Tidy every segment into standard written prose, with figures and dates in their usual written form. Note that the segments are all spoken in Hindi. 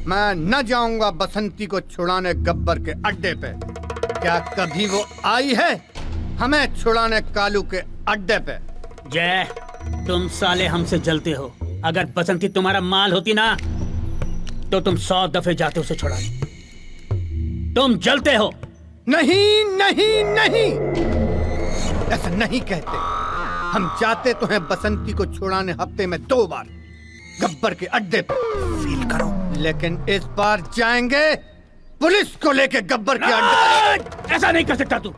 मैं न जाऊंगा बसंती को छुड़ाने गब्बर के अड्डे पे। क्या कभी वो आई है हमें छुड़ाने कालू के अड्डे पे? जय, तुम साले हमसे जलते हो। अगर बसंती तुम्हारा माल होती ना तो तुम 100 दफे जाते उसे छुड़ाने। तुम जलते हो। नहीं नहीं नहीं, ऐसा नहीं कहते। हम जाते तो हैं बसंती को छुड़ाने हफ्ते में 2 बार गब्बर के अड्डे पे। फील करो। लेकिन इस बार जाएंगे पुलिस को लेके गब्बर के अड्डे। ऐसा नहीं कर सकता तू,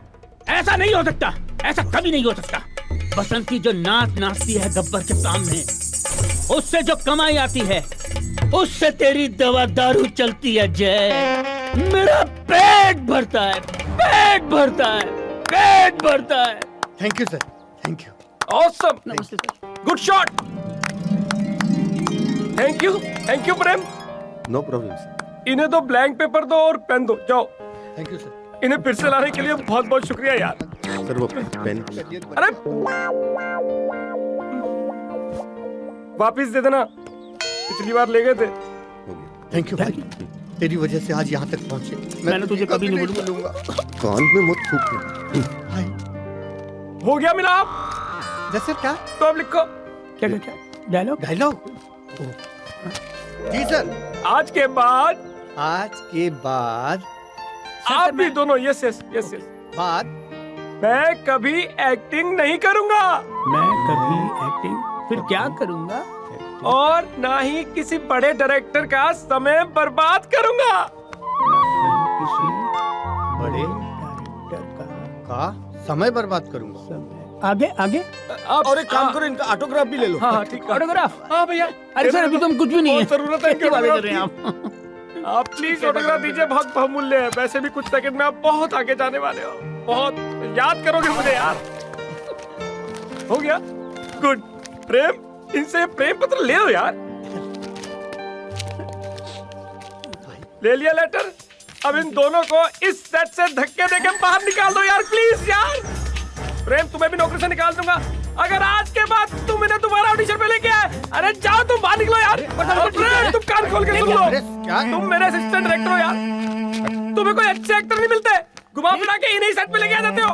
ऐसा नहीं हो सकता, ऐसा कभी नहीं हो सकता। बसंती जो नाच नाचती है गब्बर के सामने, उससे जो कमाई आती है उससे तेरी दवा दारू चलती है। जय, मेरा पेट भरता है, पेट भरता है, पेट भरता है। Thank you sir, thank you. Awesome, नमस्ते sir. Good shot. Thank you Prem. No problem sir. इन्हें तो ब्लैंक पेपर दो और पेन दो, जाओ। Thank you sir. इन्हें फिर से लाने के लिए बहुत बहुत शुक्रिया यार। सर वो पेन। अरे वापिस दे देना, पिछली बार ले गए थे। थैंक यू भाई, तेरी वजह से आज यहाँ तक पहुँचे। मैंने तुझे कभी नहीं भूलूंगा। कान में मत थूक। भाई हो गया मिला आप? जैसे क्या? तो अब लिखो। क्या क्या क्या डायलॉग? डायलॉग? जी सर। आज के बाद आप भी दोनों यस यस यस यस बाद मैं कभी एक्टिंग नहीं करूंगा मैं कभी एक्टिंग फिर क्या करूंगा? और ना ही किसी बड़े डायरेक्टर का समय बर्बाद करूंगा। किसी बड़े डायरेक्टर का समय बर्बाद करूंगा। समय आगे आगे। आप और एक काम करो, इनका ऑटोग्राफ भी ले लो। हाँ ठीक है। ऑटोग्राफ? हाँ भैया। अरे सर अभी तुम कुछ भी नहीं है। बहुत जरूरत है इनके क्या बातें कर रहे हैं ऑटोग्राफ आप? आप प्लीज ऑटोग्राफ दीजिए, बहुत बहुमूल्य है। वैसे भी कुछ सेकंड में आप बहुत आगे जाने वाले हो, बहुत याद करोगे मुझे यार। हो गया? गुड। प्रेम, इनसे प्रेम पत्र ले लो यार। ले लिया लेटर? अब इन दोनों को इस सेट से धक्के देके बाहर निकाल दो यार, प्लीज यार। प्रेम, तुम्हें भी नौकरी से निकाल दूंगा अगर आज के बाद तुम इन्हें दोबारा ऑडिशन पे लेके आए। अरे जाओ, तुम बाहर निकलो यार। और प्रेम, तुम कान खोल के सुन लो, तुम मेरे असिस्टेंट डायरेक्टर हो यार। तुम्हें कोई अच्छे एक्टर नहीं मिलते, घुमा फिरा के इन्हीं सेट पे लेके आ जाते हो।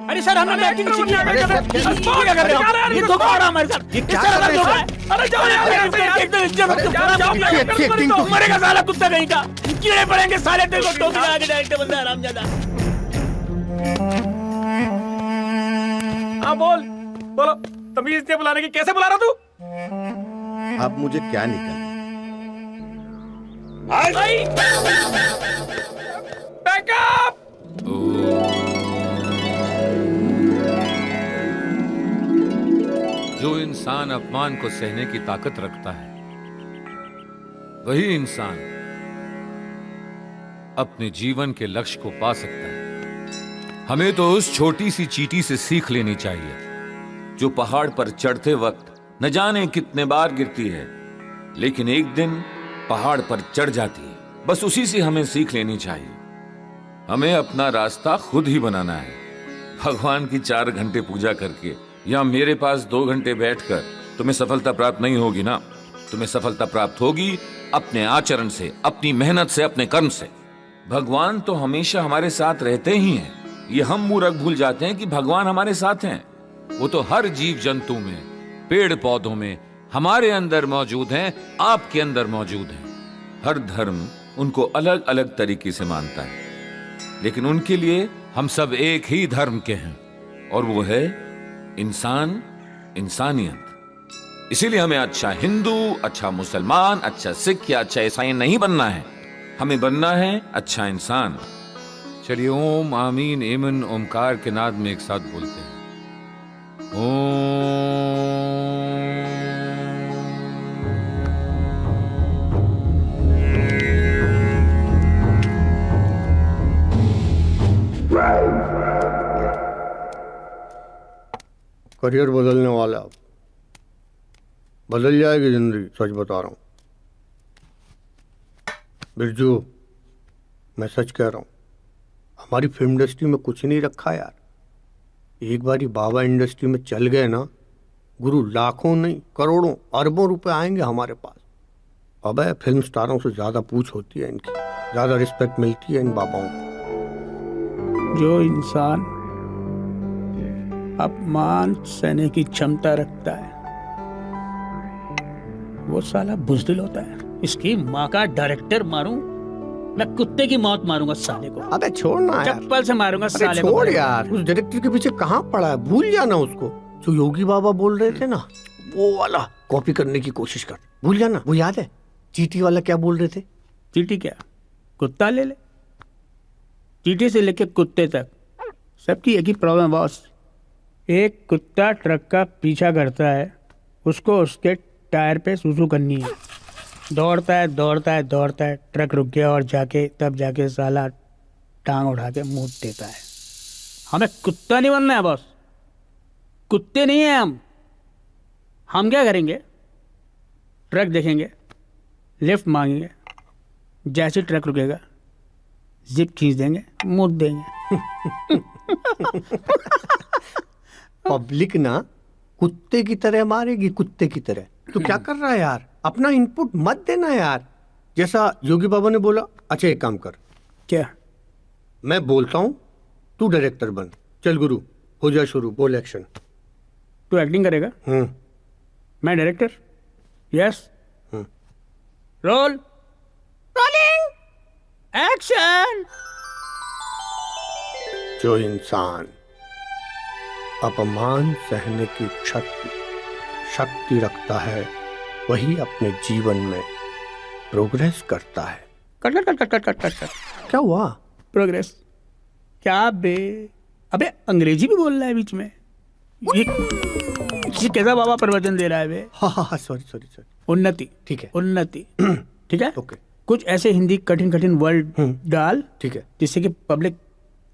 अरे सर हमने एक्टिंग सीखी है। क्या कर रहे हो? ये धोखा हो रहा है हमारे साथ। ये क्या कर रहे हो? अरे जाओ यार, मरेगा साला कुत्ता कहीं का। कीड़े पड़ेंगे साले तेरे को। टोपी लगा के डायरेक्टर बंदा हरामजादा। हाँ बोल, बोलो। तमीज से बुलाने की कैसे बुला रहा तू? आप मुझे क्या निकल? बैकअप। जो इंसान अपमान को सहने की ताकत रखता है वही इंसान अपने जीवन के लक्ष्य को पा सकता है। हमें तो उस छोटी सी चींटी से सीख लेनी चाहिए जो पहाड़ पर चढ़ते वक्त न जाने कितने बार गिरती है, लेकिन एक दिन पहाड़ पर चढ़ जाती है। बस उसी से हमें सीख लेनी चाहिए। हमें अपना रास्ता खुद ही बनाना है। भगवान की 4 घंटे पूजा करके या मेरे पास 2 घंटे बैठकर तुम्हें सफलता प्राप्त नहीं होगी ना। तुम्हें सफलता प्राप्त होगी अपने आचरण से, अपनी मेहनत से, अपने कर्म से। भगवान तो हमेशा हमारे साथ रहते ही हैं। ये हम मूर्ख भूल जाते हैं कि भगवान हमारे साथ हैं। वो तो हर जीव जंतु में, पेड़ पौधों में, हमारे अंदर मौजूद हैं, आपके अंदर मौजूद हैं। हर धर्म उनको अलग अलग तरीके से मानता है, लेकिन उनके लिए हम सब एक ही धर्म के हैं, और वो है इंसान, इंसानियत। इसीलिए हमें अच्छा हिंदू, अच्छा मुसलमान, अच्छा सिख या अच्छा ईसाई नहीं बनना है। हमें बनना है अच्छा इंसान। चलिए ओम आमीन एमन ओमकार के नाद में एक साथ बोलते हैं। करियर बदलने वाला, बदल जाएगी जिंदगी, सच बता रहा हूँ बिरजू, मैं सच कह रहा हूँ। हमारी फिल्म इंडस्ट्री में कुछ नहीं रखा यार। एक बारी बाबा इंडस्ट्री में चल गए ना गुरु, लाखों नहीं करोड़ों अरबों रुपए आएंगे हमारे पास। अबे फिल्म स्टारों से ज्यादा पूछ होती है इनकी, ज्यादा रिस्पेक्ट मिलती है इन बाबाओं को। जो इंसान अपमान सहने की क्षमता रखता है वो साला बुज़दिल होता है। इसकी माँ का डायरेक्टर मारूं, मैं कुत्ते की मौत मारूंगा साले को। अबे छोड़ना यार, चप्पल से मारूंगा अरे साले को। छोड़ यार, उस डायरेक्टर के पीछे कहाँ पड़ा है, भूल जाना उसको। जो योगी बाबा बोल रहे थे ना, वो वाला कॉपी करने की कोशिश कर, भूल जाना। वो याद है चीटी वाला क्या बोल रहे थे? चीटी क्या, कुत्ता ले ले। चीटी से लेके कुत्ते तक सबकी एक ही प्रॉब्लम बॉस। एक कुत्ता ट्रक का पीछा करता है, उसको उसके टायर पे सूसू करनी है। दौड़ता है दौड़ता है दौड़ता है, ट्रक रुक गया और तब जाके साला टांग उठा के मुंह देता है। हमें कुत्ता नहीं बनना है बॉस, कुत्ते नहीं है हम क्या करेंगे? ट्रक देखेंगे, लिफ्ट मांगेंगे, जैसे ट्रक रुकेगा जिप खींच देंगे, मुंह देंगे। पब्लिक ना कुत्ते की तरह मारेगी, कुत्ते की तरह। तो क्या कर रहा है यार, अपना इनपुट मत देना यार। जैसा योगी बाबा ने बोला, अच्छा एक काम कर, क्या? मैं बोलता हूँ तू डायरेक्टर बन, चल गुरु हो जा शुरू, बोल एक्शन। तू एक्टिंग करेगा, मैं director. Yes, roll, rolling, action. जो इंसान अपमान सहने की शक्ति रखता है वही अपने जीवन में प्रोग्रेस करता है। Cut cut cut cut cut cut cut. क्या हुआ? प्रोग्रेस क्या बे? अबे अंग्रेजी भी बोल रहा है बीच में। ये कैसा बाबा प्रवचन दे रहा है बे? हाँ सॉरी। उन्नति, ठीक है, उन्नति, ठीक है, ओके। कुछ ऐसे हिंदी कठिन वर्ड डाल, ठीक है, जिससे कि पब्लिक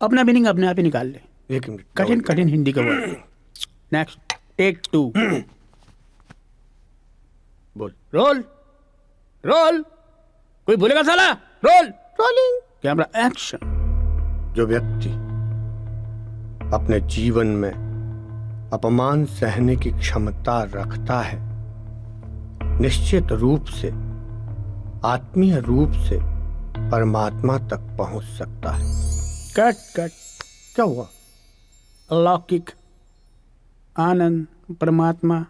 अपना मीनिंग अपने आप ही निकाल ले। एक मिनट, कठिन हिंदी का वर्ड। Next, take 2। बोल। रोल, कोई बोलेगा साला? Roll, rolling, camera, action. जो व्यक्ति अपने जीवन में अपमान सहने की क्षमता रखता है निश्चित रूप से आत्मीय रूप से परमात्मा तक पहुंच सकता है। कट। क्या हुआ? अलौकिक आनंद परमात्मा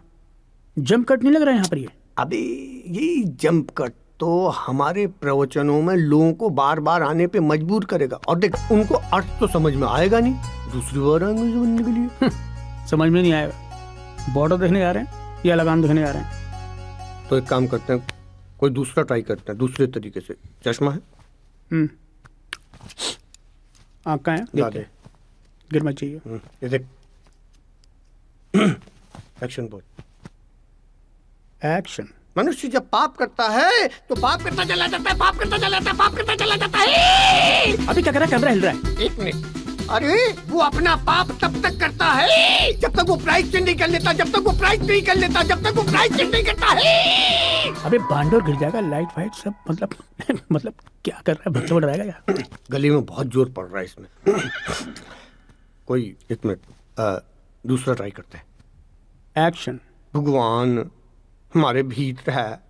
जंप कट नहीं लग रहा है यहाँ पर? ये अबे यही जंप कट तो हमारे प्रवचनों में लोगों को बार बार आने पे मजबूर करेगा। और देख, उनको अर्थ तो समझ में आएगा नहीं, दूसरी बार आएंगे समझने के लिए। समझ में नहीं आएगा। बॉर्डर देखने जा रहे हैं या लगान देखने जा रहे हैं? तो एक काम करते हैं, कोई दूसरा ट्राई करते हैं, दूसरे तरीके से। चश्मा है? आँख है, दे। गिर मत चाहिए। ये देख, एक्शन बोल। एक्शन। मनुष्य जब पाप करता है तो पाप करता चला जाता है, पाप करता चला जाता है। अभी क्या कर रहा है? कैमरा हिल रहा है। एक मिनट। अरे वो अपना पाप तब तक करता है जब तक वो प्रायश्चित नहीं कर लेता, जब तक वो प्रायश्चित नहीं करता है। अबे बांडोर गिर जाएगा, लाइट फाइट सब, मतलब क्या कर रहा है? बच्चा बढ़ रहेगा यार। गली में बहुत जोर पड़ रहा है इसमें। कोई एक मिनट, दूसरा ट्राई करते हैं। एक्शन। भगवान हमारे भीतर है,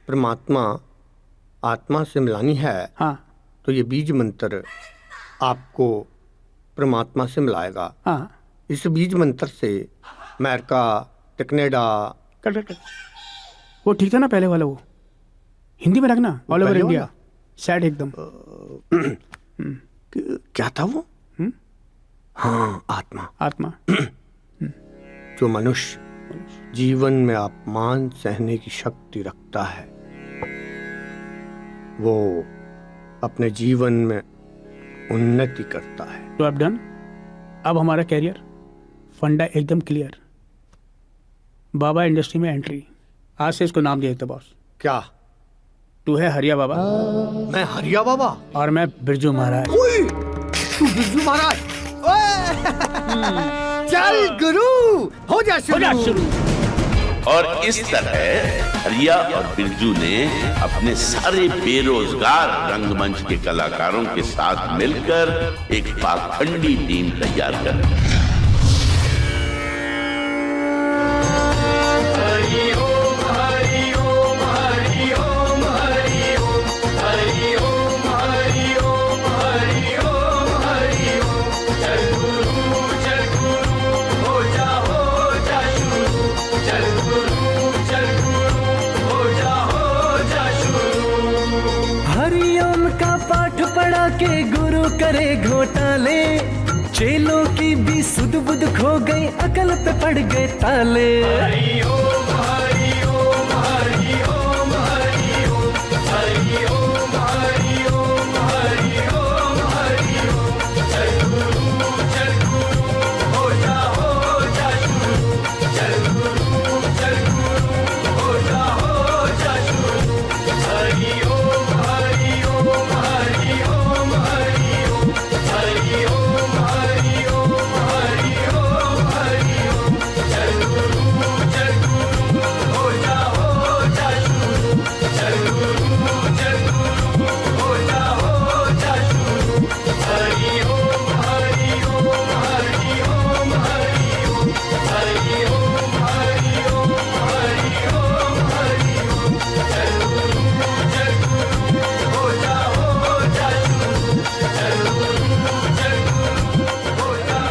परमात्मा आत्मा से मिलानी है। हाँ, तो ये बीज मंत्र आपको परमात्मा से मिलाएगा। हाँ। इस बीज मंत्र से अमेरिका, कनाडा। कट। वो ठीक था ना पहले वाला? वो हिंदी में रखना, ऑल ओवर इंडिया, सैड एकदम। क्या था वो? हाँ, आत्मा। जो मनुष्य जीवन में अपमान सहने की शक्ति रखता है वो अपने जीवन में उन्नति करता है। तो अब डन। अब हमारा कैरियर फंडा एकदम क्लियर। बाबा इंडस्ट्री में एंट्री, आज से इसको नाम दिया था बॉस। क्या? तू है हरिया बाबा, मैं हरिया बाबा और मैं बिरजू महाराज। ओए, तू बिरजू महाराज। चल गुरु हो जा शुरू। और इस तरह हरिया और बिरजू ने अपने सारे बेरोजगार रंगमंच के कलाकारों के साथ मिलकर एक पाखंडी टीम तैयार कर दी। हरि ओम हरि ओम जाके गुरु करे घोटाले, चेलों की भी सुध बुध खो गई, अकल पे पड़ गए ताले। हरि ओम हरि ओम हरि ओम हरि ओम हरि ओम हरि ओम हरि ओम हरि ओम। चल गुरु हो जा शुरू, चल गुरु हो जा शुरू। हरि ओम हरि ओम हरि ओम हरि ओम हरि ओम हरि ओम हरि ओम हरि ओम। चल गुरु हो जा शुरू, चल गुरु हो जा शुरू। हरि ओम हरि ओम हरि ओम हरि ओम हरि ओम हरि ओम हरि ओम हरि ओम। चल गुरु हो जा शुरू, चल गुरु हो जा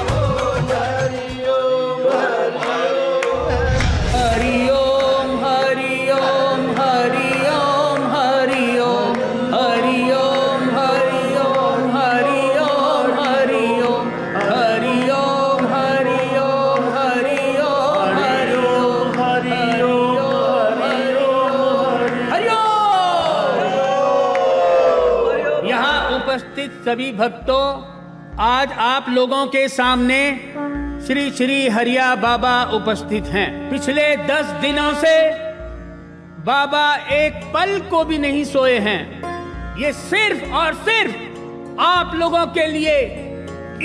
हरि ओम हरि ओम हरि ओम हरि ओम हरि ओम हरि ओम हरि ओम हरि ओम हरि ओम हरि ओम हरि ओम हरि ओम हरि ओम हरि ओम हरि ओम। यहाँ उपस्थित सभी भक्तों, आज आप लोगों के सामने श्री श्री हरिया बाबा उपस्थित हैं। पिछले 10 दिनों से बाबा एक पल को भी नहीं सोए हैं। ये सिर्फ और सिर्फ आप लोगों के लिए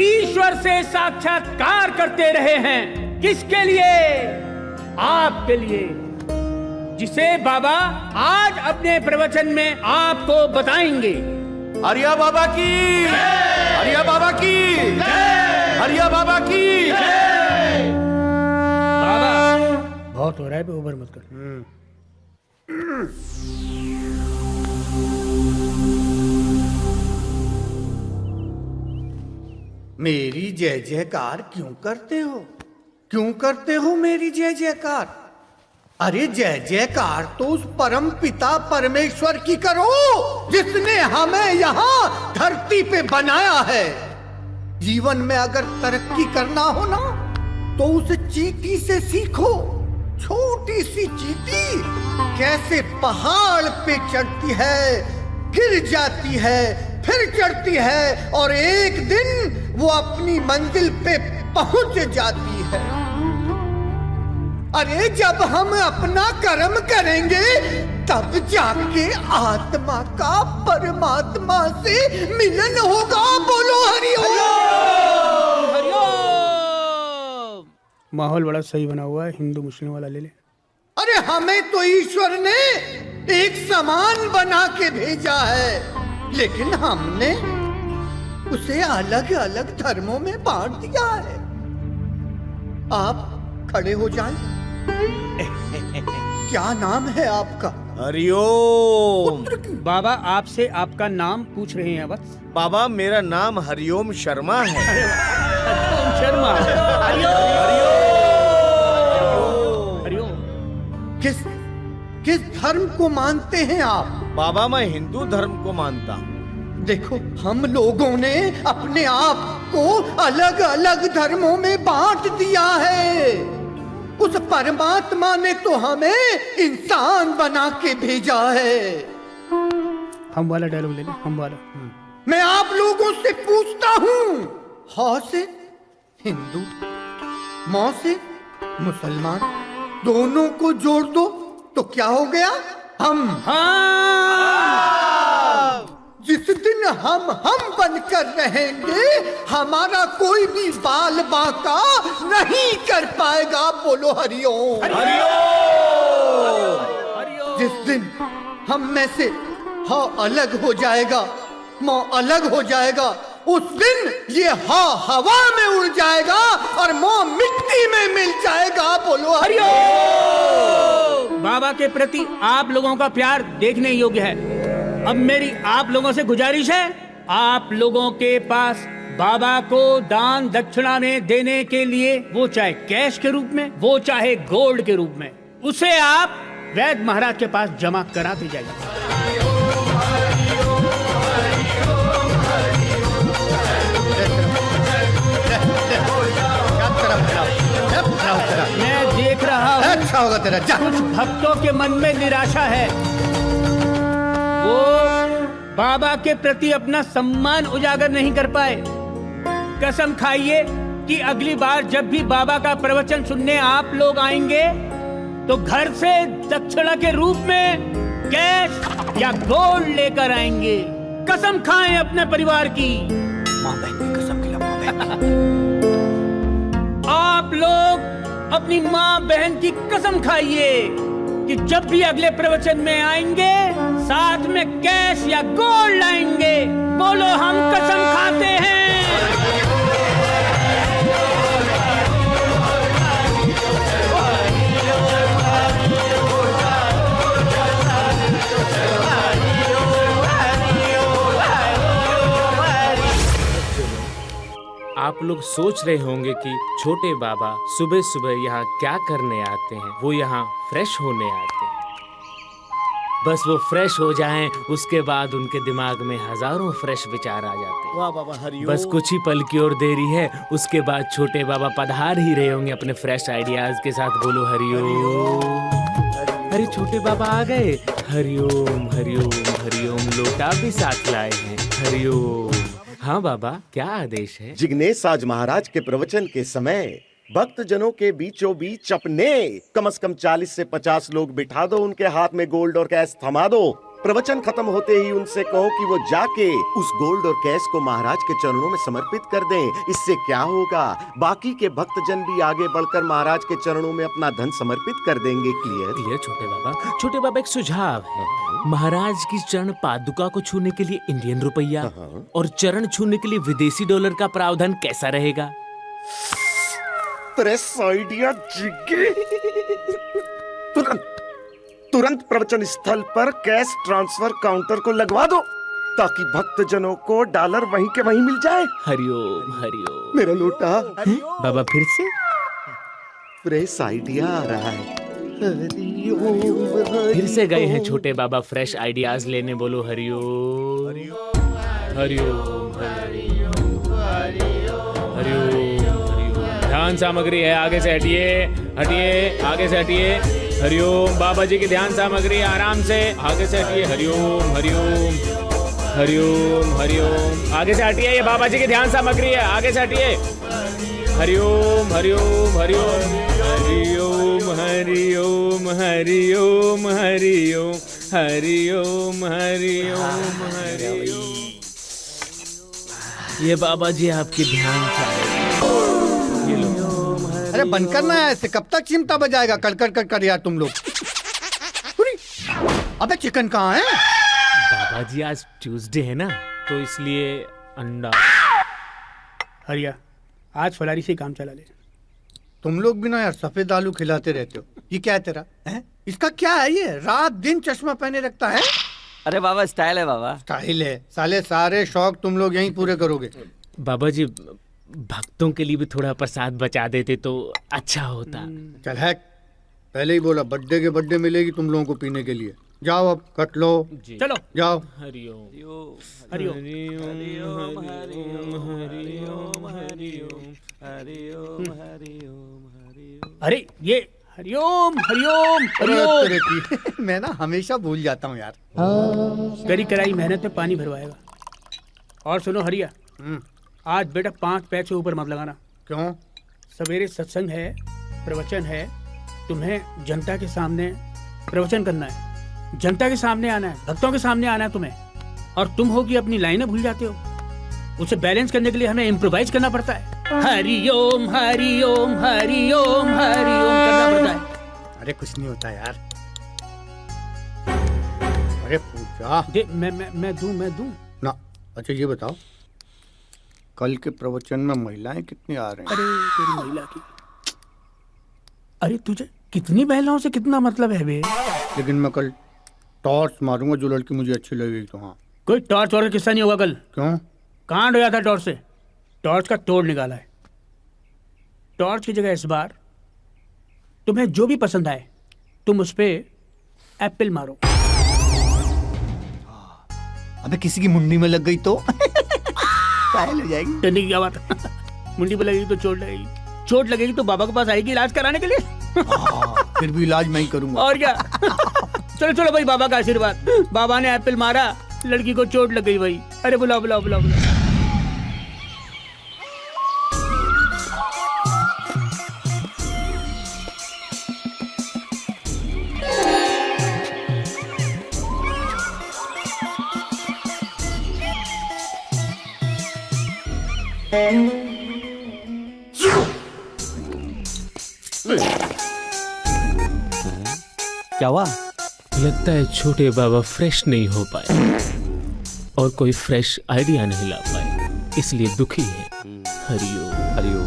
ईश्वर से साक्षात्कार करते रहे हैं। किसके लिए? आपके लिए, जिसे बाबा आज अपने प्रवचन में आपको बताएंगे। हरिया बाबा की, हरिया बाबा की, हरिया बाबा की। बाबा बहुत हो रहा है, ओवर मत कर। मेरी जय जयकार क्यों करते हो? क्यों करते हो मेरी जय जयकार? अरे जय जयकार तो उस परम पिता परमेश्वर की करो जिसने हमें यहाँ धरती पे बनाया है। जीवन में अगर तरक्की करना हो ना तो उस चींटी से सीखो। छोटी सी चींटी कैसे पहाड़ पे चढ़ती है, गिर जाती है, फिर चढ़ती है और एक दिन वो अपनी मंजिल पे पहुंच जाती है। अरे जब हम अपना कर्म करेंगे तब जाके आत्मा का परमात्मा से मिलन होगा। बोलो हरि ओम। माहौल बड़ा सही बना हुआ है, हिंदू मुस्लिम वाला ले ले। अरे हमें तो ईश्वर ने एक समान बना के भेजा है, लेकिन हमने उसे अलग अलग धर्मों में बांट दिया है। आप खड़े हो जाएं। क्या नाम है आपका? हरिओम। बाबा आपसे आपका नाम पूछ रहे हैं बस। बाबा मेरा नाम हरिओम शर्मा है। हरिओम शर्मा। हरिओम। किस धर्म को मानते हैं आप? बाबा मैं हिंदू धर्म को मानता हूँ। देखो हम लोगों ने अपने आप को अलग अलग धर्मों में बांट दिया है। उस परमात्मा ने तो हमें इंसान बना के भेजा है। हम वाला डायलॉग ले ले, हम वाला। मैं आप लोगों से पूछता हूँ, हा से हिंदू, मौ से मुसलमान, दोनों को जोड़ दो तो क्या हो गया? हम। जिस दिन हम बनकर रहेंगे हमारा कोई भी बाल बांका नहीं कर पाएगा। बोलो हरिओम। जिस दिन हम में से हा अलग हो जाएगा, मौ अलग हो जाएगा, उस दिन ये हा हवा में उड़ जाएगा और मौ मिट्टी में मिल जाएगा। बोलो हरिओम। बाबा के प्रति आप लोगों का प्यार देखने योग्य है। अब मेरी आप लोगों से गुजारिश है, आप लोगों के पास बाबा को दान दक्षिणा में देने के लिए, वो चाहे कैश के रूप में, वो चाहे गोल्ड के रूप में, उसे आप वैद्य महाराज के पास जमा कराते जाइए। अच्छा होगा तेरा, जा। कुछ भक्तों के मन में निराशा है, वो बाबा के प्रति अपना सम्मान उजागर नहीं कर पाए। कसम खाइए कि अगली बार जब भी बाबा का प्रवचन सुनने आप लोग आएंगे तो घर से दक्षिणा के रूप में कैश या गोल्ड लेकर आएंगे। कसम खाएं अपने परिवार की। माँ बहन की कसम खिला, माँ बहन। आप लोग अपनी माँ बहन की कसम खाइए कि जब भी अगले प्रवचन में आएंगे साथ में कैश या गोल्ड लाएंगे। बोलो, हम कसम खाते हैं। आप लोग सोच रहे होंगे कि छोटे बाबा सुबह सुबह यहाँ क्या करने आते हैं। वो यहाँ फ्रेश होने आते हैं। बस वो फ्रेश हो जाएं, उसके बाद उनके दिमाग में हजारों फ्रेश विचार आ जाते हैं। वाह बाबा हरिओम। बस कुछ ही पल की और देरी है, उसके बाद छोटे बाबा पधार ही रहे होंगे अपने फ्रेश आइडियाज के साथ। बोलो हरिओम। अरे छोटे बाबा आ गए। हरिओम हरिओम हरिओम। लोटा भी साथ लाए हैं। हरिओम। हाँ बाबा, क्या आदेश है? जिग्नेश आज महाराज के प्रवचन के समय भक्त जनों के बीचों बीच अपने कम से कम 40 से 50 लोग बिठा दो, उनके हाथ में गोल्ड और कैश थमा दो। प्रवचन खत्म होते ही उनसे कहो कि वो जाके उस गोल्ड और कैश को महाराज के चरणों में समर्पित कर दें। इससे क्या होगा, बाकी के भक्तजन भी आगे बढ़कर महाराज के चरणों में अपना धन समर्पित कर देंगे। क्लियर? क्लियर छोटे बाबा। छोटे बाबा, एक सुझाव है। महाराज की चरण पादुका को छूने के लिए इंडियन रुपया और चरण छूने के लिए विदेशी डॉलर का प्रावधान कैसा रहेगा? प्रेस आइडिया जिगे। तुरंत प्रवचन स्थल पर कैश ट्रांसफर काउंटर को लगवा दो ताकि भक्तजनों को डॉलर वहीं के वहीं मिल जाए। हरिओम हरिओम। मेरा लोटा। बाबा फिर से प्रेस आइडिया आ रहा है। फिर से गए हैं छोटे बाबा फ्रेश आइडियाज लेने। बोलो हरिओम हरिओम हरिओम हरिओम। ध्यान सामग्री है, आगे से हटिए हटिए, आगे से हटिए। हरिओम। बाबा जी की ध्यान सामग्री, आराम से आगे से हटिए। हरिओम हरिओम हरिओम हरिओम। आगे से हटिए, ये बाबा जी की ध्यान सामग्री है, आगे से हटिए। हरिओम हरिओम हरिओम हरिओम हरिओम हरिओम हरिओम हरिओम हरिओम हरिओम। ये बाबा जी आपकी ध्यान सामग्री। ये लो। अरे बंद करना है ऐसे, कब तक चिमटा बजाएगा कड़कड़ कड़कड़ यार तुम लोग। अबे चिकन कहाँ है? बाबा जी आज ट्यूसडे है ना, तो इसलिए अंडा। हरिया, आज फलारी से काम चला ले। तुम लोग भी ना यार सफेद आलू खिलाते रहते हो। ये क्या है तेरा है? इसका क्या है ये? रात दिन चश्मा पहने रखता है। अरे बाबा स्टाइल है बाबा। स्टाइल है साले, सारे शौक तुम लोग यहीं पूरे करोगे। बाबा जी भक्तों के लिए भी थोड़ा प्रसाद बचा देते तो अच्छा होता। चल है, पहले ही बोला बर्थडे के बर्थडे मिलेगी तुम लोगों को पीने के लिए। जाओ अब कट लो, चलो जाओ। हरिओम हरिओम हरिओम हरिओम हरिओम हरिओम हरिओम। अरे ये हरिओम हरिओम अरे हरिओम। तेरे की मैं ना हमेशा भूल जाता हूँ यार। करी कराई मेहनत में पानी भरवाएगा। और सुनो हरिया, आज बेटा 5 पैसे ऊपर मत लगाना। क्यों? सवेरे सत्संग है, प्रवचन है, तुम्हें जनता के सामने प्रवचन करना है, जनता के सामने आना है, भक्तों के सामने आना है तुम्हें। और तुम हो कि अपनी लाइनें भूल जाते हो। उसे बैलेंस करने के लिए हमें इम्प्रोवाइज करना पड़ता है। हरिओम हरिओम हरिओम हरिओम करना पड़ता है। अरे कुछ नहीं होता यार। अरे पूजा दे, मैं दूं ना। अच्छा ये बताओ, कल के प्रवचन में महिलाएं कितनी आ रही हैं? अरे तेरी महिला की, अरे तुझे कितनी महिलाओं से कितना मतलब है बे? लेकिन मैं कल टॉर्च मारूंगा, जो लड़की मुझे अच्छी लगेगी तो। हाँ, कोई टॉर्च वाला किस्सा नहीं होगा कल। क्यों? कांड हो जाता टॉर्च से। टॉर्च का तोड़ निकाला है। टॉर्च की जगह इस बार तुम्हें जो भी पसंद आए तुम उस पे एप्पल मारो। अबे किसी की मुंडी में लग गई तो घायल हो जाएगी। डरने की क्या बात है? मुंडी पे लगेगी तो चोट लगेगी, चोट लगेगी तो बाबा के पास आएगी इलाज कराने के लिए। फिर भी इलाज मैं ही करूंगा। और क्या। चलो चलो भाई, बाबा का आशीर्वाद। बाबा ने एप्पल मारा, लड़की को चोट लग गई भाई। अरे बुलाओ बुलाओ बुलाओ बुलाओ। क्या हुआ? लगता है छोटे बाबा फ्रेश नहीं हो पाए और कोई फ्रेश आइडिया नहीं ला पाए, इसलिए दुखी है। हरिओम हरिओम।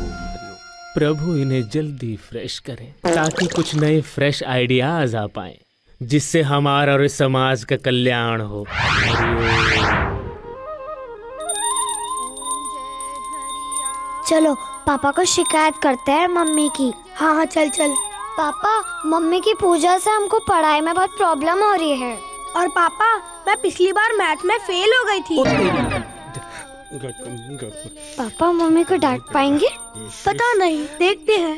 प्रभु इन्हें जल्दी फ्रेश करें ताकि कुछ नए फ्रेश आइडियाज आ पाए, जिससे हमारा और इस समाज का कल्याण हो। चलो पापा को शिकायत करते हैं मम्मी की। हाँ हाँ चल चल। पापा, मम्मी की पूजा से हमको पढ़ाई में बहुत प्रॉब्लम हो रही है। और पापा, मैं पिछली बार मैथ में फेल हो गई थी। पापा मम्मी को डांट पाएंगे? पता नहीं, देखते हैं।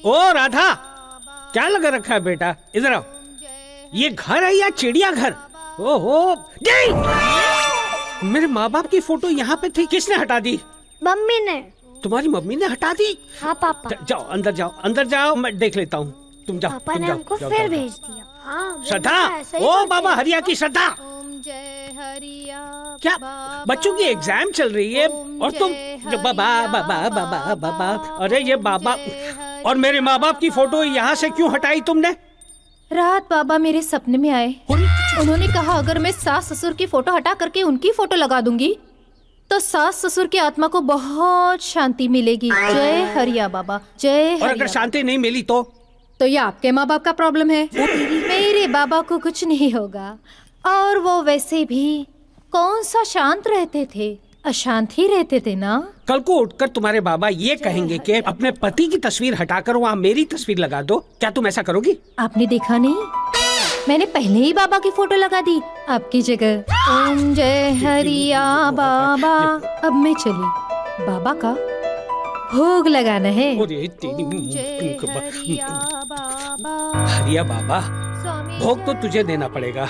ओ राधा, क्या लगा रखा है बेटा? इधर आओ। ये घर है या चिड़िया घर? ओहो, मेरे माँ बाप की फोटो यहाँ पे थी, किसने हटा दी? मम्मी ने। तुम्हारी मम्मी ने हटा दी? हाँ पापा। जाओ अंदर जाओ, मैं देख लेता हूँ। तुम जाओ। पापा तुम ने जाओ, हमको जाओ, फिर जाओ, भेज दिया। हाँ, श्रद्धा, ओ बाबा हरिया की श्रद्धा, क्या बच्चों की एग्जाम चल रही है और तुम बाबा बाबा बाबा बाबा? अरे ये बाबा और मेरे माँ बाप की फोटो यहाँ से क्यों हटाई तुमने? रात बाबा मेरे सपने में आए। उन्होंने कहा अगर मैं सास ससुर की फोटो हटा करके उनकी फोटो लगा दूंगी तो सास ससुर की आत्मा को बहुत शांति मिलेगी। जय हरिया बाबा, जय। और अगर शांति नहीं मिली तो ये आपके माँ बाप का प्रॉब्लम है। मेरे बाबा को कुछ नहीं होगा। और वो वैसे भी कौन सा शांत रहते थे, अशांत ही रहते थे ना। कल को उठकर तुम्हारे बाबा ये कहेंगे कि अपने पति की तस्वीर हटाकर वहाँ मेरी तस्वीर लगा दो, क्या तुम ऐसा करोगी? आपने देखा नहीं, मैंने पहले ही बाबा की फोटो लगा दी आपकी जगह। ओम जय हरिया बाबा। अब मैं चली, बाबा का भोग लगाना है। हरिया बाबा, भोग तो तुझे देना पड़ेगा।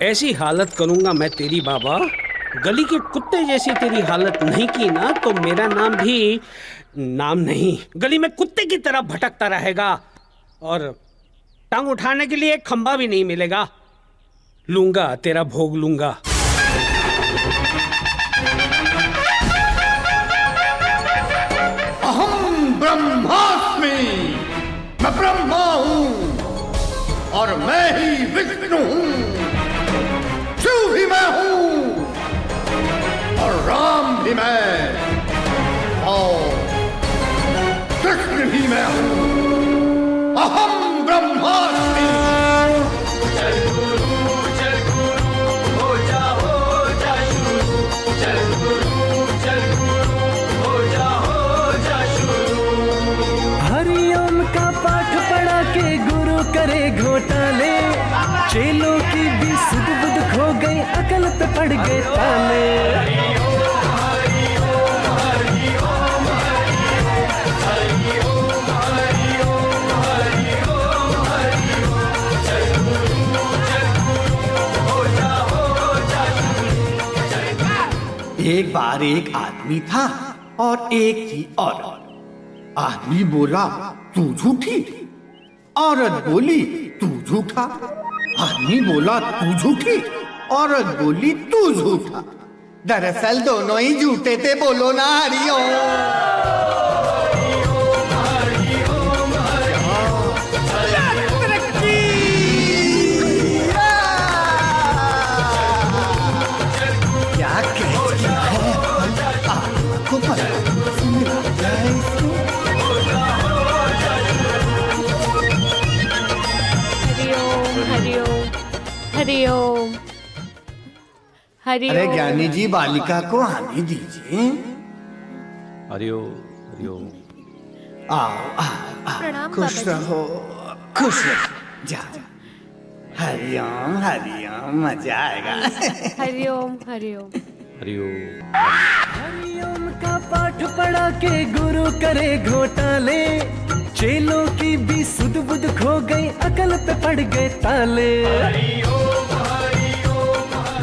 ऐसी हालत करूंगा मैं तेरी बाबा, गली के कुत्ते जैसी तेरी हालत नहीं की ना तो मेरा नाम भी नाम नहीं, गली में कुत्ते की तरह भटकता रहेगा और टांग उठाने के लिए एक खंबा भी नहीं मिलेगा। लूंगा तेरा भोग लूंगा। अहम ब्रह्मास्मि, मैं ब्रह्मा हूँ और मैं ही विष्णु हूँ। शिव भी मैं हूँ और राम भी मैं और कृष्ण भी मैं हूँ। अहम ब्रह्मास्मि। जय गुरु हो जा शुरू, जय गुरु हो जा शुरू। हरिओम का पाठ पढ़ा के गुरु करे घोटाले, चेलों की भी सुध बुध खो गई, अकल पे पड़ गए ताले। एक बार एक आदमी था और एक थी औरत। आदमी बोला तू झूठी, औरत बोली तू झूठा। आदमी बोला तू झूठी, औरत बोली तू झूठा। दरअसल दोनों ही झूठे थे। बोलो ना हरिओम। हरिओम हरिओम। अरे ज्ञानी जी, बालिका को आने दीजिए। हरिओम हरिओम। आओ, खुश रहो, खुश रहो। जा हरिओम हरिओम, मजा आएगा। हरिओम हरिओम हरिओम। हरिओम का पाठ पढ़ा के गुरु करे घोटाले, चेलों की भी सुध बुध खो गई, अकल पे पड़ गए ताले।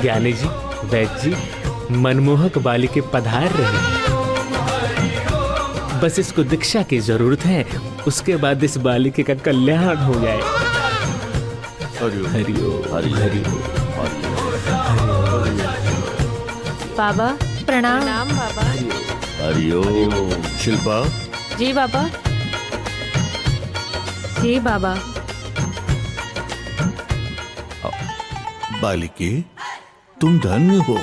ज्ञानी जी, वैद्य जी, मनमोहक बालिके पधार रहे हैं। बस इसको दीक्षा की जरूरत है, उसके बाद इस बालिके का कल्याण हो जाए। हरिओम हरिओम हरिओम। बाबा प्रणाम। बाबा। हरिओम। शिल्पा, जी बाबा। जी बाबा। बालिके, तुम धन्य हो,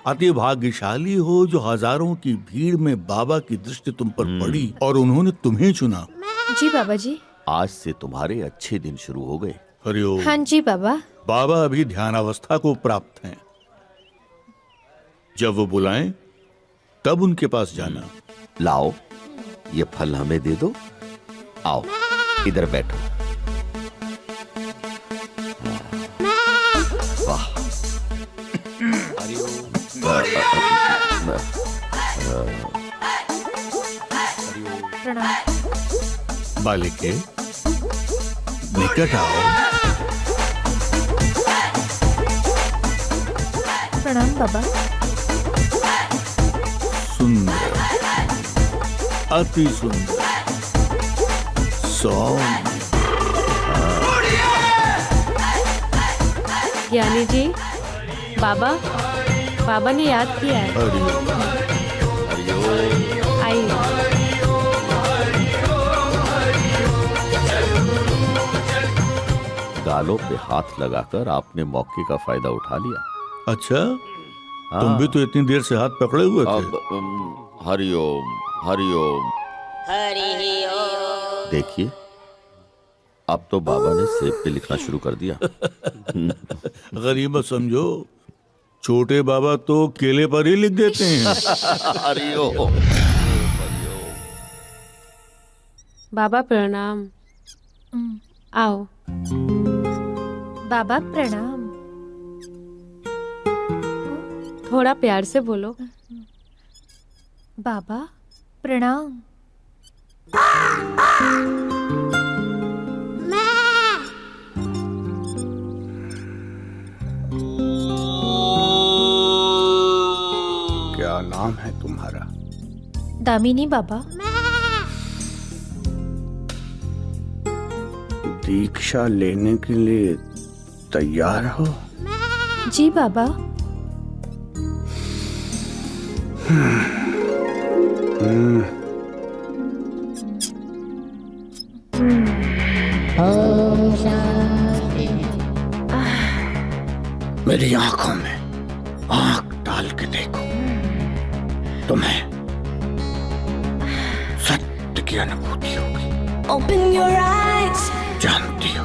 अति भाग्यशाली हो जो हजारों की भीड़ में बाबा की दृष्टि तुम पर पड़ी और उन्होंने तुम्हें चुना। जी बाबा जी। आज से तुम्हारे अच्छे दिन शुरू हो गए। हरिओम। हाँ जी बाबा। बाबा अभी ध्यानावस्था को प्राप्त हैं। जब वो बुलाएं तब उनके पास जाना। लाओ, ये फल हमें दे दो। आओ, इधर बैठो। वाह। प्रणाम। बालिके, निकट आओ। प्रणाम बाबा। सुंदर, अति सुंदर, सौम्य। ज्ञानी जी, बाबा ने याद किया है। हरिओम। आइए। गालों पे हाथ लगाकर आपने मौके का फायदा उठा लिया। अच्छा, तुम भी तो इतनी देर से हाथ पकड़े हुए थे। अब हरिओम हरिओम। देखिए, अब तो बाबा ने सेब पे लिखना शुरू कर दिया। गरीब समझो, छोटे बाबा तो केले पर ही लिख देते हैं। हरिओम। बाबा प्रणाम। आओ। बाबा प्रणाम। थोड़ा प्यार से बोलो। बाबा प्रणाम। क्या नाम है तुम्हारा? दामिनी बाबा। दीक्षा लेने के लिए तैयार हो? जी बाबा। मेरी आंखों में आंख डाल के देखो, तुम्हें सत्य की अनुभूति होगी। Open your eyes. जानती हो,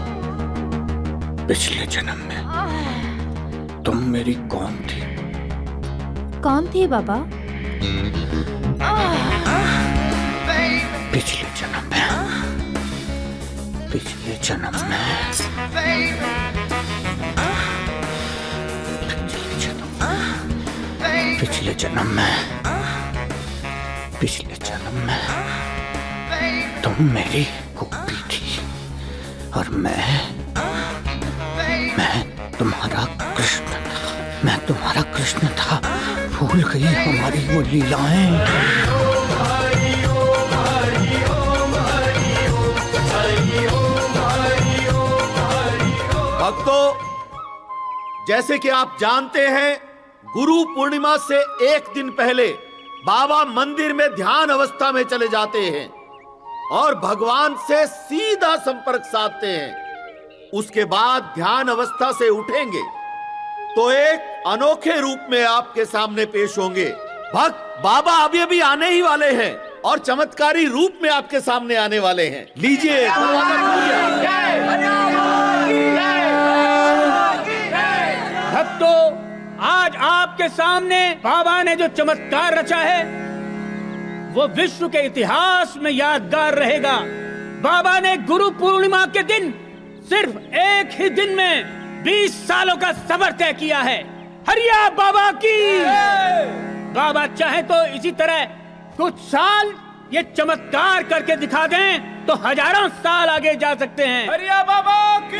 पिछले जन्म में तुम मेरी कौन थी? कौन थी बाबा? पिछले जन्म में, पिछले जन्म में, पिछले जन्म में, पिछले जन्म में तुम मेरी गोपी थी और मैं तुम्हारा कृष्ण था। मैं तुम्हारा कृष्ण था। भूल गई हमारी वो लीलाएं। भक्तों, जैसे कि आप जानते हैं, गुरु पूर्णिमा से एक दिन पहले बाबा मंदिर में ध्यान अवस्था में चले जाते हैं और भगवान से सीधा संपर्क साधते हैं। उसके बाद ध्यान अवस्था से उठेंगे तो एक अनोखे रूप में आपके सामने पेश होंगे। भक्त बाबा अभी अभी आने ही वाले हैं और चमत्कारी रूप में आपके सामने आने वाले हैं। लीजिए। भक्तों, आज आपके सामने बाबा ने जो चमत्कार रचा है वो विश्व के इतिहास में यादगार रहेगा। बाबा ने गुरु पूर्णिमा के दिन सिर्फ एक ही दिन में 20 सालों का सफर तय किया है। हरिया बाबा की। बाबा चाहे तो इसी तरह कुछ साल ये चमत्कार करके दिखा दें तो हजारों साल आगे जा सकते हैं। हरिया बाबा की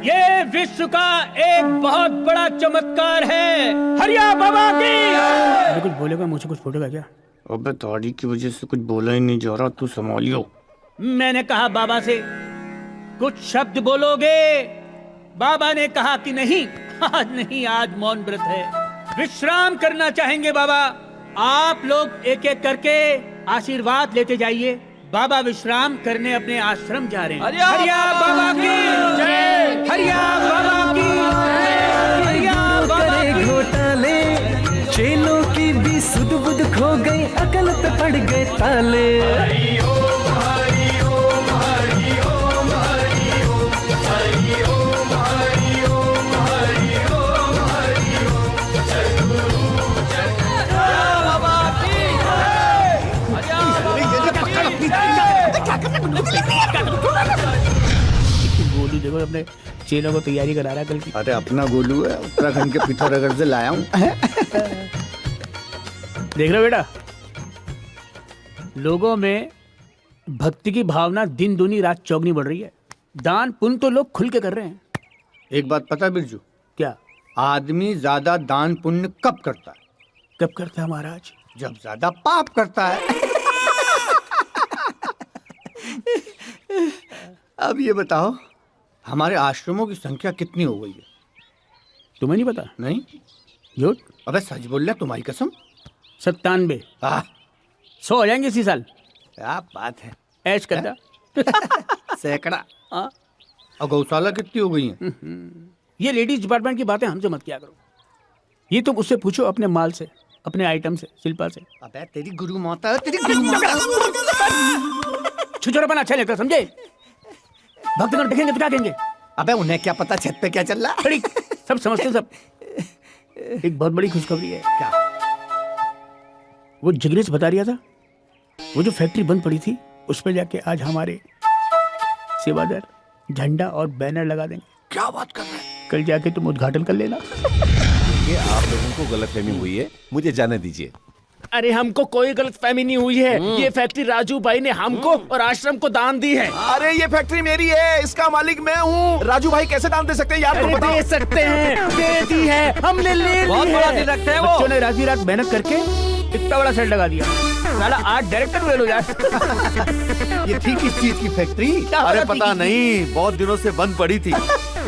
ये विश्व का एक बहुत बड़ा चमत्कार है। हरिया बाबा की। कुछ बोलेगा, मुझे कुछ फूटेगा क्या? अबे दाढ़ी की वजह से कुछ बोला ही नहीं जा रहा, तू संभालियो। मैंने कहा बाबा से कुछ शब्द बोलोगे। बाबा ने कहा कि नहीं, आज नहीं, आज मौन व्रत है, विश्राम करना चाहेंगे बाबा। आप लोग एक एक करके आशीर्वाद लेते जाइए। बाबा विश्राम करने अपने आश्रम जा रहे हैं। हरिया बाबा की जय, हरिया बाबा की जय, हरिया बाबा की। घोटाले चेलों की भी सुध बुध खो गई, अकल पे पड़ गए ताले। गोलू देखो अपने चेलों को तैयारी करा रहा है कल की। अरे अपना गोलू है, उत्तराखंड के पिथौरागढ़ से लाया हूँ। देख रहे हो बेटा, लोगों में भक्ति की भावना दिन दूनी रात चौगनी बढ़ रही है। दान पुण्य तो लोग खुल के कर रहे हैं। एक बात पता है बिरजू? क्या? आदमी ज्यादा दान पुण्य कब करता है? कब करता है महाराज? जब ज्यादा पाप करता है। अब ये बताओ, हमारे आश्रमों की संख्या कितनी हो गई है? तुम्हें नहीं पता? नहीं। झूठ? अबे सच बोल रहा, तुम्हारी कसम। 97। 100 हो जाएंगे इसी साल। क्या बात है, ऐश करता। सैकड़ा। और गौशाला कितनी हो गई है? ये लेडीज डिपार्टमेंट की बातें हमसे मत किया करो। ये तुम उससे पूछो, अपने माल से, अपने आइटम से, शिल्पा से। अबे तेरी गुरु माता है, तेरी गुरु माता। छुछोड़ापन अच्छा लगता, समझे? भक्तगण देखेंगे तो क्या कहेंगे? अबे उन्हें क्या पता छत पे क्या चल रहा है? सब समझते सब। एक बहुत बड़ी खुशखबरी है। क्या? वो जिग्नेश बता रहा था, वो जो फैक्ट्री बंद पड़ी थी उस पर जाके आज हमारे सेवादार झंडा और बैनर लगा देंगे। क्या बात कर रहे हैं? कल जाके तुम उद्घाटन कर लेना। ये आप लोगों को गलतफहमी हुई है, मुझे जाने दीजिए। अरे हमको कोई गलतफहमी नहीं हुई है। ये फैक्ट्री राजू भाई ने हमको और आश्रम को दान दी है। अरे ये फैक्ट्री मेरी है, इसका मालिक मैं हूँ। राजू भाई कैसे दान दे सकते हैं यार? अरे दे सकते हैं, दे दी है, हमने ले ली है। बहुत बड़ा दिल रखते हैं वो। बच्चों ने रात रात मेहनत करके इतना बड़ा सेट लगा दिया। साला 8 डायरेक्टर हुए लो यार। ये थी किस चीज की फैक्ट्री? अरे पता नहीं, बहुत दिनों से बंद पड़ी थी,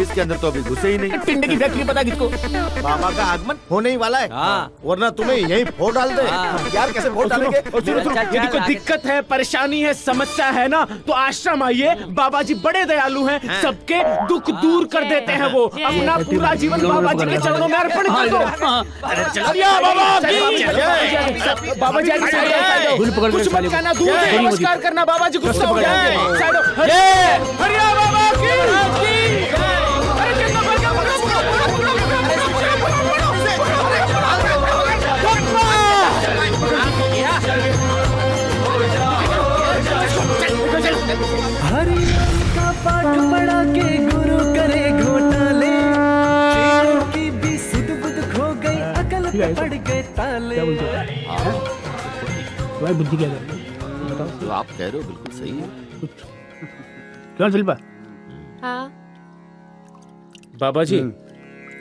इसके अंदर तो अभी घुसे ही नहीं। टिंडे की फैक्ट्री पता किसको? बाबा का आगमन होने ही वाला है। वरना तुम्हें यही फोड़ डाल दे। यार कैसे फोड़ डालेंगे? यदि कोई दिक्कत है, परेशानी है, समस्या है ना, तो आश्रम आइए। बाबा जी बड़े दयालु हैं, सबके दुख दूर कर देते हैं वो। अपना पूरा जीवन बाबा जी के चरणों में अर्पण कर दो। बाबा जी कुछ मत कहना, दूर से नमस्कार करना, बाबा जी गुस्सा हो जाए। हरिया बाबा की। हरि का पाठ पढ़ा के गुरु करे घोटाले, चेलों की भी सुध बुध खो गई, अकल पे पड़ गए ताले। तुम्हारी बुद्धि क्या कर रही है? बताओ। जो आप कह रहे हो बिल्कुल सही है। क्यों शिल्पा? हाँ। बाबा जी,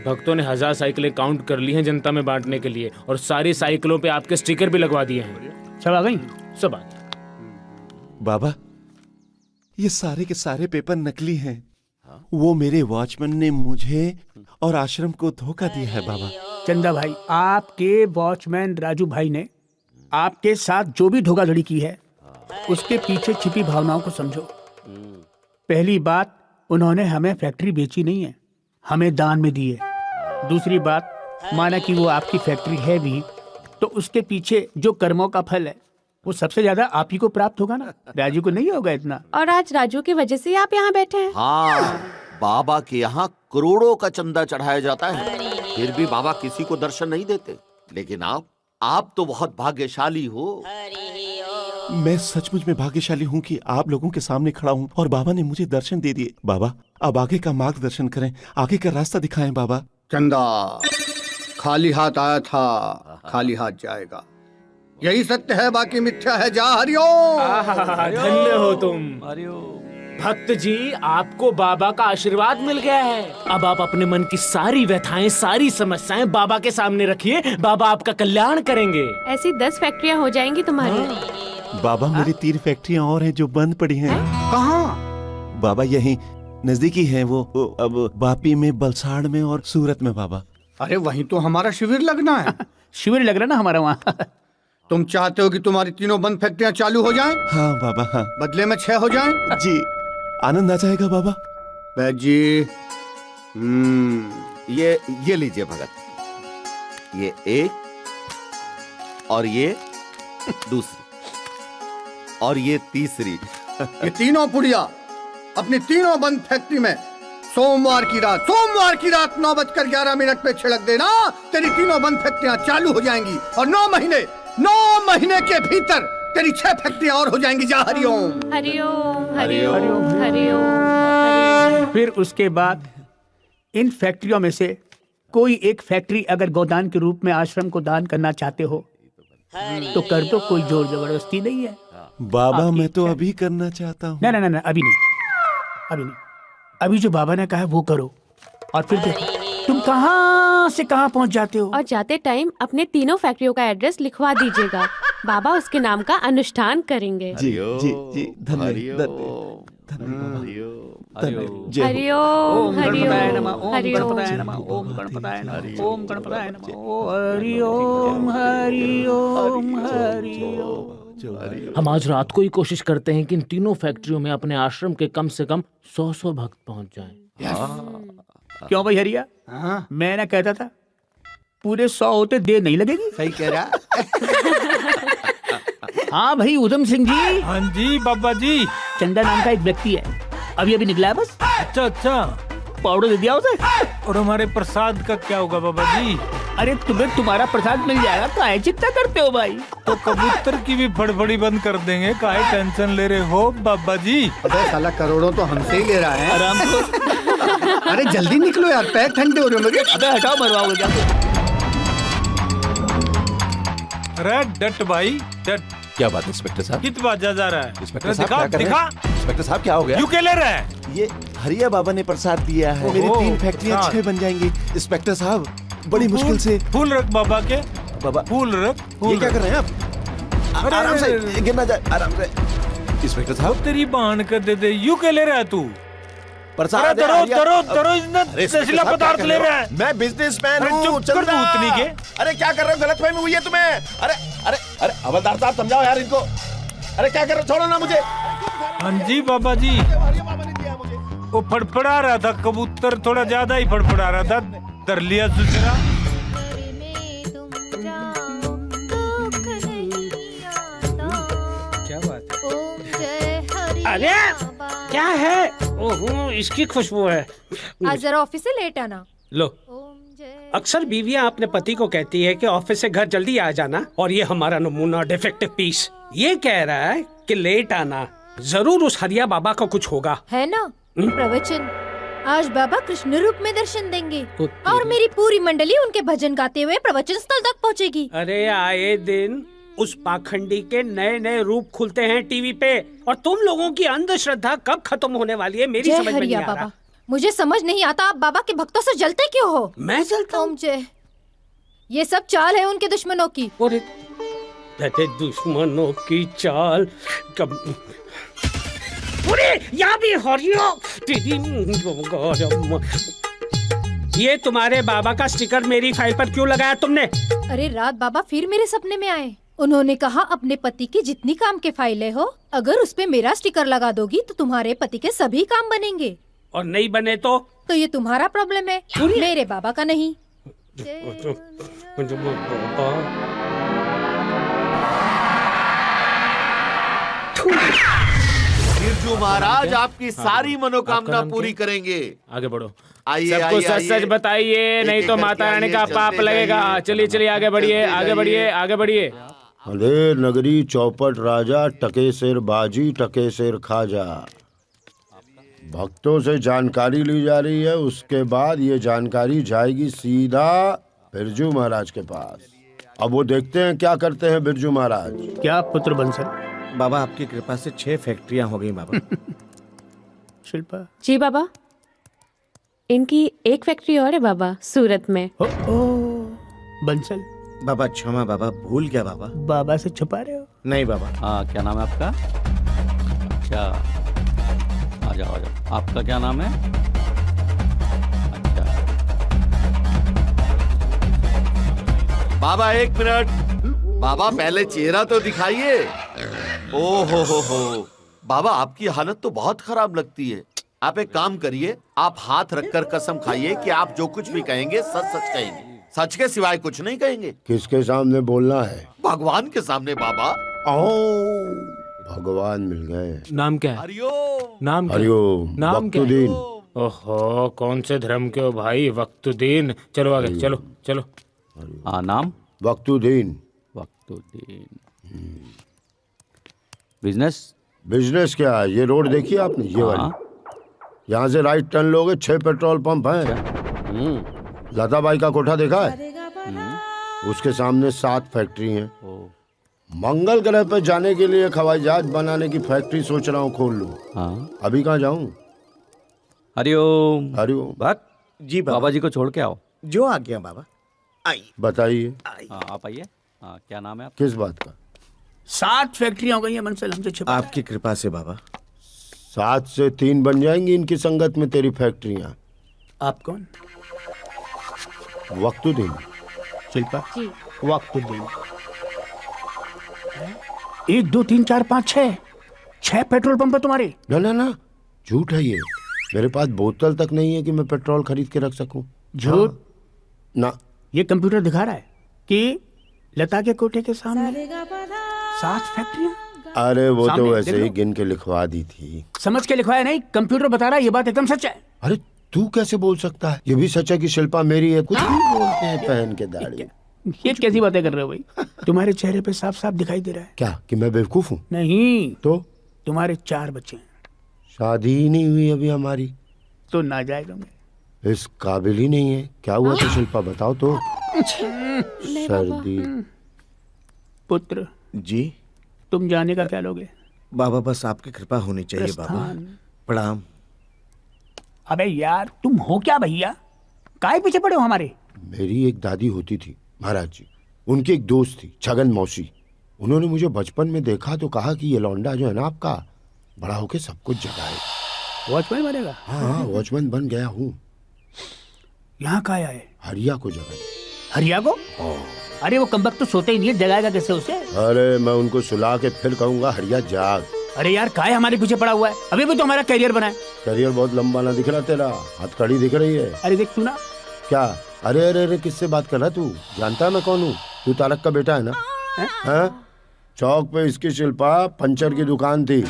भक्तों ने 1000 साइकिलें काउंट कर ली हैं जनता में बांटने के लिए, और सारी साइकिलों पे आपके स्टिकर भी लगवा दिए हैं। सब आ गई? सब आ गई। बाबा, ये सारे के सारे पेपर नकली हैं। वो मेरे वॉचमैन ने मुझे और आश्रम को धोखा दिया है बाबा। चंदा भाई, आपके वॉचमैन राजू भाई ने आपके साथ जो भी धोखाधड़ी की है, उसके पीछे छिपी भावनाओं को समझो। पहली बात, उन्होंने हमें फैक्ट्री बेची नहीं है, हमें दान में दी है। दूसरी बात, माना कि वो आपकी फैक्ट्री है भी, तो उसके पीछे जो कर्मों का फल है वो सबसे ज्यादा आप ही को प्राप्त होगा ना, राजू को नहीं होगा इतना। और आज राजू की वजह से आप यहाँ बैठे हैं। हाँ, बाबा के यहाँ करोड़ों का चंदा चढ़ाया जाता है, फिर भी बाबा किसी को दर्शन नहीं देते। लेकिन आप तो बहुत भाग्यशाली हो। मैं सचमुच में भाग्यशाली हूँ कि आप लोगों के सामने खड़ा हूँ और बाबा ने मुझे दर्शन दे दिए। बाबा, अब आगे का मार्गदर्शन करें, आगे का रास्ता दिखाएं बाबा। चंदा खाली हाथ आया था, खाली हाथ जाएगा। यही सत्य है, बाकी मिथ्या है। जा हरिओम। धन्य हो तुम भक्त जी, आपको बाबा का आशीर्वाद मिल गया है। अब आप अपने मन की सारी व्यथाएं, सारी समस्याएं बाबा के सामने रखिए, बाबा आपका कल्याण करेंगे। ऐसी 10 फैक्ट्रियां हो जाएंगी तुम्हारी। बाबा मेरी 3 फैक्ट्रियां और हैं जो बंद पड़ी हैं। कहाँ? बाबा यहीं नजदीकी है वो अब वापी में, बलसाड़ में और सूरत में बाबा। अरे वहीं तो हमारा शिविर लगना है। शिविर लग रहा ना हमारा वहाँ। तुम चाहते हो कि तुम्हारी तीनों बंद फैक्ट्रियां चालू हो जाएं? हाँ बाबा हाँ। बदले में 6 हो जाएं? जी आनंद आ जाएगा बाबा। बैद जी, ये लीजिए भगत, ये एक और ये दूसरी और ये तीसरी। ये तीनों पुड़िया अपनी तीनों बंद फैक्ट्री में सोमवार की रात 9:11 पे छिड़क देना। तेरी तीनों बंद फैक्ट्रियां चालू हो जाएंगी और 9 महीने के भीतर तेरी 6 फैक्ट्रियां और हो जाएंगी। जा हरिओम। हरिओम हरिओम हरिओम। फिर उसके बाद इन फैक्ट्रियों में से कोई एक फैक्ट्री अगर गोदान के रूप में आश्रम को दान करना चाहते हो तो कर दो, कोई जोर जबरदस्ती नहीं है। बाबा मैं तो अभी करना चाहता हूँ। ना अभी नहीं। अभी जो बाबा ने कहा है वो करो, और फिर देखो तुम कहाँ से कहाँ पहुँच जाते हो। और जाते टाइम अपने तीनों फैक्ट्रियों का एड्रेस लिखवा दीजिएगा, बाबा उसके नाम का अनुष्ठान करेंगे। जी जी जी धन्यवाद। हरिओम गणपताय नमः, हरिओम ओम हरिओम गणपताय नमः, ओम गणपताय नमः, ओम गणपताय नमः, हरिओम हरिओम हरिओम। हम आज रात को ही कोशिश करते हैं कि इन तीनों फैक्ट्रियों में अपने आश्रम के कम से कम 100 भक्त पहुंच जाएं। क्यों भाई हरिया? मैं ना कहता था पूरे 100 होते देर नहीं लगेगी। सही कह रहा। हाँ भाई उधम सिंह जी। हाँ जी बाबा जी। चंदा नाम का एक व्यक्ति है, अभी निकला है बस। अच्छा पाउडर दे दिया उसे। और हमारे प्रसाद का क्या होगा बाबा जी? अरे तुम्हें तुम्हारा प्रसाद मिल जाएगा, काहे चिंता करते हो भाई? तो कबूतर की भी फड़फड़ी बंद कर देंगे, काहे टेंशन ले रहे हो बाबा जी? अबे साला करोड़ों तो हमसे ही ले रहा है। आराम से। अरे जल्दी निकलो यार, पैर ठंडे हो रहे हो मेरे। अबे हटाओ, मरवाओगे क्या? अरे डट भाई डट। क्या बात है इंस्पेक्टर साहब? कित बाजा जा रहा है? इंस्पेक्टर साहब दिखा क्या कर रहे दिखा। हैं? इंस्पेक्टर साहब क्या हो गया? यू क्या ले रहा है? ये हरिया बाबा ने प्रसाद दिया है। मेरी 3 फैक्ट्रियां 6 बन जाएंगी। इंस्पेक्टर साहब बड़ी मुश्किल से। फूल रख बाबा के। बाबा फूल रख। ये क्या कर रहे हैं आप? आराम से गिरना जाए, आराम से। इंस्पेक्टर साहब तेरी बहन कर दे दे। यू क्या ले रहा है तू? प्रसाद दरो नशीला पदार्थ ले रहा है। मैं बिजनेसमैन हूँ। चुप कर भूतनी के। अरे क्या कर रहे हो? गलतफहमी हुई है तुम्हें। अरे अरे अरे हवलदार साहब समझाओ यार इनको। अरे क्या कर रहे हो? छोड़ो ना मुझे। हाँ जी बाबा जी। वो फड़फड़ा रहा था कबूतर, थोड़ा ज्यादा ही फड़फड़ा रहा था। धर लिया दूसरा। क्या बात है? अरे क्या है? ओहो इसकी खुशबू है। आज जरा ऑफिस से लेट आना। लो, अक्सर बीवियां अपने पति को कहती है कि ऑफिस से घर जल्दी आ जाना, और ये हमारा नमूना डिफेक्टिव पीस ये कह रहा है कि लेट आना। जरूर उस हरिया बाबा का कुछ होगा, है ना? प्रवचन आज बाबा कृष्ण रूप में दर्शन देंगे और मेरी पूरी मंडली उनके भजन गाते हुए प्रवचन स्थल तक पहुंचेगी। अरे आए दिन उस पाखंडी के नए नए रूप खुलते हैं टीवी पे, और तुम लोगों की अंधश्रद्धा कब खत्म होने वाली है मेरी समझ में नहीं आ रहा। मुझे समझ नहीं आता आप बाबा के भक्तों से जलते क्यों हो? मैं जलता हूँ? ये सब चाल है उनके दुश्मनों की। दुश्मनों की चाल कब? यहाँ भी हरियो। ये तुम्हारे बाबा का स्टिकर मेरी फाइल पर क्यों लगाया तुमने? अरे रात बाबा फिर मेरे सपने में आए। उन्होंने कहा अपने पति की जितनी काम के फाइलें हो, अगर उस पे मेरा स्टिकर लगा दोगी तो तुम्हारे पति के सभी काम बनेंगे, और नहीं बने तो ये तुम्हारा प्रॉब्लम है, मेरे बाबा का नहीं। बिरजू महाराज आपकी सारी मनोकामना पूरी करेंगे। आगे बढ़ो। आइए सबको सच सच बताइए, नहीं तो माता रानी का पाप लगेगा। चलिए चलिए आगे बढ़िए, आगे बढ़िए, आगे बढ़िए। अरे नगरी चौपट राजा, टके सिर बाजी, टके सिर खाजा। भक्तों से जानकारी ली जा रही है, उसके बाद ये जानकारी जाएगी सीधा बिरजू महाराज के पास। अब वो देखते हैं क्या करते हैं बिरजू महाराज। क्या पुत्र बंसल? बाबा आपकी कृपा से 6 फैक्ट्रियां हो गई बाबा। शिल्पा जी बाबा, इनकी एक फैक्ट्री और है बाबा, सूरत में। ओ बंसल, बाबा क्षमा बाबा, भूल गया बाबा। बाबा से छुपा रहे हो? नहीं बाबा। हाँ, क्या नाम है आपका? अच्छा, आ जाओ आ जाओ। आपका क्या नाम है? अच्छा, बाबा 1 मिनट। बाबा पहले चेहरा तो दिखाइए। ओ हो। बाबा आपकी हालत तो बहुत खराब लगती है। आप एक काम करिए, आप हाथ रखकर कसम खाइए कि आप जो कुछ भी कहेंगे सच सच कहेंगे, सच के सिवाय कुछ नहीं कहेंगे। किसके सामने बोलना है? भगवान के सामने बाबा। ओ भगवान मिल गए। नाम क्या है? हरिओम। नाम क्या? हरिओम। नाम क्या है? वक्तुद्दीन। ओहो, कौन से धर्म के हो भाई? वक्तुद्दीन। चलो आगे, चलो चलो। हाँ, नाम? वक्तुद्दीन। वक्तुद्दीन। बिजनेस? बिजनेस क्या है? ये रोड देखिए आपने, ये वाली, यहाँ से राइट टर्न लोगे 6 पेट्रोल पंप हैं। लताबाई का कोठा देखा है? उसके सामने 7 फैक्ट्री हैं। मंगल ग्रह पर जाने के लिए एक हवाई जहाज बनाने की फैक्ट्री सोच रहा हूँ खोल लूं। अभी कहाँ जाऊँ? हरिओम। हरिओम। भक्त जी बाबा जी को छोड़ के आओ। जो आ गया बाबा। आई बताइए। हाँ, आप आइए। हाँ, क्या नाम है आपका? किस बात का? 7 फैक्ट्रियां हो गई हैं बंसल, हमसे छुपा। आपकी कृपा से बाबा। 7 से 3 बन जाएंगी इनकी संगत में तेरी फैक्ट्रियां। आप कौन? वक्तुद्दीन। शिल्पा जी। वक्तुद्दीन। 1 2 3 4 5 6 पेट्रोल पंप है तुम्हारे? ना झूठ है ये। मेरे पास बोतल तक नहीं है कि मैं पेट्रोल खरीद के रख सकूं। झूठ? ना। ये कंप्यूटर दिखा रहा है कि लता के कोठे के सामने 7 फैक्ट्रियां। अरे वो सामने, तो वैसे देख ही लो। गिन के लिखवा दी थी। समझ के लिखवाया नहीं, कंप्यूटर बता रहा है, ये बात एकदम सच है। अरे तू कैसे बोल सकता है? ये भी सच है कि शिल्पा मेरी है। कुछ भी बोलते हैं पहन के दाढ़ी। ये कैसी बातें कर रहे हो भाई? तुम्हारे चेहरे पे साफ साफ दिखाई दे रहा है। क्या कि मैं बेवकूफ हूँ? नहीं तो तुम्हारे 4 बच्चे हैं। शादी ही नहीं हुई अभी हमारी। तो ना जाएगा मैं। इस काबिल ही नहीं है। क्या हुआ तो शिल्पा बताओ तो। सर्दी। पुत्र जी। तुम जाने का क्या लोगे? बाबा बस आपकी कृपा होनी चाहिए बाबा। प्रस्थान। प्रणाम। अबे यार तुम हो क्या भैया? काहे पीछे पड़े हो हमारे? मेरी एक दादी होती थी महाराज जी। उनकी एक दोस्त थी छगन मौसी। उन्होंने मुझे बचपन में देखा तो कहा कि ये लौंडा जो है ना आपका, बड़ा होके सब कुछ जगाए। वॉचमैन बनेगा? हाँ वॉचमैन बन गया हूँ। यहाँ का आया है? हरिया को जगाए। हरिया को? अरे वो कमबख्त तो सोते ही नहीं है, जगाएगा कैसे उसे? अरे मैं उनको सुला के फिर कहूंगा हरिया जाग। अरे यार काहे हमारे पीछे पड़ा हुआ है? अभी भी तो हमारा करियर बना है। करियर बहुत लंबा ना दिख रहा तेरा? हथकड़ी दिख रही है। अरे देख तू ना। क्या? अरे अरे अरे किससे बात कर रहा तू? जानता है मैं कौन हूँ? तू तारक का बेटा है ना? हैं? चौक पे इसकी शिल्पा पंचर की दुकान थी,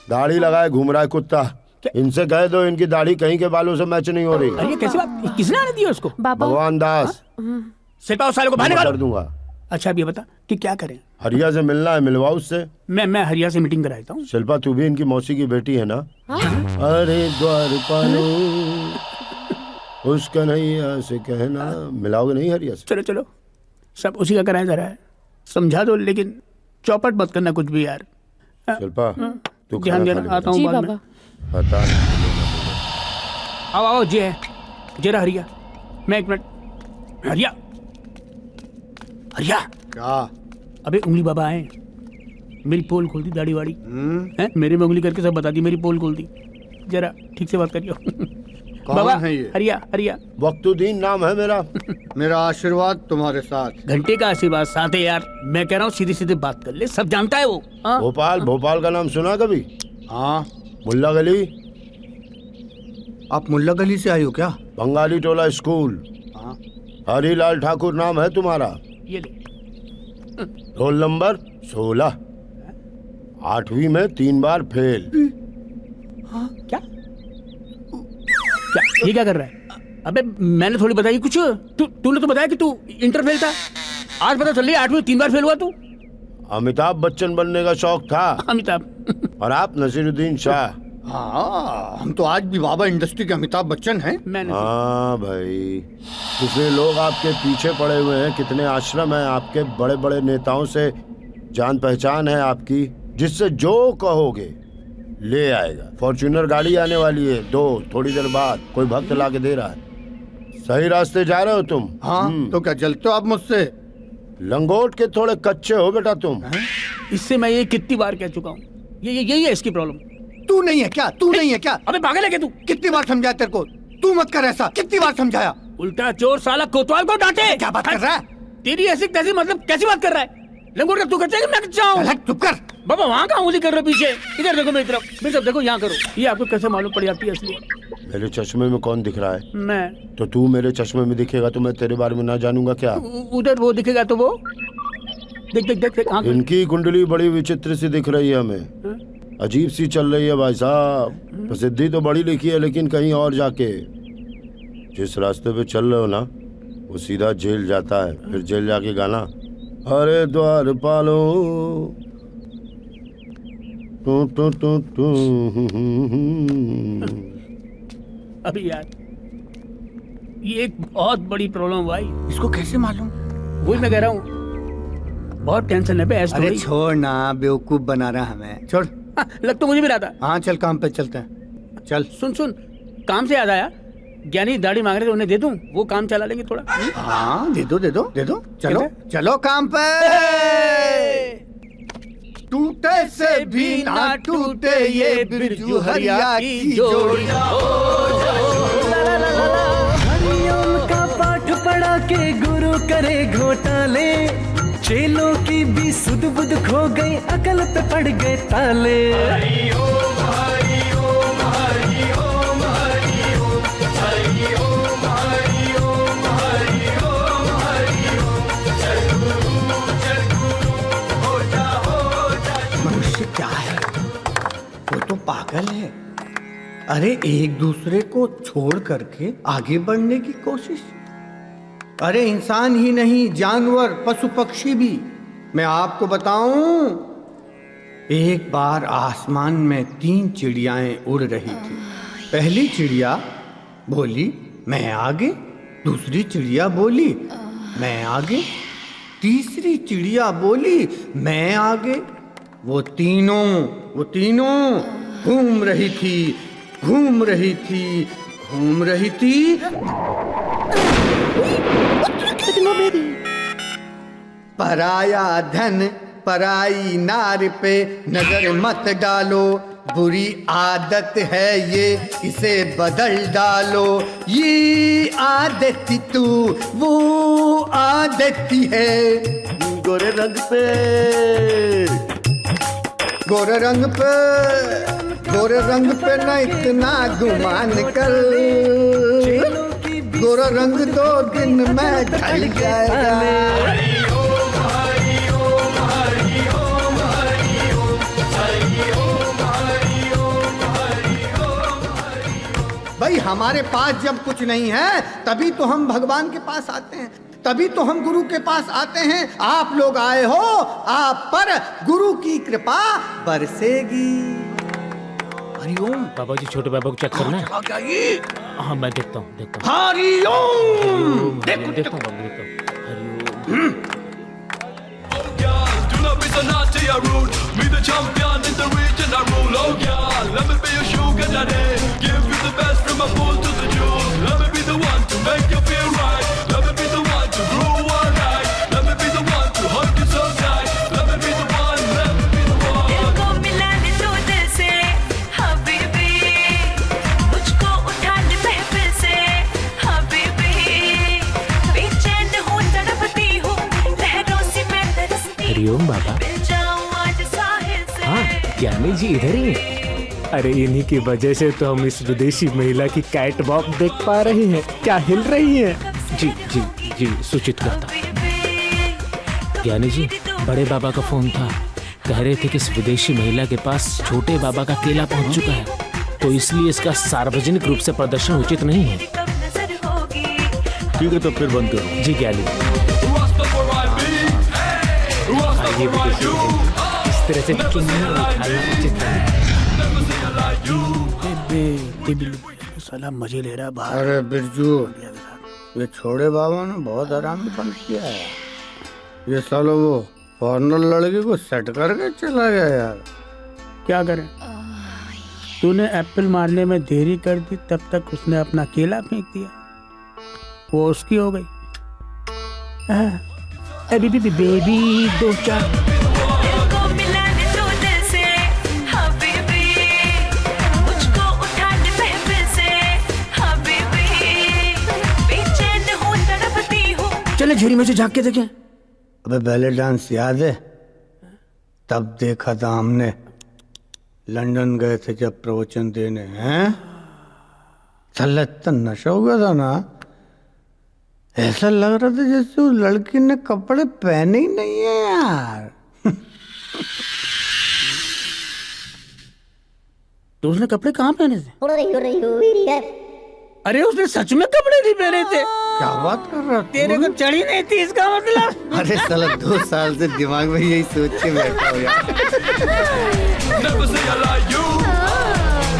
दाढ़ी लगाए घूम रहा है कुत्ता। इनसे कह दो इनकी दाढ़ी कहीं के बालों से मैच नहीं हो रही। अरे कैसी बात? किसने आने दिया उसको? भगवान दास। शिल्पा उस साले को बाहर कर निकालो। दूंगा। अच्छा अब ये बता कि क्या करें? हरिया से मिलना है, मिलवा उससे। मैं हरिया से मीटिंग कराता हूँ। शिल्पा तू भी इनकी मौसी की बेटी है ना? अरे द्वार पालो उस कन्हैया से कहना। मिलाओगे नहीं हरिया से? चलो चलो सब उसी का कराया जा रहा है, समझा दो, लेकिन चौपट मत करना कुछ भी यार। शिल्पा तू ध्यान देना, आता हूँ बाद में। पता नहीं। आओ आओ जी है जरा हरिया। मैं 1 मिनट। हरिया हरिया। क्या? अबे उंगली बाबा आए, मेरी पोल खोल दी दाढ़ी वाड़ी है, मेरे में उंगली करके सब बता दी, मेरी पोल खोल दी। जरा ठीक से बात करियो। बाबा है ये? हरिया हरिया। वक्तुद्दीन नाम है मेरा। मेरा आशीर्वाद तुम्हारे साथ। घंटे का आशीर्वाद साथ है यार। मैं कह रहा हूँ सीधे सीधे बात कर ले, सब जानता है वो। भोपाल का नाम सुना कभी? हाँ। मुल्ला गली। आप मुल्ला गली से आई हो क्या? बंगाली टोला स्कूल। हाँ। हरिलाल ठाकुर नाम है तुम्हारा। ये ले। Roll number 16। 8वीं में 3 बार फेल। क्या क्या ये क्या कर रहा है? अबे मैंने थोड़ी बताई कुछ। तूने तो बताया कि तू इंटर फेल था। आज पता चल रही है 8वीं में 3 बार फेल हुआ तू। अमिताभ बच्चन बनने का शौक था। अमिताभ। और आप नसीरुद्दीन शाह। हाँ, हम तो आज भी बाबा इंडस्ट्री के अमिताभ बच्चन हैं। हाँ भाई, कितने लोग आपके पीछे पड़े हुए हैं, कितने आश्रम हैं आपके, बड़े बड़े नेताओं से जान पहचान है आपकी, जिससे जो कहोगे ले आएगा। फॉर्च्यूनर गाड़ी आने वाली है थोड़ी देर बाद, कोई भक्त ला के दे रहा है। सही रास्ते जा रहे हो तुम। हाँ, तो क्या जलते हो आप मुझसे? लंगोट के थोड़े कच्चे हो बेटा तुम। इससे मैं ये कितनी बार कह चुका हूँ, यही है इसकी प्रॉब्लम। तू नहीं है क्या? तू नहीं है क्या? अबे पागल है क्या तू? कितनी बार समझाया तेरे को? तू मत कर ऐसा, कितनी बार समझाया? उल्टा चोर साला कोतवाल को डांटे। क्या बात कर रहा है? तेरी ऐसी तैसी मतलब कैसी बात कर रहा है? लंगोट का तू कहते है कि मैं जाऊँ? चुप कर। बाबा वहाँ कहाँ उंगली कर रहे हो पीछे? इधर देखो मेरी तरफ देखो, यहाँ करो। ये आपको कैसे मालूम पड़ जाती है असली? मेरे चश्मे में कौन दिख रहा है? मैं। तो तू मेरे चश्मे में दिखेगा तो मैं तेरे बारे में ना जानूंगा क्या? उधर वो दिखेगा तो वो देख देख देख, देख इनकी कुंडली बड़ी विचित्र सी दिख रही है हमें, अजीब सी चल रही है भाई साहब। प्रसिद्धि तो बड़ी लिखी है लेकिन कहीं और जाके। जिस रास्ते पे चल रहे हो ना वो सीधा जेल जाता है, फिर जेल जाके गाना अरे द्वार पालो टू टू टू टू। अभी यार ये एक बहुत बड़ी प्रॉब्लम भाई। इसको कैसे मालूम? वही मैं कह रहा हूँ, बहुत टेंशन है बे। अरे छोड़ ना, बेवकूफ बना रहा हमें, छोड़। लग तो मुझे भी रहा था। हाँ चल काम पे चलते हैं, चल। सुन काम से याद आया, ज्ञानी दाढ़ी मांग रहे थे, उन्हें दे दूं? वो काम चला लेंगे थोड़ा। हाँ दे दो। चलो चलो काम पे। टूटे से भी ना टूटे ये बिरजू हरिया की जोड़ी। हरिओम का पाठ पढ़ा के गुरु करे घोटाले, चेलों की भी सुध बुध खो गई, अकल पे पड़ गए ताले। मनुष्य क्या है? वो तो पागल है। अरे एक दूसरे को छोड़ करके आगे बढ़ने की कोशिश। अरे इंसान ही नहीं, जानवर, पशु पक्षी भी। मैं आपको बताऊं, एक बार आसमान में 3 चिड़ियाएं उड़ रही थी। पहली चिड़िया बोली मैं आगे, दूसरी चिड़िया बोली मैं आगे, तीसरी चिड़िया बोली मैं आगे। वो तीनों घूम रही थी। पराया धन पराई नार पे नजर मत डालो, बुरी आदत है ये, इसे बदल डालो। ये आदत तू वो आदत है। गोरे रंग पे न इतना गुमान कर, गोरा रंग 2 दिन में ढल जाएगा। भाई हमारे पास जब कुछ नहीं है तभी तो हम भगवान के पास आते हैं, तभी तो हम गुरु के पास आते हैं। आप लोग आए हो, आप पर गुरु की कृपा बरसेगी। हरिओम। बाबा जी छोटे बाबा को चेक करना है। हाँ मैं देखता हूँ। हरिओम। देखता हूँ। Hariom. So naughty or rude, me the champion in the region I rule. Oh yeah, let me be your sugar daddy, give you the best from my pool to the jewels. Let me be the one to make you feel right, let me be the one to rule all night, let me be the one to hug you so tight, let me be the one, let me be the one. दिल को मिला दे तू दिल से हबीबी, मुझको उठा ले महफिल से हबीबी, बेचैन हूँ तड़पती हूँ लहरों से मैं तरसती। हरिओम बाबा। हाँ ज्ञानी जी इधर ही हैं। अरे इन्हीं की वजह से तो हम इस विदेशी महिला की कैट वॉक देख पा रहे हैं, क्या हिल रही है। जी सूचित करता। ज्ञानी जी बड़े बाबा का फोन था, कह रहे थे कि इस विदेशी महिला के पास छोटे बाबा का केला पहुंच चुका है, तो इसलिए इसका सार्वजनिक रूप से प्रदर्शन उचित नहीं है। ठीक है तो फिर बंद करो। जी ज्ञानी। ये भी इस तरह से उचित है। साला मजे ले रहा है बाहर। अरे बिरजू, ये छोड़े बाबा ने बहुत हरामीपन किया है। ये सालो वो फॉरनर लड़की को सेट करके चला गया यार। क्या करें, तूने एप्पल मारने में देरी कर दी, तब तक उसने अपना केला फेंक दिया, वो उसकी हो गई। अभी बेबी 2-4 दिल को मिलाने दो दिल से हबीबी, मुझको उठा ले महफिल से हबीबी, बेचैन हूँ तड़पती हूँ। चले झूरी में से झाँक के देखें। अबे बैले डांस याद है? तब देखा था हमने, लंदन गए थे जब प्रवचन देने। हैं चल इतना नशा हो गया था ना, ऐसा लग रहा था जैसे उस लड़की ने कपड़े पहने ही नहीं है यार। तो उसने कपड़े कहाँ पहने थे? अरे उसने सच में कपड़े नहीं पहने थे। क्या बात कर रहा? तेरे को चढ़ी नहीं थी इसका मतलब? अरे साला 2 साल से दिमाग में यही सोच के बैठा हो यार। Never say I like you.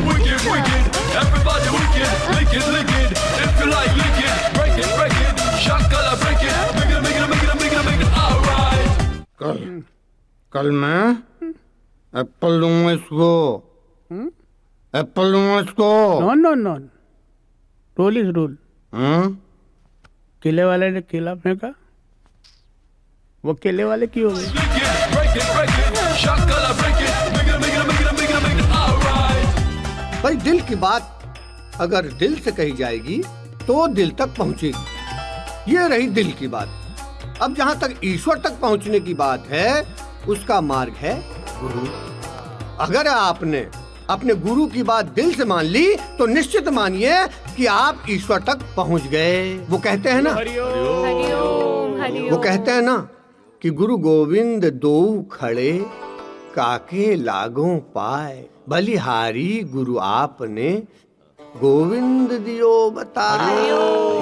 Wicked, wicked, everybody wicked, lick it, lick it. If you like, lick it, break it, shakala, break it, make it, make it, make it, make it, make it, alright. कल मैं एप्पल दूंगा इसको, एप्पल दूंगा इसको। No, rule is rule. केले वाले ने केला फेंका, वो केले वाले की हो गई। Break it, shakala, break it, make it, make it, make it, make it, make it, alright. भाई दिल की बात अगर दिल से कही जाएगी तो दिल तक पहुंचेगी। ये रही दिल की बात। अब जहां तक ईश्वर तक पहुंचने की बात है, उसका मार्ग है गुरु। अगर आपने अपने गुरु की बात दिल से मान ली तो निश्चित मानिए कि आप ईश्वर तक पहुंच गए। वो कहते हैं ना, वो कहते हैं ना कि गुरु गोविंद दो खड़े, काके लागों पाए, बलिहारी गुरु आपने, गोविंद दियो बताए।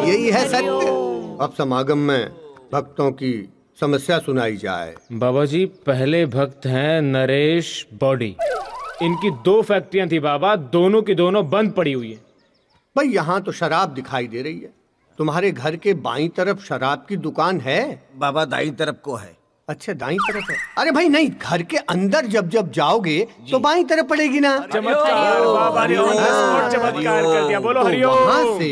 यही है सत्य। अब समागम में भक्तों की समस्या सुनाई जाए। बाबा जी, पहले भक्त हैं नरेश बॉडी। इनकी 2 फैक्ट्रियां थी बाबा, दोनों की दोनों बंद पड़ी हुई है। भाई यहाँ तो शराब दिखाई दे रही है। तुम्हारे घर के बाईं तरफ शराब की दुकान है? बाबा दाईं तरफ को है। अच्छा दाईं तरफ है। अरे भाई नहीं, घर के अंदर जब जब जाओगे तो बाईं तरफ पड़ेगी ना। चमत्कार बाबा ने चमत्कार कर दिया। बोलो हरिओम। वहाँ से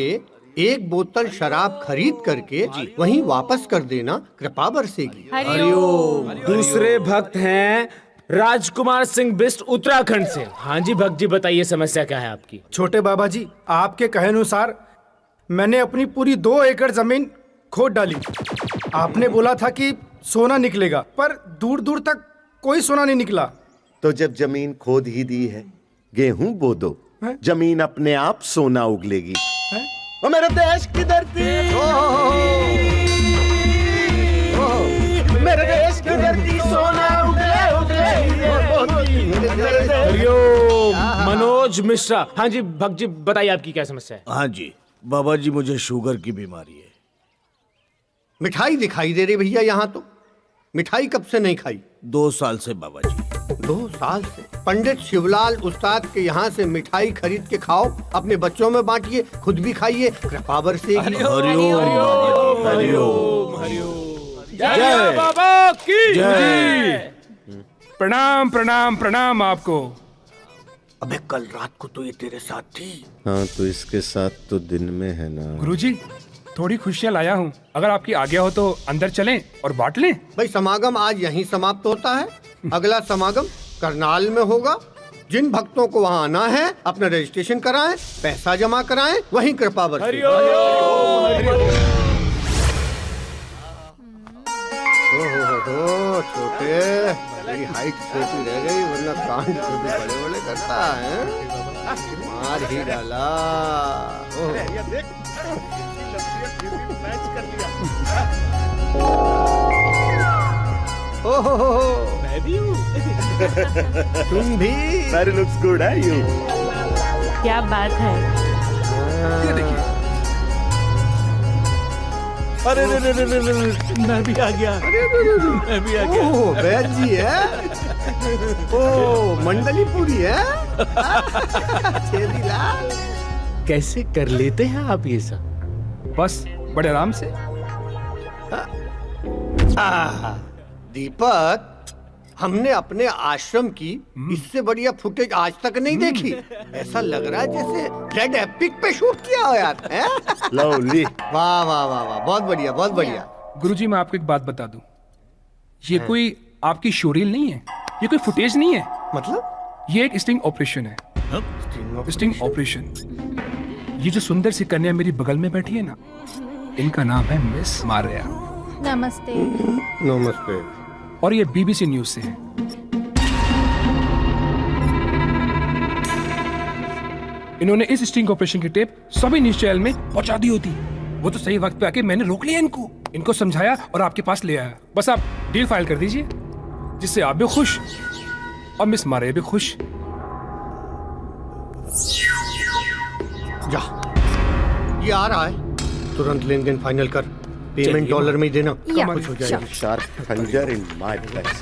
एक बोतल शराब खरीद करके वहीं वापस कर देना, कृपा बरसेगी। हरिओम। दूसरे भक्त हैं राजकुमार सिंह बिस्ट उत्तराखंड से। हाँ जी भक्त जी, बताइए समस्या क्या है आपकी? छोटे बाबा जी, आपके कहे अनुसार मैंने अपनी पूरी 2 एकड़ जमीन खोद डाली। आपने बोला था कि सोना निकलेगा, पर दूर दूर तक कोई सोना नहीं निकला। तो जब जमीन खोद ही दी है, गेहूं बो दो, जमीन अपने आप सोना उगलेगी। ओ मेरे देश की धरती, मेरे देश की धरती सोना उगले उगले। हरिओम। मनोज मिश्रा। हाँ जी भक्त जी, बताइए आपकी क्या समस्या है? हाँ जी बाबा जी, मुझे शुगर की बीमारी है। मिठाई दिखाई दे रही भैया यहाँ तो। मिठाई कब से नहीं खाई? 2 साल से बाबा जी। 2 साल से? पंडित शिवलाल उस्ताद के यहाँ से मिठाई खरीद के खाओ, अपने बच्चों में बांटिए, खुद भी खाइए, कृपा बरसेगी। हरिओम हरिओम। जय बाबा की जय। प्रणाम प्रणाम प्रणाम आपको। अबे कल रात को तो ये तेरे साथ थी। हाँ तो इसके साथ तो दिन में है ना। गुरुजी, थोड़ी खुशियाँ लाया हूँ, अगर आपकी आज्ञा हो तो अंदर चलें और बांट लें। भाई समागम आज यहीं समाप्त होता है। अगला समागम करनाल में होगा। जिन भक्तों को वहाँ आना है अपना रजिस्ट्रेशन कराएं, पैसा जमा कराएं, वहीं कृपा बरसेगी। छोटे, मेरी हाइट छोटी रह गई, वरना कांड छोटे बड़े बड़े करता है। मार ही डाला। मैं भी हूँ। तुम भी। That looks good, है you? क्या बात है। ये देखिए। अरे रे रे रे रे रे, मैं भी आ गया। मैं भी आ गया। ओह बैद जी है। ओह मंडली पूरी है। छेदीलाल कैसे कर लेते हैं आप ये सब? बस बड़े आराम से। दीपक, हमने अपने आश्रम की इससे बढ़िया फुटेज आज तक नहीं देखी। ऐसा लग रहा है जैसे रेड एपिक पे शूट किया हो यार। लवली। वाह वाह वाह वाह, बहुत बढ़िया बहुत बढ़िया। गुरुजी मैं आपको एक बात बता दूं, ये कोई आपकी शोरील नहीं है, ये कोई फुटेज नहीं है। मतलब ये एक स्टिंग ऑपरेशन है। Sting operation. ये जो सुंदर सी कन्या मेरी बगल में बैठी है ना, इनका नाम है मिस मारिया। नमस्ते। नमस्ते। और ये बीबीसी न्यूज से है। इन्होंने इस स्टिंग ऑपरेशन की टेप सभी न्यूज चैनल में पहुंचा दी होती। वो तो सही वक्त पे आके मैंने रोक लिया इनको समझाया और आपके पास ले आया। बस आप डील फाइल कर दीजिए, जिससे आप भी खुश और मिस मारिया भी खुश। जा, ये आ रहा है, तुरंत लेन देन फाइनल कर। पेमेंट डॉलर में ही देना, कुछ हो जाएगा। शार्प खंजर इन माय प्लेस।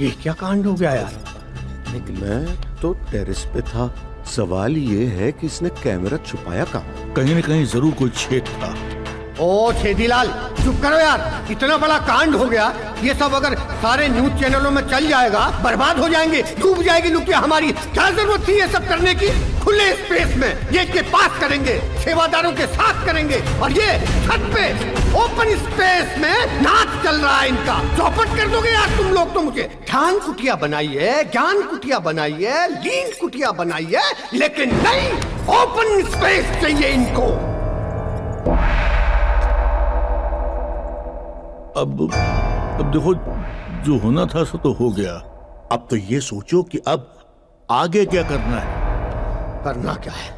ये क्या कांड हो गया यार? मैं तो टेरेस पे था। सवाल ये है कि इसने कैमरा छुपाया कहाँ? कहीं न कहीं जरूर कोई छेद था। ओ छेदीलाल चुप करो यार, इतना बड़ा कांड हो गया। ये सब अगर सारे न्यूज चैनलों में चल जाएगा, बर्बाद हो जाएंगे, डूब जाएगी लुटिया हमारी। क्या जरूरत थी ये सब करने की? खुले स्पेस में गेट के पास करेंगे, सेवादारों के साथ करेंगे, और ये छत पे ओपन स्पेस में नाच चल रहा है इनका। चौपट कर दोगे यार तुम लोग तो मुझे। ध्यान कुटिया बनाइए, ज्ञान कुटिया बनाइए, लीन कुटिया बनाइए, लेकिन नहीं, ओपन स्पेस चाहिए इनको। अब देखो, जो होना था सो तो हो गया। अब तो ये सोचो कि अब आगे क्या करना है। करना क्या है?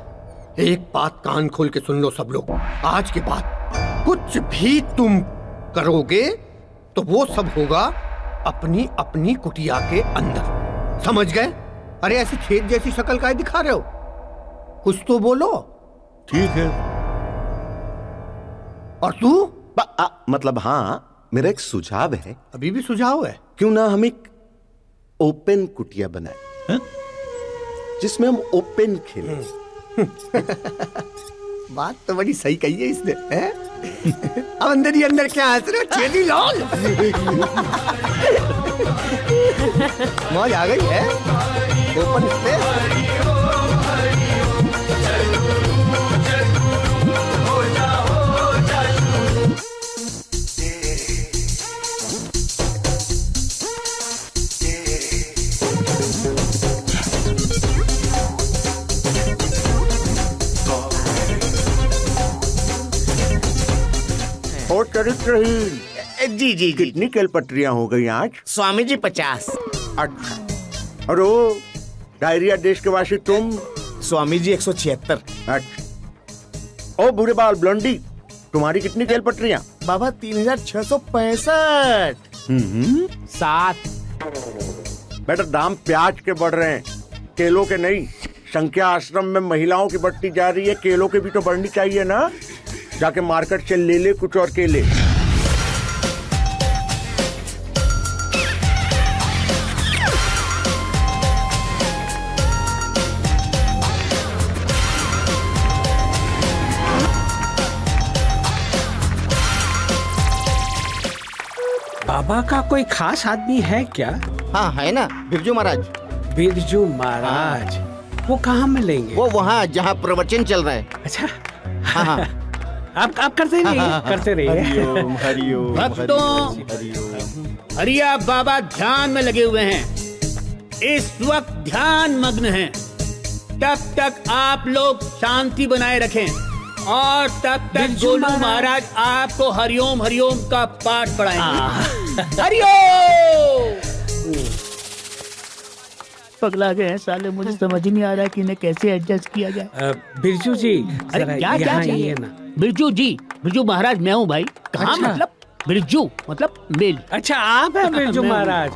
एक बात कान खोल के सुन लो सब लोग। आज के बाद कुछ भी तुम करोगे तो वो सब होगा अपनी अपनी कुटिया के अंदर, समझ गए? अरे ऐसी छेद जैसी शक्ल काहे दिखा रहे हो? कुछ तो बोलो। ठीक है। और तू? मतलब हाँ, मेरा एक सुझाव है। अभी भी सुझाव है? क्यों ना हम एक ओपन कुटिया बनाए, जिसमें हम ओपन खेलें। बात तो बड़ी सही कही है इसने, हैं? अब अंदर ही अंदर क्या हंस रहे हो छेदीलाल? मौज आ गई है। Open space. और चरित्रहीन जी जी कितनी कैलपट्रियां हो गई आज? स्वामी जी 50। अच्छा। अरे डायरिया देश के वासी तुम? स्वामी जी 176। अच्छा। ओ बुरे बाल ब्लॉन्डी, तुम्हारी कितनी कैलपट्रियां? बाबा 3665। 7। बेटा दाम प्याज के बढ़ रहे हैं, केलों के नहीं। संख्या आश्रम में महिलाओं की बढ़ती जा रही है, केलों की भी तो बढ़नी चाहिए ना। जाके मार्केट से ले कुछ और केले। बाबा का कोई खास आदमी है क्या? हाँ है ना, बिरजू महाराज। बिरजू महाराज? वो कहाँ मिलेंगे? वो वहाँ जहाँ प्रवचन चल रहा है। अच्छा। हाँ हाँ। आप करते रहिए, करते रहिए। हरिओम हरिओम। भक्तों, हरिया बाबा ध्यान में लगे हुए हैं, इस वक्त ध्यान मग्न हैं। तब तक आप लोग शांति बनाए रखें और तब तक गोलू महाराज आपको हरिओम हरिओम का पाठ पढ़ाएंगे। हरिओम। पगला गए हैं साले, मुझे समझ ही नहीं आ रहा कि इन्हें कैसे एडजस्ट किया जाए। बिरजू जी, अरे क्या क्या चाहिए ना? बिरजू जी, बिरजू महाराज मैं हूँ भाई। कहाँ? अच्छा। मतलब बिरजू मतलब मेल। अच्छा आप हैं बिरजू महाराज।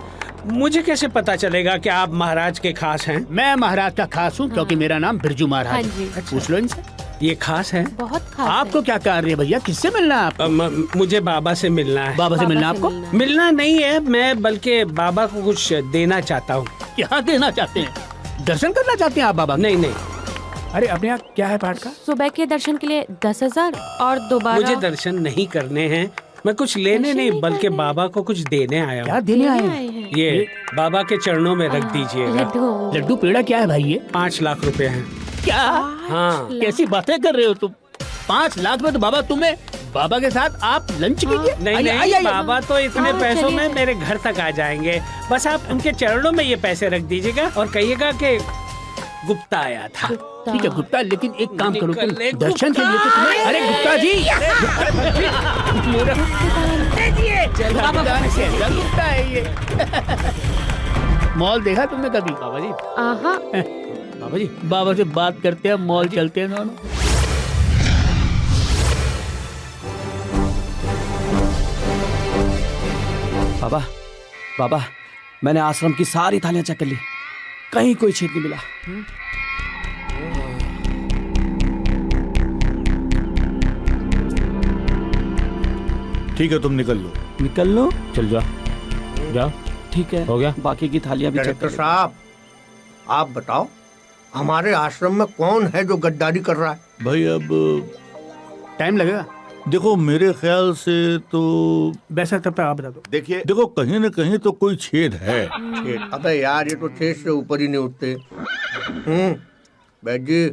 मुझे कैसे पता चलेगा कि आप महाराज के खास हैं? मैं महाराज का खास हूँ क्योंकि मेरा नाम बिरजू महाराज हाँ है। जी। पूछ लो इनसे। ये खास है। बहुत खास आपको क्या कार्य है भैया? किससे मिलना है आपको? मुझे बाबा से मिलना है। बाबा से मिलना आपको? मिलना नहीं है, मैं बल्कि बाबा को कुछ देना चाहता हूँ। क्या देना चाहते हैं? दर्शन करना चाहते हैं आप बाबा? नहीं नहीं। अरे अपने यहाँ क्या है पाठ का? सुबह के दर्शन के लिए 10,000 और दोबारा। मुझे दर्शन नहीं करने हैं, मैं कुछ लेने नहीं बल्कि बाबा को कुछ देने आया हूँ। क्या देने आए हैं? ये बाबा के चरणों में रख दीजिएगा। लड्डू पेड़ा क्या है भाई ये? 5 लाख रुपए हैं। क्या? हाँ। कैसी बातें कर रहे हो तुम? 5 लाख में तो बाबा तुम्हें बाबा के साथ आप लंच कीजिए। नहीं, बाबा तो इतने पैसों में मेरे घर तक आ जाएंगे। बस आप उनके चरणों में ये पैसे रख दीजिएगा और कहिएगा कि गुप्ता आया था। ठीक है गुप्ता, लेकिन एक काम करो तुम दर्शन के लिए तो तुम्हें। अरे गुप्ता जी, गुप्ता है ये। मॉल देखा तुमने कभी? बाबा जी। बाबा जी, बाबा से बात करते हैं, मॉल चलते हैं दोनों। बाबा बाबा, मैंने आश्रम की सारी थालियां चेक कर ली, कहीं कोई छेद नहीं मिला। ठीक है, तुम निकल लो। निकल लो? चल जा, जा। ठीक है, हो गया। बाकी की थालियां भी चेक डायरेक्टर साहब, आप बताओ हमारे आश्रम में कौन है जो गद्दारी कर रहा है? भाई अब टाइम लगेगा। देखो मेरे ख्याल से तो वैसा तब तक आप बता दो। देखिए, देखो कहीं न कहीं तो कोई छेद है। छेद? अबे यार, ये तो छेद से ऊपर ही नहीं उठते। बैठ जी।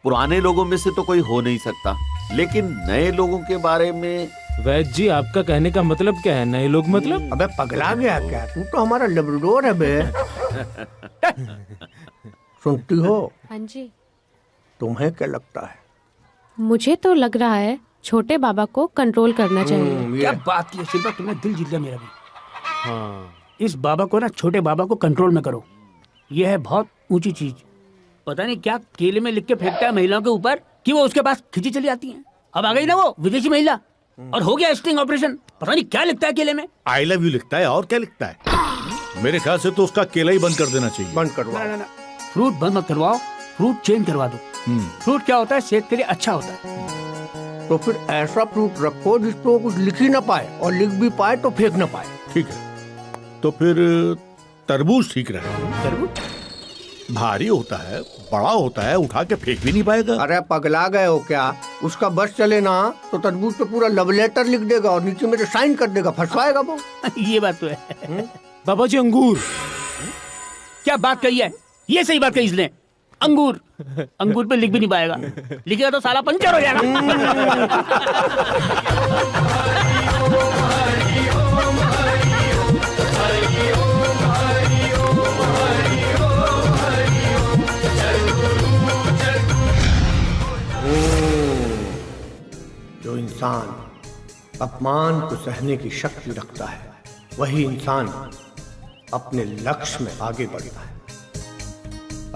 पुराने लोगों में से तो कोई हो नहीं सकता, लेकिन नए लोगों के बारे में। वैद्य जी, आपका कहने का मतलब क्या है? नए लोग मतलब? अबे पगला गया क्या? तू तो हमारा लेब्राडोर है बे। सुनती हो? हाँ जी। तुम्हें क्या लगता है? मुझे तो लग रहा है छोटे बाबा को कंट्रोल करना चाहिए। क्या बात की शिल्पा, तुमने दिल जीत लिया मेरा भी। हाँ, इस बाबा को ना, छोटे बाबा को कंट्रोल में करो। ये है बहुत ऊंची चीज। पता नहीं क्या केले में लिख के फेंकता है महिलाओं के ऊपर कि वो उसके पास खिंची चली आती है। अब आ गई ना वो विदेशी महिला और हो गया स्टिंग ऑपरेशन। पता नहीं क्या लिखता है केले में। आई लव यू लिखता है और क्या लिखता है। मेरे ख्याल से तो उसका केला ही बंद कर देना चाहिए। बंद करवाओ। ना, फ्रूट बंद मत करवाओ, फ्रूट चेंज करवा दो। फ्रूट क्या होता है? सेहत के लिए अच्छा होता है। तो फिर ऐसा फ्रूट रखो जिसको कुछ लिख ही ना पाए, और लिख भी पाए तो फेंक ना पाए। ठीक है, तो फिर तरबूज ठीक रहेगा। तरबूज भारी होता है, बड़ा होता है, उठा के फेंक भी नहीं पाएगा। अरे पगला गए हो क्या? उसका बस चले ना तो तरबूज पे पूरा लव लेटर लिख देगा और नीचे मेरे साइन कर देगा, फंसवाएगा वो। ये बात तो है। बाबा जी, अंगूर। क्या बात कही है? ये सही बात कही इसने। अंगूर, अंगूर पे लिख भी नहीं पाएगा। लिखेगा तो साला पंचर हो जाएगा। जो इंसान अपमान को सहने की शक्ति रखता है, वही इंसान अपने लक्ष्य में आगे बढ़ता है।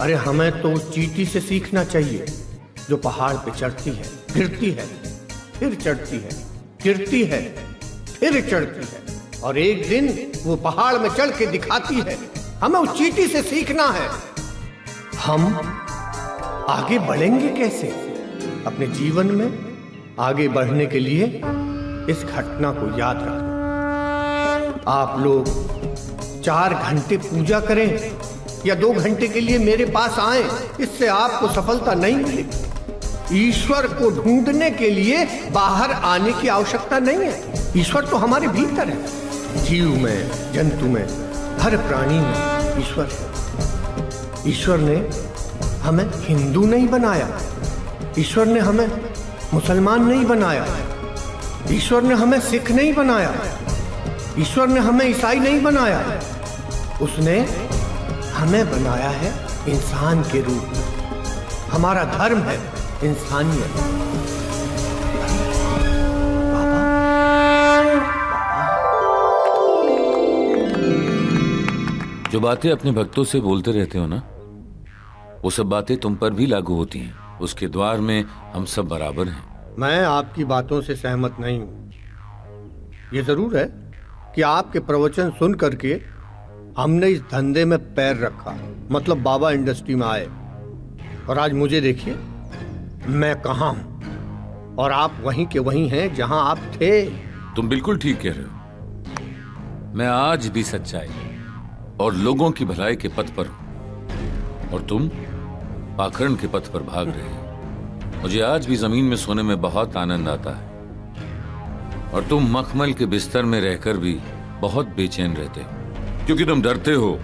अरे हमें तो उस चींटी से सीखना चाहिए जो पहाड़ पे चढ़ती है, गिरती है, फिर चढ़ती है, गिरती है, फिर चढ़ती है, और एक दिन वो पहाड़ में चढ़ के दिखाती है। हमें उस चींटी से सीखना है। हम आगे बढ़ेंगे कैसे? अपने जीवन में आगे बढ़ने के लिए इस घटना को याद रखना। आप लोग 4 घंटे पूजा करें या 2 घंटे के लिए मेरे पास आए, इससे आपको सफलता नहीं मिलेगी। ईश्वर को ढूंढने के लिए बाहर आने की आवश्यकता नहीं है। ईश्वर तो हमारे भीतर है। जीव में, जंतु में, हर प्राणी में ईश्वर है। ईश्वर ने हमें हिंदू नहीं बनाया, ईश्वर ने हमें मुसलमान नहीं बनाया, ईश्वर ने हमें सिख नहीं बनाया, ईश्वर ने हमें ईसाई नहीं बनाया। उसने हमें बनाया है इंसान के रूप में। हमारा धर्म है इंसानियत। जो बातें अपने भक्तों से बोलते रहते हो ना, वो सब बातें तुम पर भी लागू होती हैं। उसके द्वार में हम सब बराबर हैं। मैं आपकी बातों से सहमत नहीं हूं। ये जरूर है कि आपके प्रवचन सुन करके हमने इस धंधे में पैर रखा, मतलब बाबा इंडस्ट्री में आए, और आज मुझे देखिए, मैं कहाँ हूँ और आप वहीं के वहीं हैं जहां आप थे। तुम बिल्कुल ठीक कह रहे हो। मैं आज भी सच्चाई और लोगों की भलाई के पथ पर हूं और तुम पाखंड के पथ पर भाग रहे हो। मुझे आज भी जमीन में सोने में बहुत आनंद आता है और तुम मखमल के बिस्तर में रहकर भी बहुत बेचैन रहते हो क्योंकि तुम डरते हो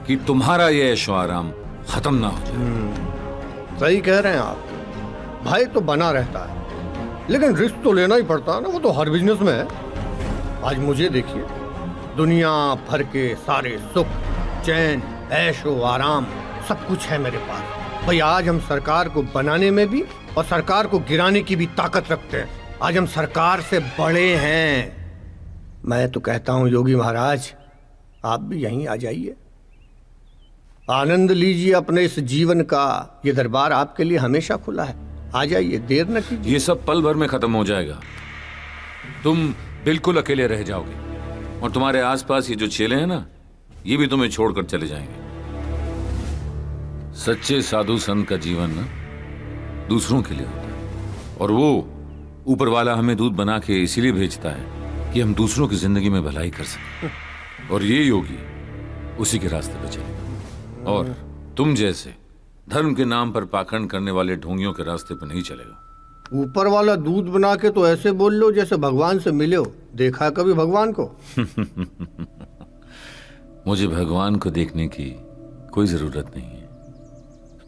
कि तुम्हारा ये ऐशो आराम खत्म ना हो जाए। सही कह रहे हैं आप। भाई तो बना रहता है लेकिन रिस्क तो लेना ही पड़ता है ना, वो तो हर बिजनेस में है। आज मुझे देखिए, दुनिया भर के सारे सुख चैन ऐशो आराम सब कुछ है मेरे पास। भाई आज हम सरकार को बनाने में भी और सरकार को गिराने की भी ताकत रखते हैं। आज हम सरकार से बड़े हैं। मैं तो कहता हूं योगी महाराज, आप भी यहीं आ जाइए, आनंद लीजिए अपने इस जीवन का। ये दरबार आपके लिए हमेशा खुला है। आ जाइए, देर न कीजिए। ये सब पल भर में खत्म हो जाएगा। तुम बिल्कुल अकेले रह जाओगे और तुम्हारे आसपास ये जो चेले हैं ना, ये भी तुम्हें छोड़कर चले जाएंगे। सच्चे साधु संत का जीवन ना दूसरों के लिए होता है और वो ऊपर वाला हमें दूध बना के इसीलिए भेजता है कि हम दूसरों की जिंदगी में भलाई कर सकें। और ये योगी उसी के रास्ते पे चलेगा और तुम जैसे धर्म के नाम पर पाखंड करने वाले ढोंगियों के रास्ते पर नहीं चलेगा। ऊपर वाला दूध बना के तो ऐसे बोल लो जैसे भगवान से मिले हो। देखा कभी भगवान को? मुझे भगवान को देखने की कोई जरूरत नहीं है।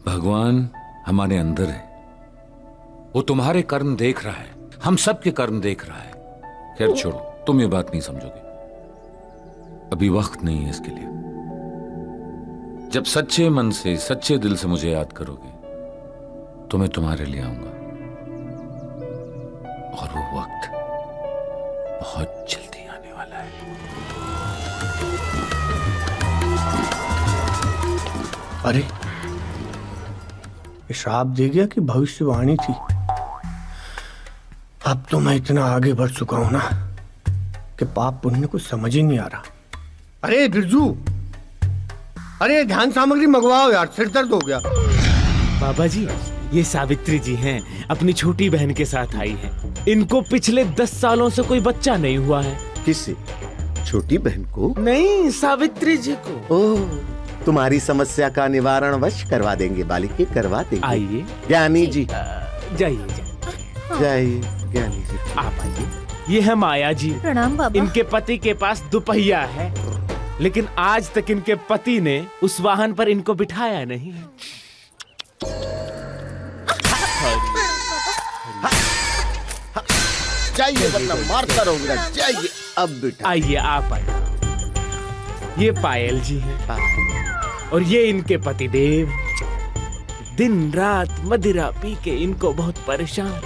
भगवान हमारे अंदर है। वो तुम्हारे कर्म देख रहा है, हम सब के कर्म देख रहा है। खैर छोड़ो, तुम ये बात नहीं समझोगे। अभी वक्त नहीं है इसके लिए। जब सच्चे मन से सच्चे दिल से मुझे याद करोगे तो मैं तुम्हारे लिए आऊंगा और वो वक्त बहुत जल्दी आने वाला है। अरे ये श्राप दे गया कि भविष्यवाणी थी? अब तो मैं इतना आगे बढ़ चुका हूं ना कि पाप पुण्य को समझ ही नहीं आ रहा। अरे बिरजू, अरे ध्यान सामग्री मंगवाओ यार, सिर दर्द हो गया। बाबा जी, ये सावित्री जी हैं, अपनी छोटी बहन के साथ आई हैं। इनको पिछले 10 सालों से कोई बच्चा नहीं हुआ है। किससे? छोटी बहन को? नहीं, सावित्री जी को। ओह, तुम्हारी समस्या का निवारण वश करवा देंगे बालिके, करवा देंगे। आइए ज्ञानी जी। जाइए जाइए ज्ञानी जी। आप आइए। ये है माया जी। प्रणाम बाबा। इनके पति के पास दुपहिया है लेकिन आज तक इनके पति ने उस वाहन पर इनको बिठाया नहीं। जाइए वरना मारता रहूंगा। जाइए अब बेटा। आइए आप आइए। ये पायल जी हैं और ये इनके पतिदेव। दिन रात मदिरा पी के इनको बहुत परेशान।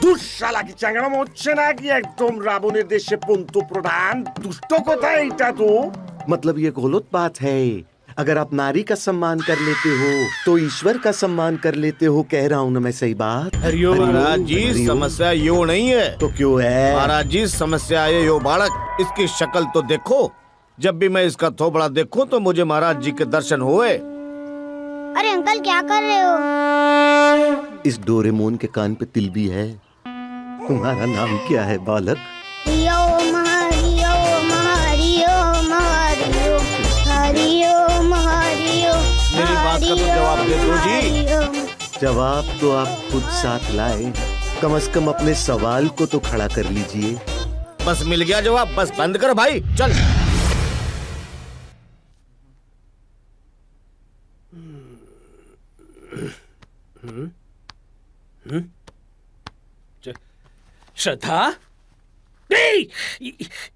दुष्शाला की चांगड़ा मोचना की एकदम राबो निर्देश पुंतु प्रधान दुष्टों को था इटा तो। मतलब ये गलत बात है। अगर आप नारी का सम्मान कर लेते हो तो ईश्वर का सम्मान कर लेते हो। कह रहा हूँ ना मैं सही बात? महाराज जी, समस्या यो नहीं है। तो क्यों है? महाराज जी, समस्या है यो बालक। इसकी शक्ल तो देखो। जब भी मैं इसका थोबड़ा देखूं तो मुझे महाराज जी के दर्शन हुए। अरे अंकल क्या कर रहे हो? इस डोरेमोन के कान पे तिल भी है। तुम्हारा नाम क्या है बालक? हरियो हरियो हरियो हरियो हरियो हरियो। मेरी बात का तो जवाब दे दो जी। जवाब तो आप खुद साथ लाए। कम से कम अपने सवाल को तो खड़ा कर लीजिए। बस मिल गया जवाब। बस बंद कर भाई, चल। श्रद्धा,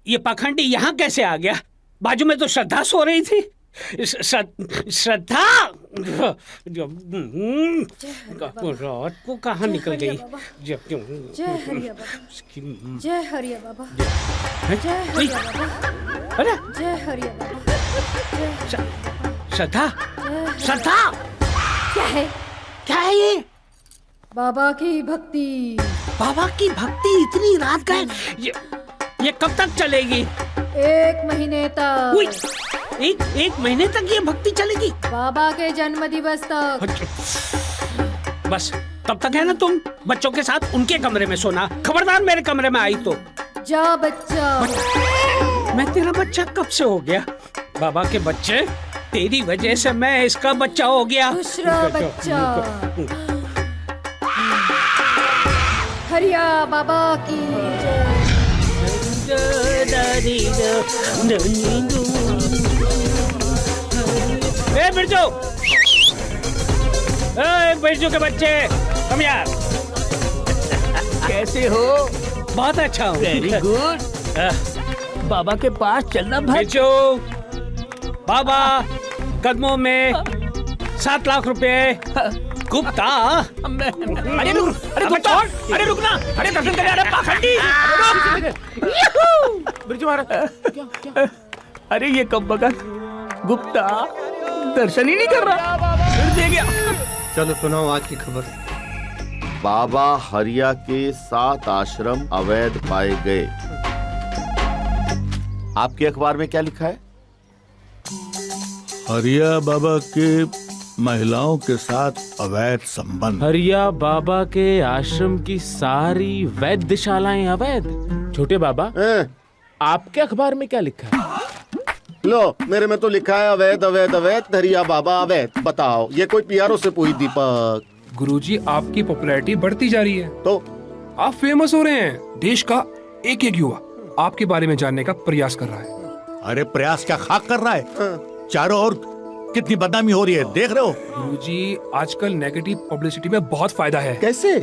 ये पाखंडी यहाँ कैसे आ गया? बाजू में तो श्रद्धा सो रही थी। श्रद्धा रात को कहाँ निकल गई? जय हरिया बाबा। जय हरिया बाबा। अरे जय हरिया बाबा। श्रद्धा, श्रद्धा क्या है ये? बाबा की भक्ति। बाबा की भक्ति इतनी रात का है? ये कब तक चलेगी? 1 महीने तक। एक महीने तक ये भक्ति चलेगी? बाबा के जन्म दिवस तक। बस तब तक है ना तुम बच्चों के साथ उनके कमरे में सोना, खबरदार मेरे कमरे में आई तो। जा बच्चा। मैं तेरा बच्चा कब से हो गया? बाबा के बच्चे, तेरी वजह से मैं इसका बच्चा हो गया। दूसरा बच्चा। हरिया बाबा की ए बिरजू, ए बिरजू के बच्चे, हम यार कैसे हो? बहुत अच्छा हूँ। Very good. बाबा के पास चलना भाई। बिरजू, बाबा कदमों में 7 लाख रुपए। गुप्ता, अरे रुक, अरे गुप्ता, अरे रुकना, अरे दर्शन करे, अरे पाखंडी, बिरजू महाराज। अरे ये कब बगत गुप्ता दर्शन ही नहीं कर रहा, फिर दे गया। चलो सुनाओ आज की खबर। बाबा हरिया के 7 आश्रम अवैध पाए गए। आपके अखबार में क्या लिखा है? हरिया बाबा के महिलाओं के साथ अवैध संबंध। हरिया बाबा के आश्रम की सारी वैद्यशालाएं अवैध। छोटे बाबा, आपके अखबार में क्या लिखा है? लो, मेरे में तो लिखा है अवैध अवैध अवैध, हरिया बाबा अवैध। बताओ, ये कोई पीआरओ से पूछी दीपक? गुरुजी, आपकी पॉपुलैरिटी बढ़ती जा रही है, तो आप फेमस हो रहे हैं। देश का एक एक युवा आपके बारे में जानने का प्रयास कर रहा है। अरे प्रयास क्या खाक कर रहा है? चारों ओर कितनी बदनामी हो रही है, देख रहे हो? गुरुजी, आजकल नेगेटिव पब्लिसिटी में बहुत फायदा है। कैसे?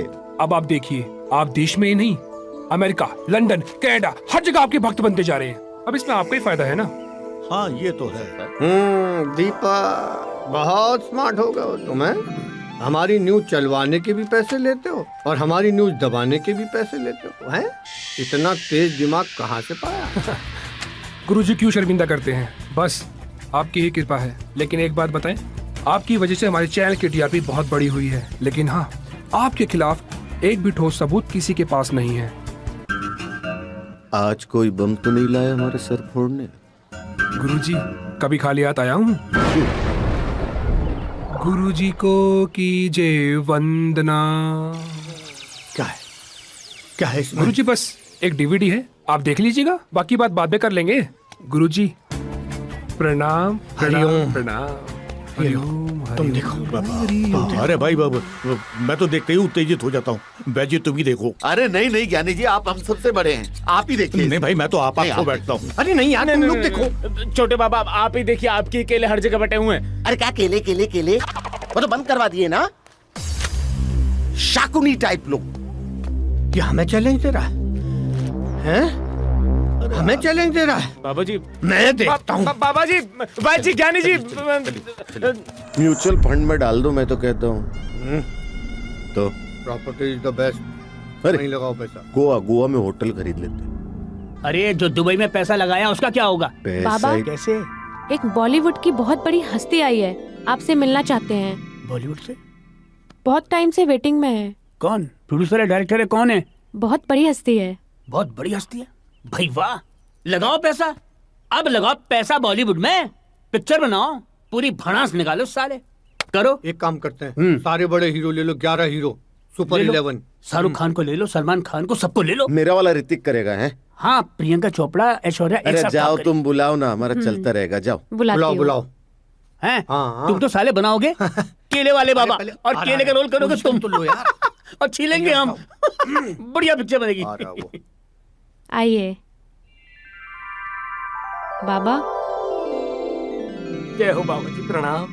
अब आप देखिए, आप देश में ही नहीं, अमेरिका, लंदन, कनाडा, हर जगह आपके भक्त बनते जा रहे हैं। अब इसमें आपका ही फायदा है ना। हाँ, ये तो है। दीपा, बहुत स्मार्ट हो गए हो तुम, हैं? हमारी न्यूज चलवाने के भी पैसे लेते हो और हमारी न्यूज दबाने के भी पैसे लेते हो, हैं? इतना तेज दिमाग कहाँ से पाया? गुरुजी क्यों शर्मिंदा करते हैं? बस आपकी ही कृपा है। लेकिन एक बात बताएं, आपकी वजह से हमारे चैनल की टीआरपी बहुत बड़ी हुई है। लेकिन हाँ, आपके खिलाफ एक भी ठोस सबूत किसी के पास नहीं है। आज कोई बम तो नहीं लाया हमारे सर फोड़ने? गुरुजी, कभी खाली हाथ आया हूँ? गुरुजी को कीजिए वंदना। क्या है? क्या है इसमें? गुरुजी, बस एक डीवीडी है, आप देख लीजिएगा, बाकी बात बाद में कर लेंगे। गुरुजी प्रणाम। हरिओम। प्रणाम। तुम देखो। अरे भाई बाबू, मैं तो देखते ही उत्तेजित हो जाता हूँ। बैजी, तुम ही देखो। अरे नहीं नहीं ज्ञानी जी, आप हम सबसे बड़े हैं, आप ही देखिए। नहीं भाई, मैं तो आप को बैठता हूँ। अरे नहीं यार, तुम लोग देखो। छोटे बाबा, आप ही देखिए, आपके केले हर जगह बटे हुए हैं। अरे क्या केले केले केले, वो तो बंद करवा दिए ना। शाकुनी टाइप लोग। ये हमें चैलेंज दे रहा है? हमें चैलेंज दे रहा है? बाबा जी, मैं देखता हूँ। बाबा जी, बाजी, ज्ञानी जी। म्यूचुअल फंड में डाल दो, मैं तो कहता हूँ। तो प्रॉपर्टी इज द बेस्ट। अरे नहीं लगाओ पैसा। गोवा में होटल खरीद लेते। अरे जो दुबई में पैसा लगाया उसका क्या होगा? बाबा, कैसे? एक बॉलीवुड की बहुत बड़ी हस्ती आई है, आपसे मिलना चाहते हैं। बॉलीवुड से? बहुत टाइम से वेटिंग में है। कौन? प्रोड्यूसर है, डायरेक्टर है, कौन है? बहुत बड़ी हस्ती है। बहुत बड़ी हस्ती है? भाई वाह, लगाओ पैसा। अब लगाओ पैसा बॉलीवुड में, पिक्चर बनाओ, पूरी भड़ास निकालो साले। करो। एक काम करते हैं, सारे बड़े हीरो ले लो, 11 हीरो, सुपर 11। शाहरुख खान को ले लो, सलमान खान को, सबको ले लो। मेरा वाला ऋतिक करेगा है? हाँ, प्रियंका चोपड़ा, ऐश्वर्या, एक अरे साथ जाओ, काम तुम बुलाओ ना, हमारा चलता रहेगा। जाओ बुलाओ बुलाओ। हैं? हाँ। तुम तो साले बनाओगे केले वाले बाबा, और केले का रोल करोगे तुम तो लो यार। और छीलेंगे हम। बढ़िया पिक्चर बनेगी। आइए बाबा। जय हो बाबा जी, प्रणाम।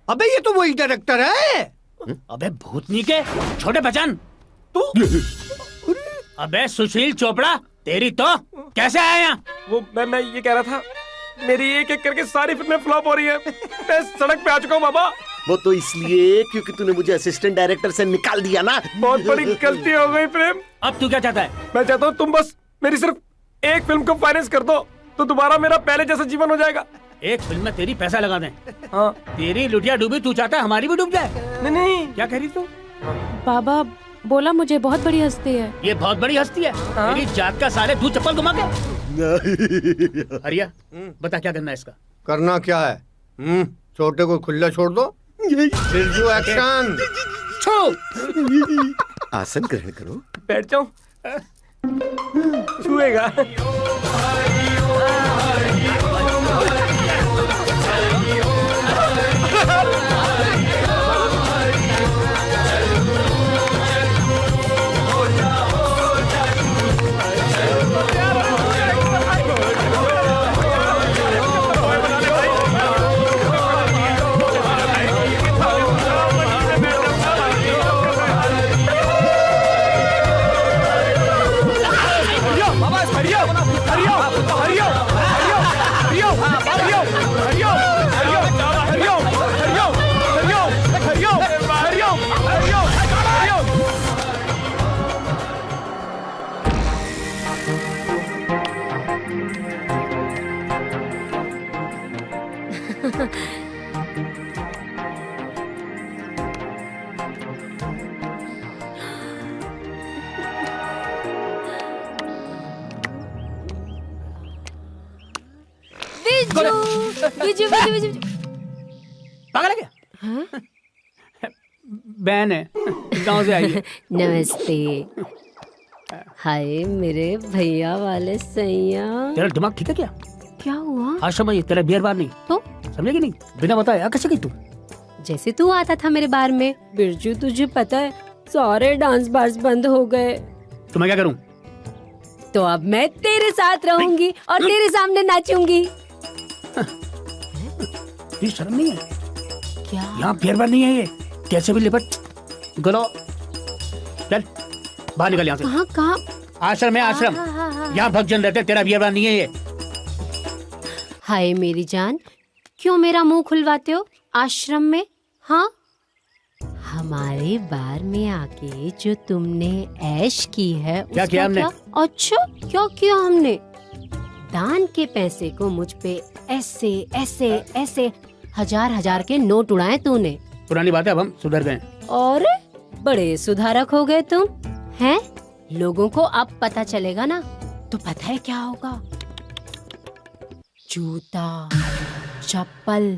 अबे ये तो वही डायरेक्टर है। अबे भूतनी के छोटे पहचान तू। अबे सुशील चोपड़ा, तेरी तो कैसे आया यहाँ? वो मैं ये कह रहा था, मेरी एक एक करके सारी फिल्में फ्लॉप हो रही है। मैं सड़क पे आ चुका हूँ बाबा। वो तो इसलिए क्योंकि तूने मुझे असिस्टेंट डायरेक्टर से निकाल दिया ना। बहुत बड़ी गलती हो गई प्रेम। अब तू क्या चाहता है? मैं चाहता हूँ तुम बस मेरी सिर्फ एक फिल्म को फाइनेंस कर दो, तो दोबारा मेरा पहले जैसा जीवन हो जाएगा। एक फिल्म में तेरी पैसा लगा दें। हाँ। तेरी लुटिया डूबी, तू चाहता है हमारी भी डूब जाए? नहीं। क्या कह रही तू? बाबा बोला मुझे बहुत बड़ी हस्ती है। ये बहुत बड़ी हस्ती है। मेरी जात का साले तू चप्पल घुमा के। हरिया, बता क्या करना है इसका? करना क्या है? छोटे को खुला छोड़ दो। बिरजू एक्शन। आसन ग्रहण करो। बैठ जाओ। छुएगा। पागल है क्या? बहन है, गांव से आई है। नमस्ते। हाय मेरे भैया वाले सैया। तेरा दिमाग ठीक है क्या? क्या हुआ? आश्रम में तेरा बियर बार नहीं तो समझेगी नहीं, बिना बताया कैसे गई तू? जैसे तू आता था मेरे बार में। बिरजू तुझे पता है सारे डांस बार्स बंद हो गए। तो मैं क्या करूं? तो अब मैं तेरे साथ रहूंगी और तेरे सामने नाचूंगी। ये शर्म नहीं है क्या? यहाँ बियर बार नहीं है ये, कैसे भी लिपट गलो। चल बाहर निकल यहाँ से। कहाँ कहाँ? आश्रम है आश्रम, यहाँ भक्तजन रहते, तेरा बियर बार नहीं है ये। हाय मेरी जान, क्यों मेरा मुंह खुलवाते हो आश्रम में? हाँ, हमारे बार में आके जो तुमने ऐश की है क्या किया हमने? अच्छा क्या किया हमने? दान के पैसे को मुझ पे ऐसे ऐसे ऐसे हजार के नोट उड़ाए तूने। पुरानी बात है, अब हम सुधर गए। और बड़े सुधारक हो गए तुम हैं? लोगों को अब पता चलेगा ना तो पता है क्या होगा? जूता, चप्पल,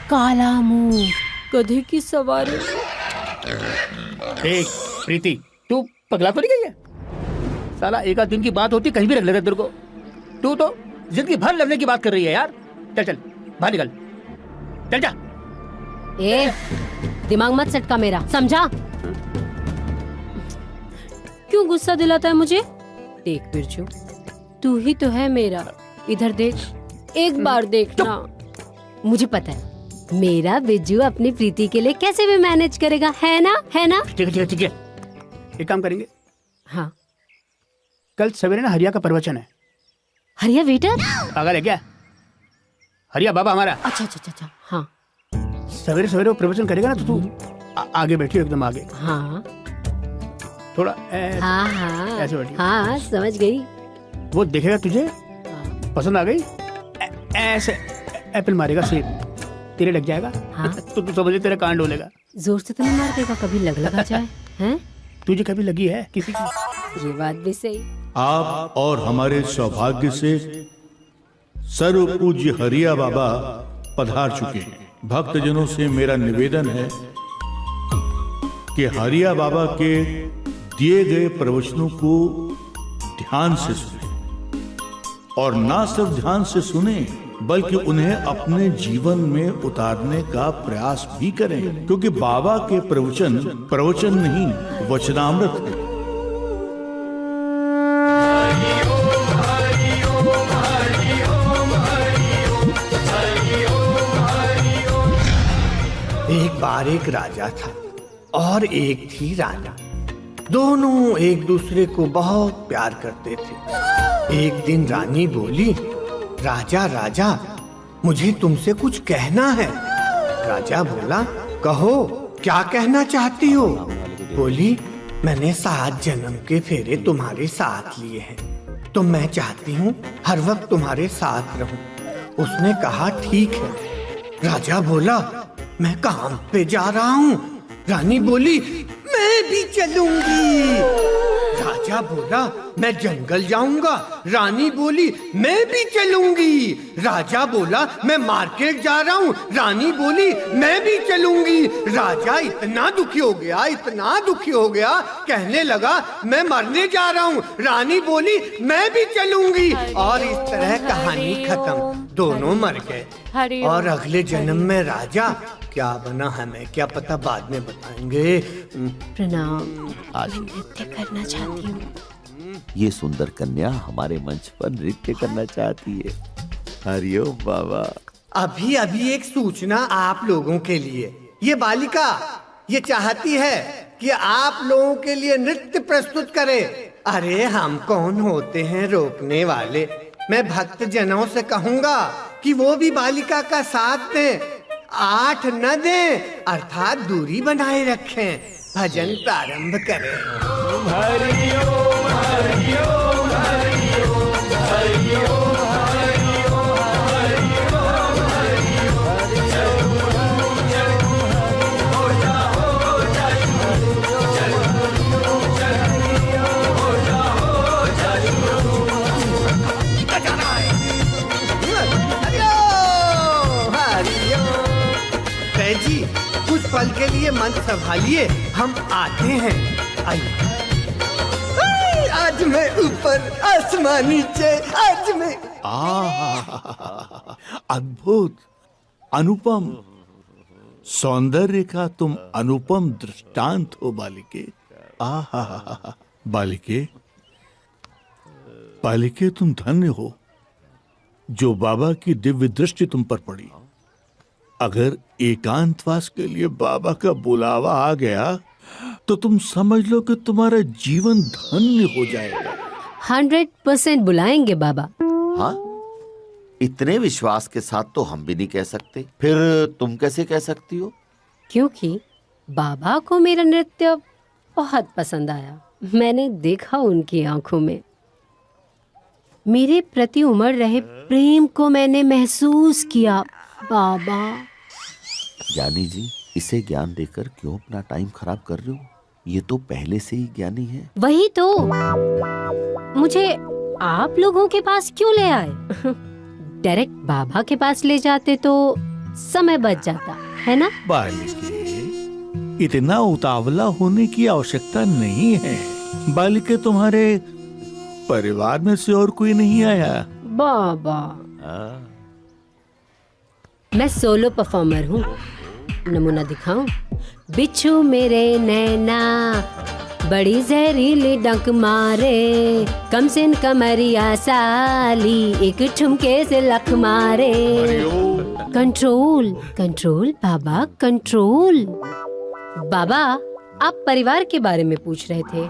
काला मुंह, गधे की सवारी। देख प्रीति, तू पगला तो नहीं गई है? साला एक आध दिन की बात होती कहीं भी रख लेते तेरे को। तू तो जिंदगी भर लड़ने की बात कर रही है यार। चल चल बाहर निकल, चल जा। ए, दिमाग मत सटका मेरा, समझा? क्यों गुस्सा दिलाता है मुझे? देख बिरजू, तू ही तो है मेरा। इधर देख, एक बार देखना। मुझे पता है मेरा बिरजू अपनी प्रीति के लिए कैसे भी मैनेज करेगा, है ना? है ना? ठीक है ठीक है ठीक है, एक काम करेंगे। हाँ, कल सवेरे ना हरिया का प्रवचन है। हरिया वेटर? पागल है क्या? हरिया बाबा हमारा। अच्छा अच्छा अच्छा, हाँ। सवेरे सवेरे वो प्रवचन करेगा ना तो तू आगे बैठी, एकदम आगे। हाँ थोड़ा हाँ हाँ ऐसे बैठी। हाँ समझ गई। वो देखेगा तुझे पसंद आ गई, ऐसे एप्पल मारेगा, सेब तेरे लग जाएगा। हाँ? तो तू समझ तेरा कान डोलेगा। जोर से तो नहीं मार देगा, कभी लग जाए हैं? तुझे कभी लगी है किसी की? ये बात भी सही। आप और हमारे सौभाग्य से सर्व पूज्य हरिया बाबा पधार चुके हैं। भक्तजनों से मेरा निवेदन है कि हरिया बाबा के दिए गए प्रवचनों को ध्यान से सुने, और ना सिर्फ ध्यान से सुने बल्कि उन्हें अपने जीवन में उतारने का प्रयास भी करें, क्योंकि बाबा के प्रवचन नहीं वचनामृत है। एक बार एक राजा था और एक थी रानी। दोनों एक दूसरे को बहुत प्यार करते थे। एक दिन रानी बोली, राजा राजा मुझे तुमसे कुछ कहना है। राजा बोला, कहो क्या कहना चाहती हो? बोली, मैंने 7 जन्म के फेरे तुम्हारे साथ लिए हैं, तो मैं चाहती हूँ हर वक्त तुम्हारे साथ रहूं। उसने कहा ठीक है। राजा बोला, मैं काम पे जा रहा हूँ। रानी बोली, मैं भी चलूंगी। राजा बोला मैं जंगल जाऊंगा, रानी बोली मैं भी चलूंगी। राजा बोला मैं मार्केट जा रहा हूँ, रानी बोली मैं भी चलूंगी। राजा इतना दुखी हो गया, इतना दुखी हो गया, कहने लगा मैं मरने जा रहा हूँ, रानी बोली मैं भी चलूंगी। और इस तरह कहानी खत्म, दोनों मर गए। और अगले जन्म में राजा क्या बना हमें क्या पता, बाद में बताएंगे। प्रणाम। आज नृत्य करना चाहती हूँ। ये सुंदर कन्या हमारे मंच पर नृत्य करना चाहती है। हरिओम बाबा। अभी अभी एक सूचना आप लोगों के लिए। ये बालिका ये चाहती है कि आप लोगों के लिए नृत्य प्रस्तुत करे। अरे हम कौन होते हैं रोकने वाले। मैं भक्त जनों से कहूँगा कि वो भी बालिका का साथ दें, 8 न दें, अर्थात दूरी बनाए रखें। भजन प्रारंभ करें। जी कुछ पल के लिए मन संभालिए, हम आते हैं। आइए। आज मैं ऊपर, आसमान नीचे, आज मैं। अद्भुत, अनुपम सौंदर्य का तुम अनुपम दृष्टांत हो बालिके। आहा बालिके, बालिके तुम धन्य हो जो बाबा की दिव्य दृष्टि तुम पर पड़ी। अगर एकांतवास के लिए बाबा का बुलावा आ गया तो तुम समझ लो कि तुम्हारा जीवन धन्य हो जाएगा। 100% बुलाएंगे बाबा। हाँ, इतने विश्वास के साथ तो हम भी नहीं कह सकते, फिर तुम कैसे कह सकती हो? क्योंकि बाबा को मेरा नृत्य बहुत पसंद आया। मैंने देखा उनकी आंखों में मेरे प्रति उमड़ रहे प्रेम को मैंने महसूस किया। बाबा। ज्ञानी जी, इसे ज्ञान देकर क्यों अपना टाइम खराब कर रहे हो? ये तो पहले से ही ज्ञानी है। वही तो, मुझे आप लोगों के पास क्यों ले आए? डायरेक्ट बाबा के पास ले जाते तो समय बच जाता है ना? बालिके, इतना उतावला होने की आवश्यकता नहीं है। बालिके, तुम्हारे परिवार में से और कोई नहीं आया? बाबा, मैं सोलो परफॉर्मर हूँ। नमूना दिखाऊं? बिच्छू मेरे नैना बड़ी जहरीली डंक मारे, कमसिन कमरिया साली एक ठुमके से लख मारे। कंट्रोल कंट्रोल बाबा, कंट्रोल। बाबा, आप परिवार के बारे में पूछ रहे थे।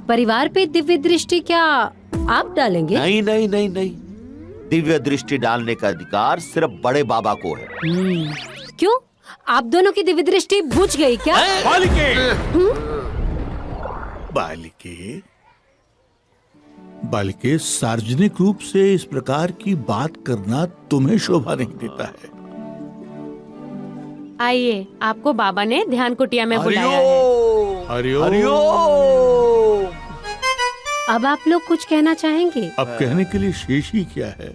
परिवार पे दिव्य दृष्टि क्या आप डालेंगे? नहीं नहीं नहीं नहीं, दिव्य दृष्टि डालने का अधिकार सिर्फ बड़े बाबा को है। क्यों? आप दोनों की दिव्य दृष्टि बुझ गई क्या? बालिके, बालिके, बालिके, सार्वजनिक रूप से इस प्रकार की बात करना तुम्हें शोभा नहीं देता है। आइए, आपको बाबा ने ध्यान कुटिया में बुलाया है। हरिओम। हरिओम। अब आप लोग कुछ कहना चाहेंगे? अब कहने के लिए शेष ही क्या है।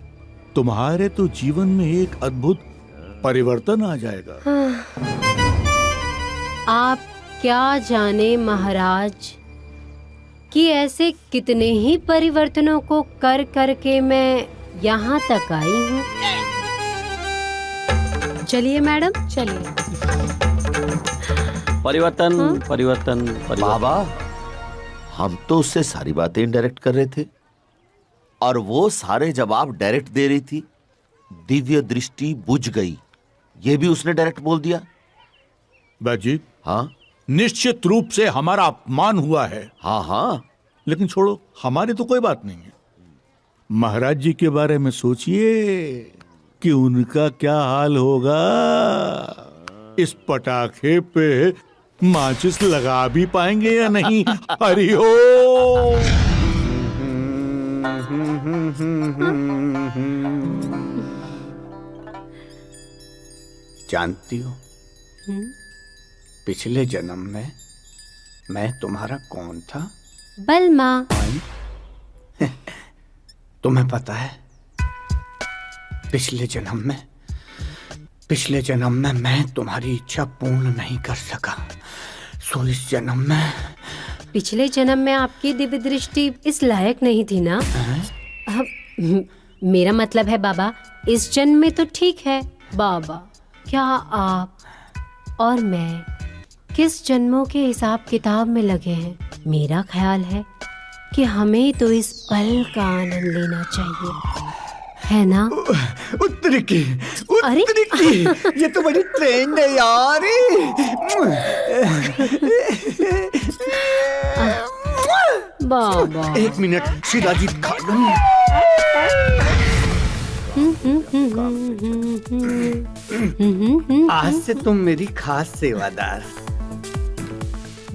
तुम्हारे तो जीवन में एक अद्भुत परिवर्तन आ जाएगा। आप क्या जाने महाराज कि ऐसे कितने ही परिवर्तनों को कर करके मैं यहाँ तक आई हूँ। चलिए मैडम, चलिए। परिवर्तन परिवर्तन बाबा, हम तो उससे सारी बातें इनडायरेक्ट कर रहे थे और वो सारे जवाब डायरेक्ट दे रही थी। दिव्य दृष्टि बुझ गई, ये भी उसने डायरेक्ट बोल दिया। बाजी, हाँ, निश्चित रूप से हमारा अपमान हुआ है। हाँ हाँ, लेकिन छोड़ो, हमारी तो कोई बात नहीं है। महाराज जी के बारे में सोचिए कि उनका क्या हाल होगा। इस पटाखे पे माचिस लगा भी पाएंगे या नहीं? हरिओम। जानती हो, पिछले जन्म में मैं तुम्हारा कौन था? बलमा। तुम्हें पता है पिछले जन्म में मैं तुम्हारी इच्छा पूर्ण नहीं कर सका, सो इस जन्म में। पिछले जन्म में आपकी दिव्य दृष्टि इस लायक नहीं थी ना? मेरा मतलब है बाबा, इस जन्म में तो ठीक है। बाबा, क्या आप और मैं किस जन्मों के हिसाब किताब में लगे हैं? मेरा ख्याल है कि हमें तो इस पल का आनंद लेना चाहिए, है ना? उत्तरी की ये तो बड़ी ट्रेंड है यार। बाबा 1 मिनट, शिलाजीत खा लूं। आज से तुम मेरी खास सेवादार।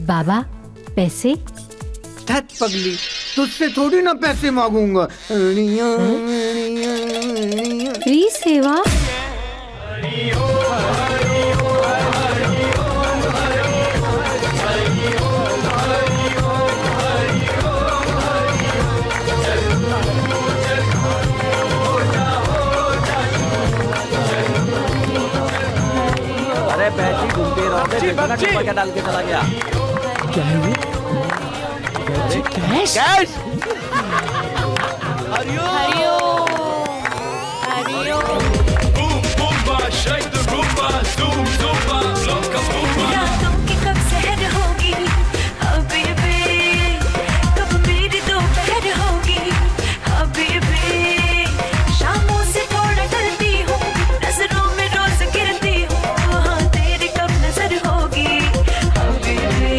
बाबा, पैसे? धत पगली, तुझसे थोड़ी ना पैसे मांगूंगा। फ्री सेवा? अरे बैठी घूमते रहोगे, देखो ना क्या डाल के चला गया। क्या है ये? कैश? रातों की कब सहर होगी हबीबी, कब मेरी दोपहर होगी हबीबी, शामों से थोड़ा डरती हूँ, नजरों में रोज गिरती हूँ, हाँ तेरी कब नजर होगी Habibi.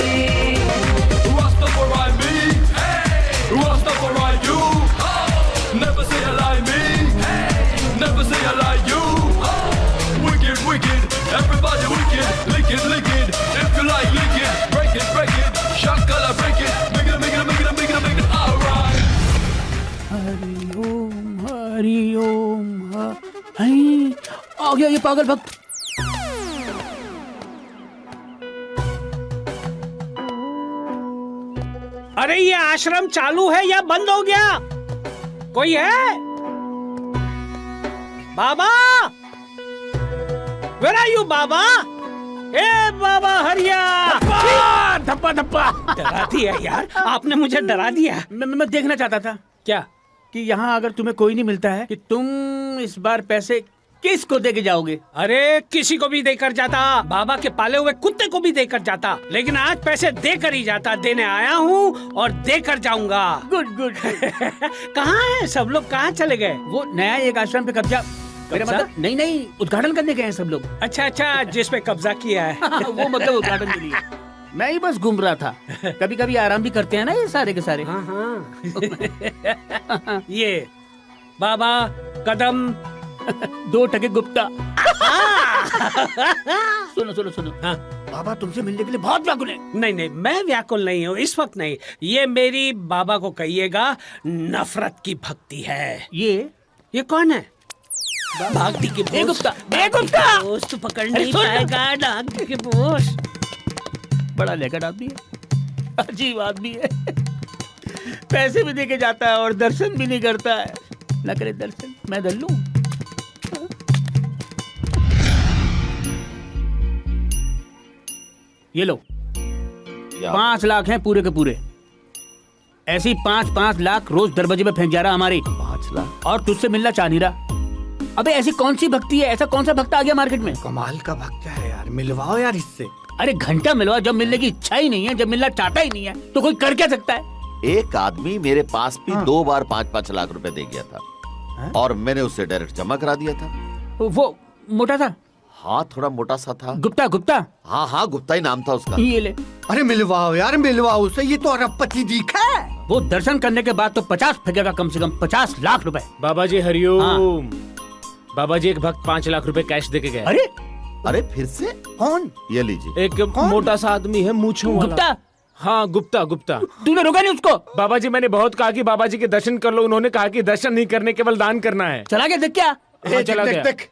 Rastafari me, Rastafari you. Never say I lie me, never say I lie you. Wicked, wicked, everybody wicked, lick it, lick it. If you like, lick it, break it, shakala, break it, make it, make it, make it, make it, make it, alright. Hari Om Hari. आ गया ये पागल भक्त। अरे ये आश्रम चालू है या बंद हो गया? कोई है? बाबा, वेयर आर यू बाबा? ए बाबा हरिया! धप्पा धप्पा डरा दिया यार, आपने मुझे डरा दिया। मैं देखना चाहता था क्या कि यहाँ अगर तुम्हें कोई नहीं मिलता है कि तुम इस बार पैसे किसको दे के जाओगे? अरे किसी को भी देकर जाता, बाबा के पाले हुए कुत्ते को भी देकर जाता, लेकिन आज पैसे देकर ही जाता। देने आया हूँ और देकर जाऊंगा। Good good. कहाँ है सब लोग? कहाँ चले गए? वो नया एक आश्रम पे कब्जा, मेरा मतलब नहीं, उद्घाटन करने गए हैं सब लोग। अच्छा, जिस पे कब्जा किया है। वो मतलब उद्घाटन के लिए। मैं ही बस घूम रहा था। कभी कभी आराम भी करते हैं ना ये सारे के सारे। हाँ। ये बाबा कदम 2 टके गुप्ता। सुनो। हाँ। बाबा तुमसे मिलने के लिए बहुत व्याकुल है। नहीं, मैं व्याकुल नहीं हूँ इस वक्त नहीं। ये मेरी बाबा को कहिएगा नफरत की भक्ति है। ये कौन है? भागती की गुप्ता दोस्त पकड़ नहीं पाएगा डाक के बोस। बड़ा लेकर आदमी है, अजीब आदमी है। पैसे भी देके जाता है और दर्शन भी नहीं करता है। ना करे दर्शन, मैं धर लूं। ये लो 5 लाख हैं पूरे के पूरे। ऐसी 5-5 लाख रोज दरवाजे पे फेंक जा रहा हमारे। 5 लाख और तुझसे मिलना चाह नहीं रहा। अबे ऐसी कौन सी भक्ति है? ऐसा कौन सा भक्त आ गया मार्केट में? कमाल का भक्त है यार, मिलवाओ यार इससे। अरे घंटा मिलवा, जब मिलने की इच्छा ही नहीं है, जब मिलना चाहता ही नहीं है तो कोई कर क्या सकता है? एक आदमी मेरे पास भी 2 बार 5-5 लाख रुपए दे गया था और मैंने उससे डायरेक्ट जमा करा दिया था। वो मोटा था? हाँ, थोड़ा मोटा सा था। गुप्ता? हाँ, गुप्ता ही नाम था उसका। ये ले। अरे मिलवाओ यार, मिलवाओ उसे, ये तो अरबपति दिखा है। वो दर्शन करने के बाद तो 50 फेंकेगा, कम से कम 50 लाख रुपए। बाबा जी हरिओम। बाबा जी एक भक्त 5 लाख रुपए कैश देके गए। अरे फिर से? कौन? ये लीजिए। एक मोटा सा आदमी है, मूंछों वाला। गुप्ता? हाँ, गुप्ता। तूने रोका नहीं उसको? बाबा जी मैंने बहुत कहा कि बाबा जी के दर्शन कर लो, उन्होंने कहा कि दर्शन नहीं करने केवल दान करना है। चला गया? देख क्या? हाँ, चला गया। देख,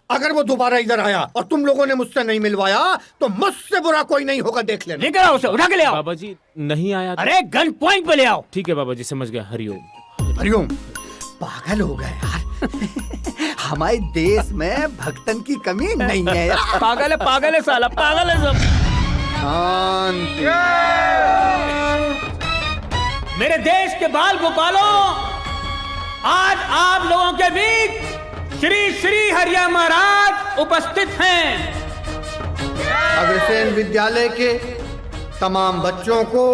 अगर वो दोबारा इधर आया और तुम लोगों ने मुझसे नहीं मिलवाया तो मुझसे बुरा कोई नहीं होगा, देख लेना। लेकर आओ उसे, उठा के ले आओ। बाबा जी नहीं आया तो... अरे गन पॉइंट पे ले आओ। ठीक है बाबा जी, समझ गया। हरिओम। हरिओम। पागल हो गए यार। हमारे देश में भक्तन की कमी नहीं है यार। पागल है साला, पागल है सब। शांति। मेरे देश के बाल गोपालों, आज आप लोगों के बीच श्री श्री हरिया महाराज उपस्थित हैं। अग्रसेन विद्यालय के तमाम बच्चों को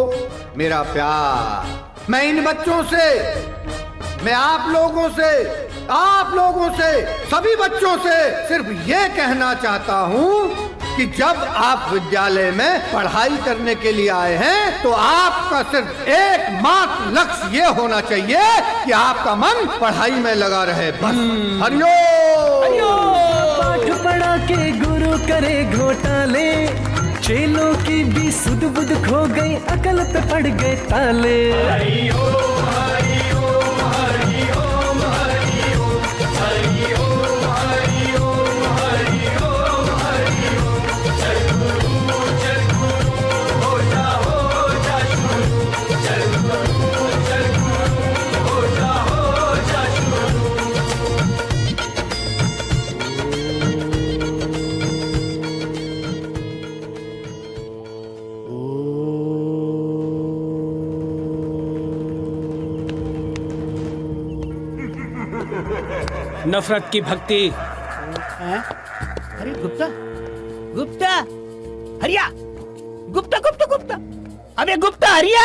मेरा प्यार। मैं इन बच्चों से, मैं आप लोगों से, सभी बच्चों से सिर्फ ये कहना चाहता हूँ कि जब आप विद्यालय में पढ़ाई करने के लिए आए हैं तो आपका सिर्फ एकमात्र लक्ष्य ये होना चाहिए कि आपका मन पढ़ाई में लगा रहे, बस। हरिओम। पाठ पढ़ा के गुरु करे घोटाले, चेलों की भी सुध बुध खो गई, अकल पे पड़ गए ताले। नफरत की भक्ति। अरे गुप्ता हरिया, गुप्ता। अबे गुप्ता हरिया।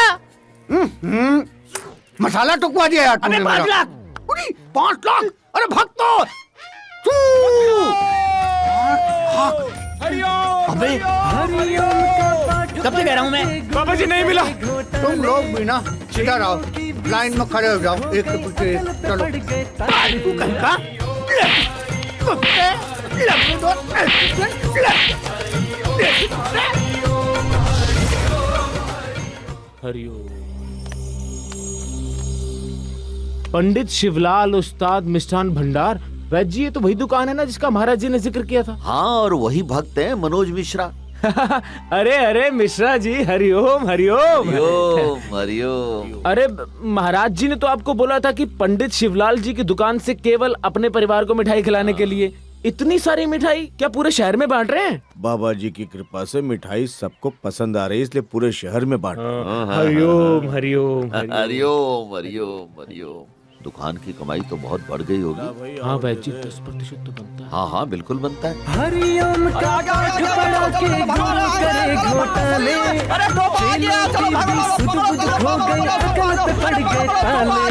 मसाला टुकवा दिया यार तुमने। 5 लाख। 5 लाख। अरे भक्तो, अबे कब से कह रहा हूँ मैं। बाबा जी नहीं मिला। तुम लोग भी ना इधर आओ, लाइन में खड़े हो जाओ, एक के पीछे चलो। हरिओम। पंडित शिवलाल उस्ताद मिष्ठान भंडार। वैद्य जी, ये तो वही दुकान है ना जिसका महाराज जी ने जिक्र किया था। हाँ, और वही भक्त है मनोज मिश्रा। अरे मिश्रा जी, हरिओम हरिओम। हरिओम। अरे महाराज जी ने तो आपको बोला था कि पंडित शिवलाल जी की दुकान से केवल अपने परिवार को मिठाई खिलाने के लिए। इतनी सारी मिठाई क्या पूरे शहर में बांट रहे हैं? बाबा जी की कृपा से मिठाई सबको पसंद आ रही है, इसलिए पूरे शहर में बांट रहे हैं। हरिओम हरिओम हरिओम। दुकान की कमाई तो बहुत बढ़ गई होगी। हाँ वैद्य जी, 10% तो बनता है। हाँ बिल्कुल बनता है। हरिओम का पाठ पढ़ा के गुरु करे घोटाले, चेलों की भी सुध बुध खो गई, अकल पे पड़ गए ताले।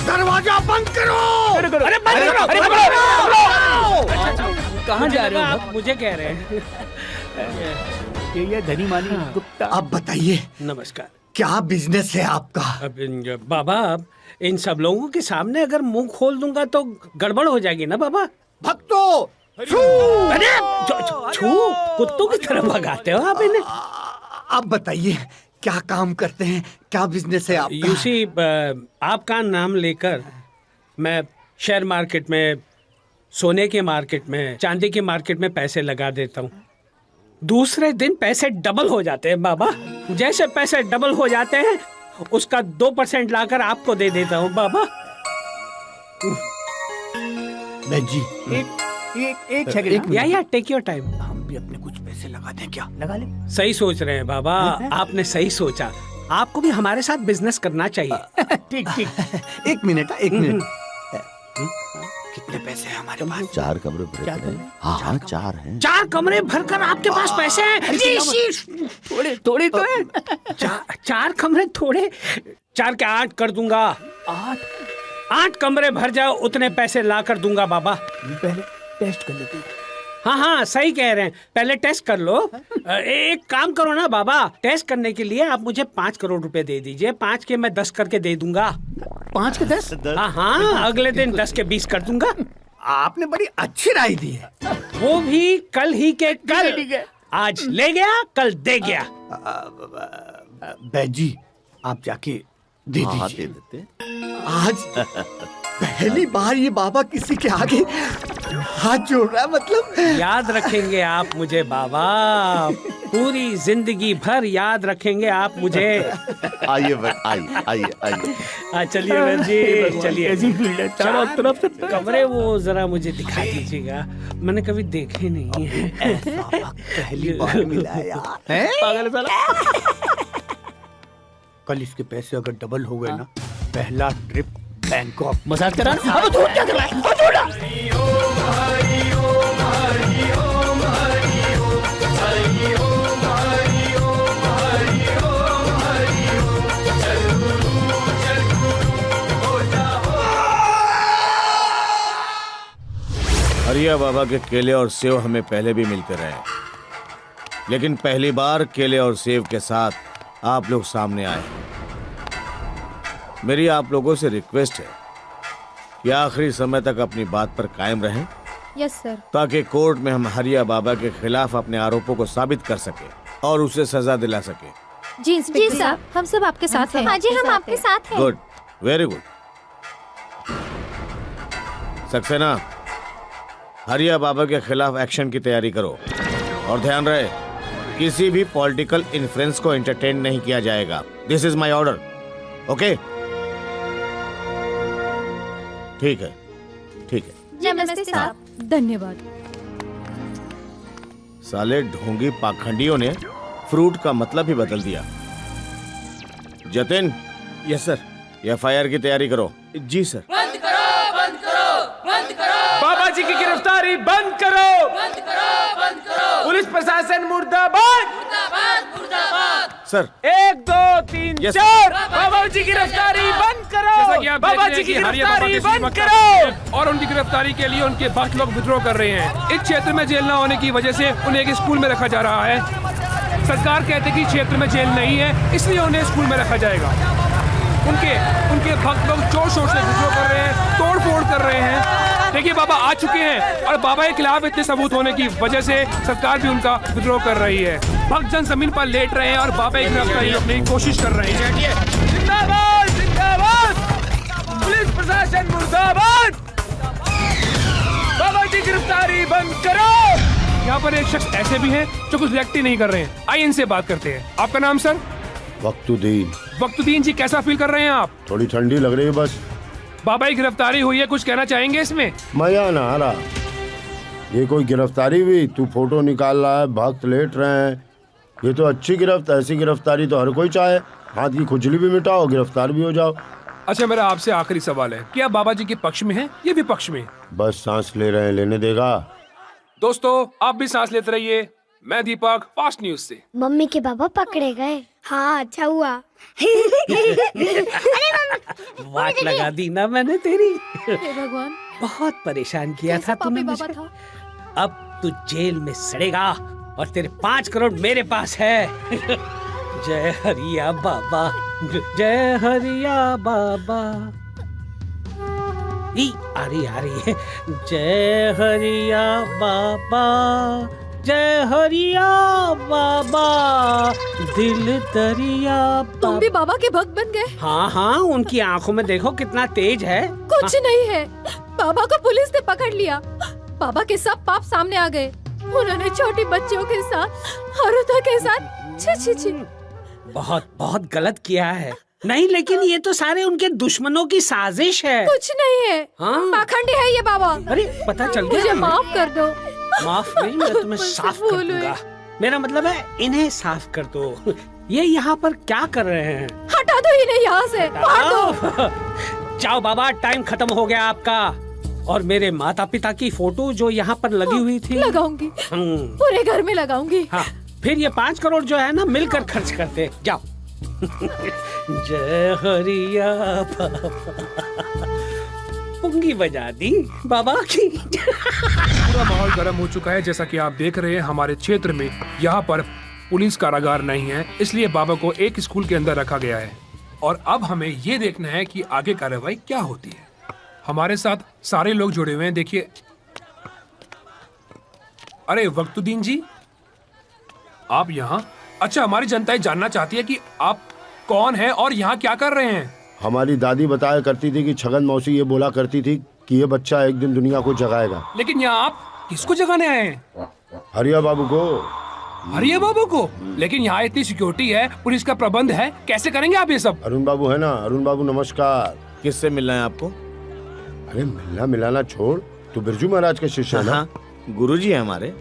दरवाजा बंद करो। अरे बंद करो। अरे कहाँ जा रहे हो आप? मुझे कह रहे हैं। ये धनी मानी गुप्ता। आप बताइए, नमस्कार। क्या बिजनेस है आपका? अब बाबा, अब इन सब लोगों के सामने अगर मुंह खोल दूंगा तो गड़बड़ हो जाएगी ना बाबा। भक्तो, अरे छू, कुत्तों की तरह भगाते हो आप इन्हें। आप बताइए, क्या काम करते हैं, क्या बिजनेस है आपका? यूसी, आपका नाम लेकर मैं शेयर मार्केट में, सोने के मार्केट में, चांदी के मार्केट में पैसे लगा देता हूँ। दूसरे दिन पैसे डबल हो जाते हैं बाबा। जैसे पैसे डबल हो जाते हैं उसका 2% लाकर आपको दे देता हूँ बाबा। जी एक सेकंड। या टेक योर टाइम। हम भी अपने कुछ पैसे लगा दें क्या? लगा ले। सही सोच रहे हैं बाबा, आपने सही सोचा। आपको भी हमारे साथ बिजनेस करना चाहिए। ठीक। एक मिनट। कितने पैसे पैसे हैं हमारे पास? 4 कमरे भरे पड़े हैं। हाँ 4 हैं। 4 कमरे भरकर आपके पास पैसे हैं? थोड़े थोड़े तो है। 4 कमरे थोड़े? 4 के 8 कर दूंगा। 8 कमरे भर जाओ उतने पैसे ला कर दूंगा बाबा। पहले टेस्ट कर लेते हैं। हाँ सही कह रहे हैं, पहले टेस्ट कर लो। एक काम करो ना बाबा, टेस्ट करने के लिए आप मुझे 5 करोड़ रुपए दे दीजिए। 5 के मैं 10 करके दे दूंगा। 5 के 10? हाँ अगले दिन 10 के 20 कर दूंगा। आपने बड़ी अच्छी राय दी है। वो भी कल ही के कल। आज ले गया कल दे गया। बैद जी आप जाके दे हाँ, दीजिए। दे देते। आज पहली बार ये बाबा किसी के आगे हाथ जोड़ रहा है, मतलब याद रखेंगे आप मुझे बाबा, पूरी जिंदगी भर याद रखेंगे आप मुझे। आइए आइए। चलिए बहन जी चलिए। चारों तरफ से कमरे वो जरा मुझे दिखा दीजिएगा, मैंने कभी देखे नहीं है। पहली बार मिला है यार। पागल साला। कल इसके पैसे अगर डबल हो गए ना, पहला ट्रिप बैंकॉक। मजाक कर रहा है? क्या कर रहा है? हरिया बाबा के केले और सेव हमें पहले भी मिलते रहे, लेकिन पहली बार केले और सेव के साथ आप लोग सामने आए। मेरी आप लोगों से रिक्वेस्ट है कि आखिरी समय तक अपनी बात पर कायम रहें, यस सर। ताकि कोर्ट में हम हरिया बाबा के खिलाफ अपने आरोपों को साबित कर सके और उसे सजा दिला सके। जी इंस्पेक्टर साहब, हम सब आपके साथ हैं। हाँ जी हम आपके साथ हैं। Good, very good. सक्सेना, हरिया बाबा के खिलाफ एक्शन की तैयारी करो और ध्यान रहे किसी भी पॉलिटिकल इन्फ्लुएंस को एंटरटेन नहीं किया जाएगा। This is my order, okay? ठीक है, ठीक है। नमस्ते साहब। धन्यवाद। साले ढोंगी पाखंडियों ने फ्रूट का मतलब ही बदल दिया। Jatin, yes sir. एफआईआर की तैयारी करो। जी सर। बंद करो बंद करो बंद करो। बाबा जी की गिरफ्तारी बंद करो बंद करो बंद करो। पुलिस प्रशासन मुर्दाबाद मुर्दाबाद मुर्दाबाद। Sir 1 2 3 Yes, 4। बाबा जी की गिरफ्तारी बंद करो। जैसा कि आप देख बाबा रहे जी हैं की कि हरिया बाबा गिरफ्तारी के बंद श्रीमत करो। और उनकी गिरफ्तारी के लिए उनके भक्त लोग विद्रोह कर रहे हैं। इस क्षेत्र में जेल न होने की वजह से उन्हें एक स्कूल में रखा जा रहा है। सरकार कहते कि क्षेत्र में जेल नहीं है, इसलिए उन्हें स्कूल में रखा जाएगा। उनके भक्त लोग जोर शोर से विद्रोह कर रहे हैं, तोड़ फोड़ कर रहे हैं। देखिए बाबा आ चुके हैं और बाबा के खिलाफ इतने सबूत होने की वजह से सरकार भी उनका विद्रोह कर रही है। भक्त जन जमीन पर लेट रहे हैं और बाबा की गिरफ्तारी करने की कोशिश कर रहे हैं। जिंदाबाद जिंदाबाद। पुलिस प्रशासन मुर्दाबाद। बाबा जी गिरफ्तारी बंद करो। यहाँ पर एक शख्स ऐसे भी हैं जो कुछ रिएक्ट ही नहीं कर रहे हैं। आइए इनसे बात करते हैं। आपका नाम सर? वक्तुद्दीन। वक्तुद्दीन जी, कैसा फील कर रहे हैं आप? थोड़ी ठंडी लग रही है बस। बाबा की गिरफ्तारी हुई है, कुछ कहना चाहेंगे इसमें? मजा ना आ रहा। ये कोई गिरफ्तारी भी? तू फोटो निकाल रहा है, भक्त लेट रहे हैं, ये तो अच्छी ऐसी गिरफ्तारी तो हर कोई चाहे। हाथ की खुजली भी मिटाओ, गिरफ्तार भी हो जाओ। अच्छा, मेरा आपसे आखिरी सवाल है, क्या बाबा जी के पक्ष में है या विपक्ष में? बस सांस ले रहे हैं, लेने देगा? दोस्तों आप भी सांस लेते रहिए। मैं दीपक, फास्ट न्यूज से। मम्मी के बाबा पकड़े गए। हाँ अच्छा हुआ। वाट लगा दी ना मैंने तेरी। हे भगवान, बहुत परेशान किया था तूने बाबा मुझे। था। अब तू जेल में सड़ेगा और तेरे 5 करोड़ मेरे पास है। जय हरिया बाबा, जय हरिया बाबा। आ रही है। जय हरिया बाबा, जय हरिया बाबा, दिल दरिया। तुम भी बाबा के भक्त बन गए? हाँ, उनकी आंखों में देखो कितना तेज है। कुछ नहीं है, बाबा को पुलिस ने पकड़ लिया। बाबा के सब पाप सामने आ गए। उन्होंने छोटी बच्चियों के साथ, औरतों के साथ छी छी छी। बहुत गलत किया है। नहीं, लेकिन ये तो सारे उनके दुश्मनों की साजिश है। कुछ नहीं है, हाँ। पाखंडी है ये बाबा। अरे पता चल गया। मुझे माफ कर दो। माफ नहीं, मैं तुम्हें साफ कर दूंगा। मेरा मतलब है इन्हें साफ कर दो। ये यहाँ पर क्या कर रहे हैं? हटा दो इन्हें यहाँ से, फाड़ दो। जाओ बाबा, टाइम खत्म हो गया आपका। और मेरे माता पिता की फोटो जो यहाँ पर लगी हुई थी लगाऊंगी, पूरे घर में लगाऊंगी। हाँ, फिर ये 5 करोड़ जो है ना मिलकर खर्च करते। जाओ। जय हरिया बाबा। पुंगी बजा दी बाबा की। पूरा माहौल गर्म हो चुका है। जैसा कि आप देख रहे हैं, हमारे क्षेत्र में यहाँ पर पुलिस कारागार नहीं है, इसलिए बाबा को एक स्कूल के अंदर रखा गया है। और अब हमें ये देखना है कि आगे कार्रवाई क्या होती है। हमारे साथ सारे लोग जुड़े हुए हैं। देखिए, अरे वक्तुद्दीन जी, आप यहाँ? अच्छा, हमारी जनता जानना चाहती है कि आप कौन हैं और यहाँ क्या कर रहे हैं। हमारी दादी बताया करती थी कि छगन मौसी ये बोला करती थी कि ये बच्चा एक दिन दुनिया को जगाएगा। लेकिन यहाँ आप किसको जगाने आए हैं? हरिया बाबू को। हरिया बाबू को? लेकिन यहाँ इतनी सिक्योरिटी है, पुलिस का प्रबंध है, कैसे करेंगे आप ये सब? अरुण बाबू है ना? अरुण बाबू नमस्कार। किससे मिलना है आपको? अरे मिलना मिलाना छोड़, तू बिरजू महाराज का शिष्य है ना? गुरुजी है हमारे।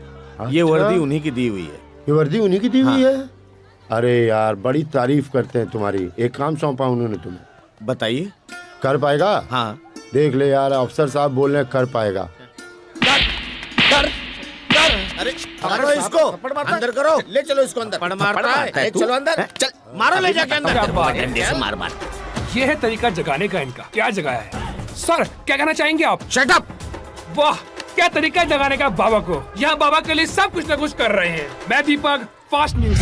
ये वर्दी उन्हीं की दी हुई है। ये वर्दी उन्हीं की दी हुई है? अरे यार, बड़ी तारीफ करते हैं तुम्हारी। एक काम सौंपा उन्होंने तुम्हें। बताइए। कर पाएगा? हाँ। देख ले यार, अफसर साहब बोल रहे कर पाएगा। अरे मारो इसको, अंदर करो, ले चलो इसको अंदर। पड़ मारता है, चलो अंदर, चल मारो, ले जाके अंदर। मार मार। ये है तरीका जगाने का इनका। क्या जगाया है सर? क्या कहना चाहेंगे आप? Shut up. वाह, क्या तरीका है जगाने का बाबा को। यहाँ बाबा के लिए सब कुछ न कुछ कर रहे हैं। मैं दीपक, फास्ट न्यूज।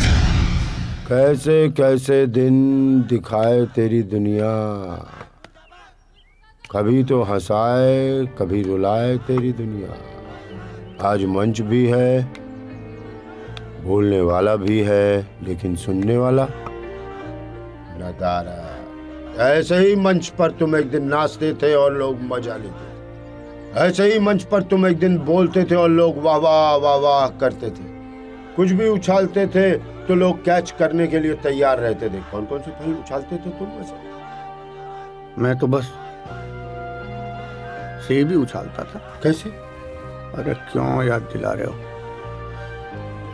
कैसे कैसे दिन दिखाए तेरी दुनिया, कभी तो हंसाए कभी रुलाए तेरी दुनिया। आज मंच भी है, बोलने वाला भी है, लेकिन सुनने वाला नदारा। ऐसे ही मंच पर तुम एक दिन नाचते थे और लोग मजा लेते। ऐसे ही मंच पर तुम एक दिन बोलते थे और लोग वाह वाह वाह वाह करते थे। कुछ भी उछालते थे तो लोग कैच करने के लिए तैयार रहते थे। कौन कौन से फल उछालते थे तुम वैसे? मैं तो बस सेब ही उछालता था। कैसे? अरे क्यों याद दिला रहे हो?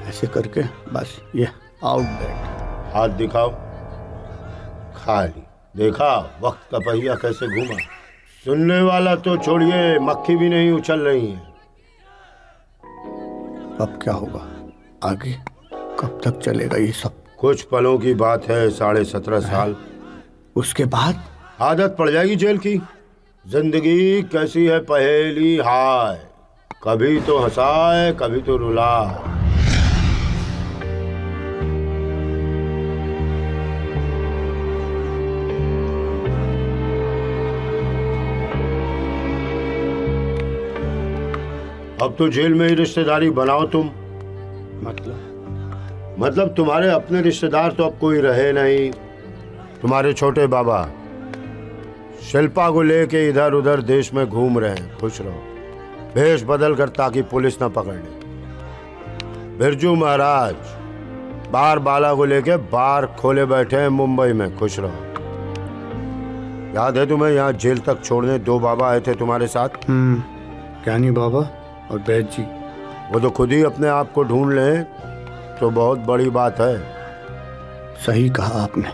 ऐसे करके बस ये आउट दैट। हाथ दिखाओ। खाली देखा वक्त का पहिया कैसे घूमा। सुनने वाला तो छोड़िए, मक्खी भी नहीं उछल रही है। अब क्या होगा आगे? कब तक चलेगा ये सब? कुछ पलों की बात है, 17.5 साल। उसके बाद आदत पड़ जाएगी जेल की। जिंदगी कैसी है पहेली, हाय, कभी तो हंसाए कभी तो रुलाए। अब तो जेल में ही रिश्तेदारी बनाओ तुम। मतलब तुम्हारे अपने रिश्तेदार तो अब कोई रहे नहीं। तुम्हारे छोटे बाबा शिल्पा को लेके इधर उधर देश में घूम रहे हैं। खुश रहो, भेष बदल कर, ताकि पुलिस ना पकड़ ले। बिरजू महाराज बार बाला को लेके बार खोले बैठे हैं मुंबई में। खुश रहो। याद है तुम्हें, यहाँ जेल तक छोड़ने 2 बाबा आए थे तुम्हारे साथ? ज्ञानी बाबा और बैद जी। वो तो खुद ही अपने आप को ढूंढ लें तो बहुत बड़ी बात है। सही कहा आपने।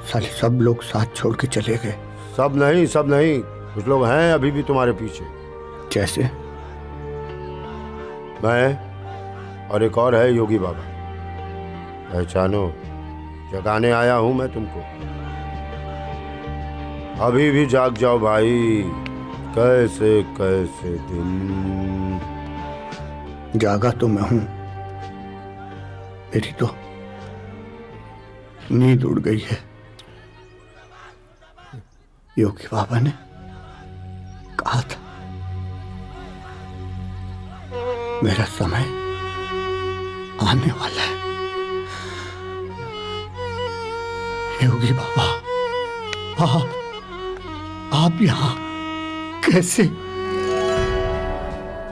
साले सब लोग साथ छोड़ के चले गए। सब नहीं, कुछ लोग हैं अभी भी तुम्हारे पीछे। जैसे? मैं और एक और है योगी बाबा। पहचानो, जगाने आया हूं मैं तुमको। अभी भी जाग जाओ भाई। कैसे कैसे दिन। जागा तो मैं हूं, मेरी तो नींद उड़ गई है। योगी बाबा ने कहा था मेरा समय आने वाला है। योगी बाबा, आप यहाँ कैसे?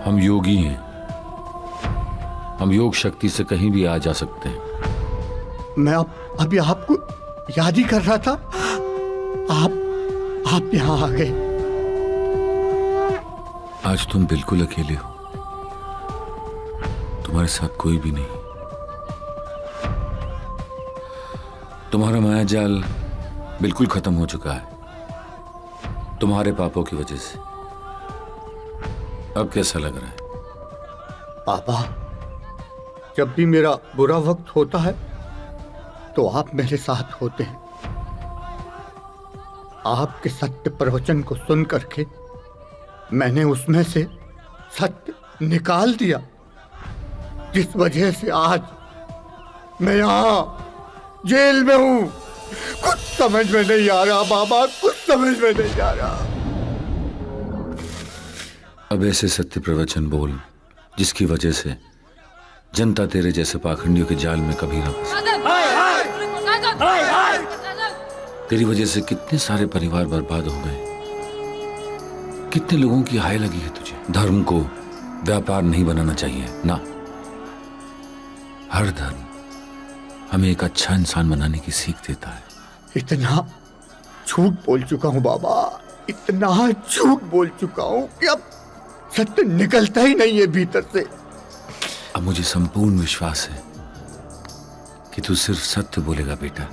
हम योगी हैं। हम योग शक्ति से कहीं भी आ जा सकते हैं। मैं अभी आपको याद ही कर रहा था। आप यहाँ आ गए। आज तुम बिल्कुल अकेले हो। तुम्हारे साथ कोई भी नहीं। तुम्हारा मायाजाल बिल्कुल खत्म हो चुका है, तुम्हारे पापों की वजह से। अब कैसा लग रहा है? पापा, जब भी मेरा बुरा वक्त होता है तो आप मेरे साथ होते हैं। आपके सत्य प्रवचन को सुन करके मैंने उसमें से सत्य निकाल दिया, जिस वजह से आज मैं यहाँ जेल में हूँ। कुछ समझ में नहीं आ रहा बाबा, कुछ समझ में नहीं आ रहा। अब ऐसे सत्य प्रवचन बोल जिसकी वजह से जनता तेरे जैसे पाखंडियों के जाल में कभी ना फंसे। तेरी वजह से कितने सारे परिवार बर्बाद हो गए, कितने लोगों की हाय लगी है तुझे। धर्म को व्यापार नहीं बनाना चाहिए ना। हर धर्म हमें एक अच्छा इंसान बनाने की सीख देता है। इतना झूठ बोल चुका हूँ बाबा, इतना झूठ बोल चुका हूँ कि अब सत्य निकलता ही नहीं है भीतर से। अब मुझे संपूर्ण विश्वास है कि तू सिर्फ सत्य बोलेगा बेटा।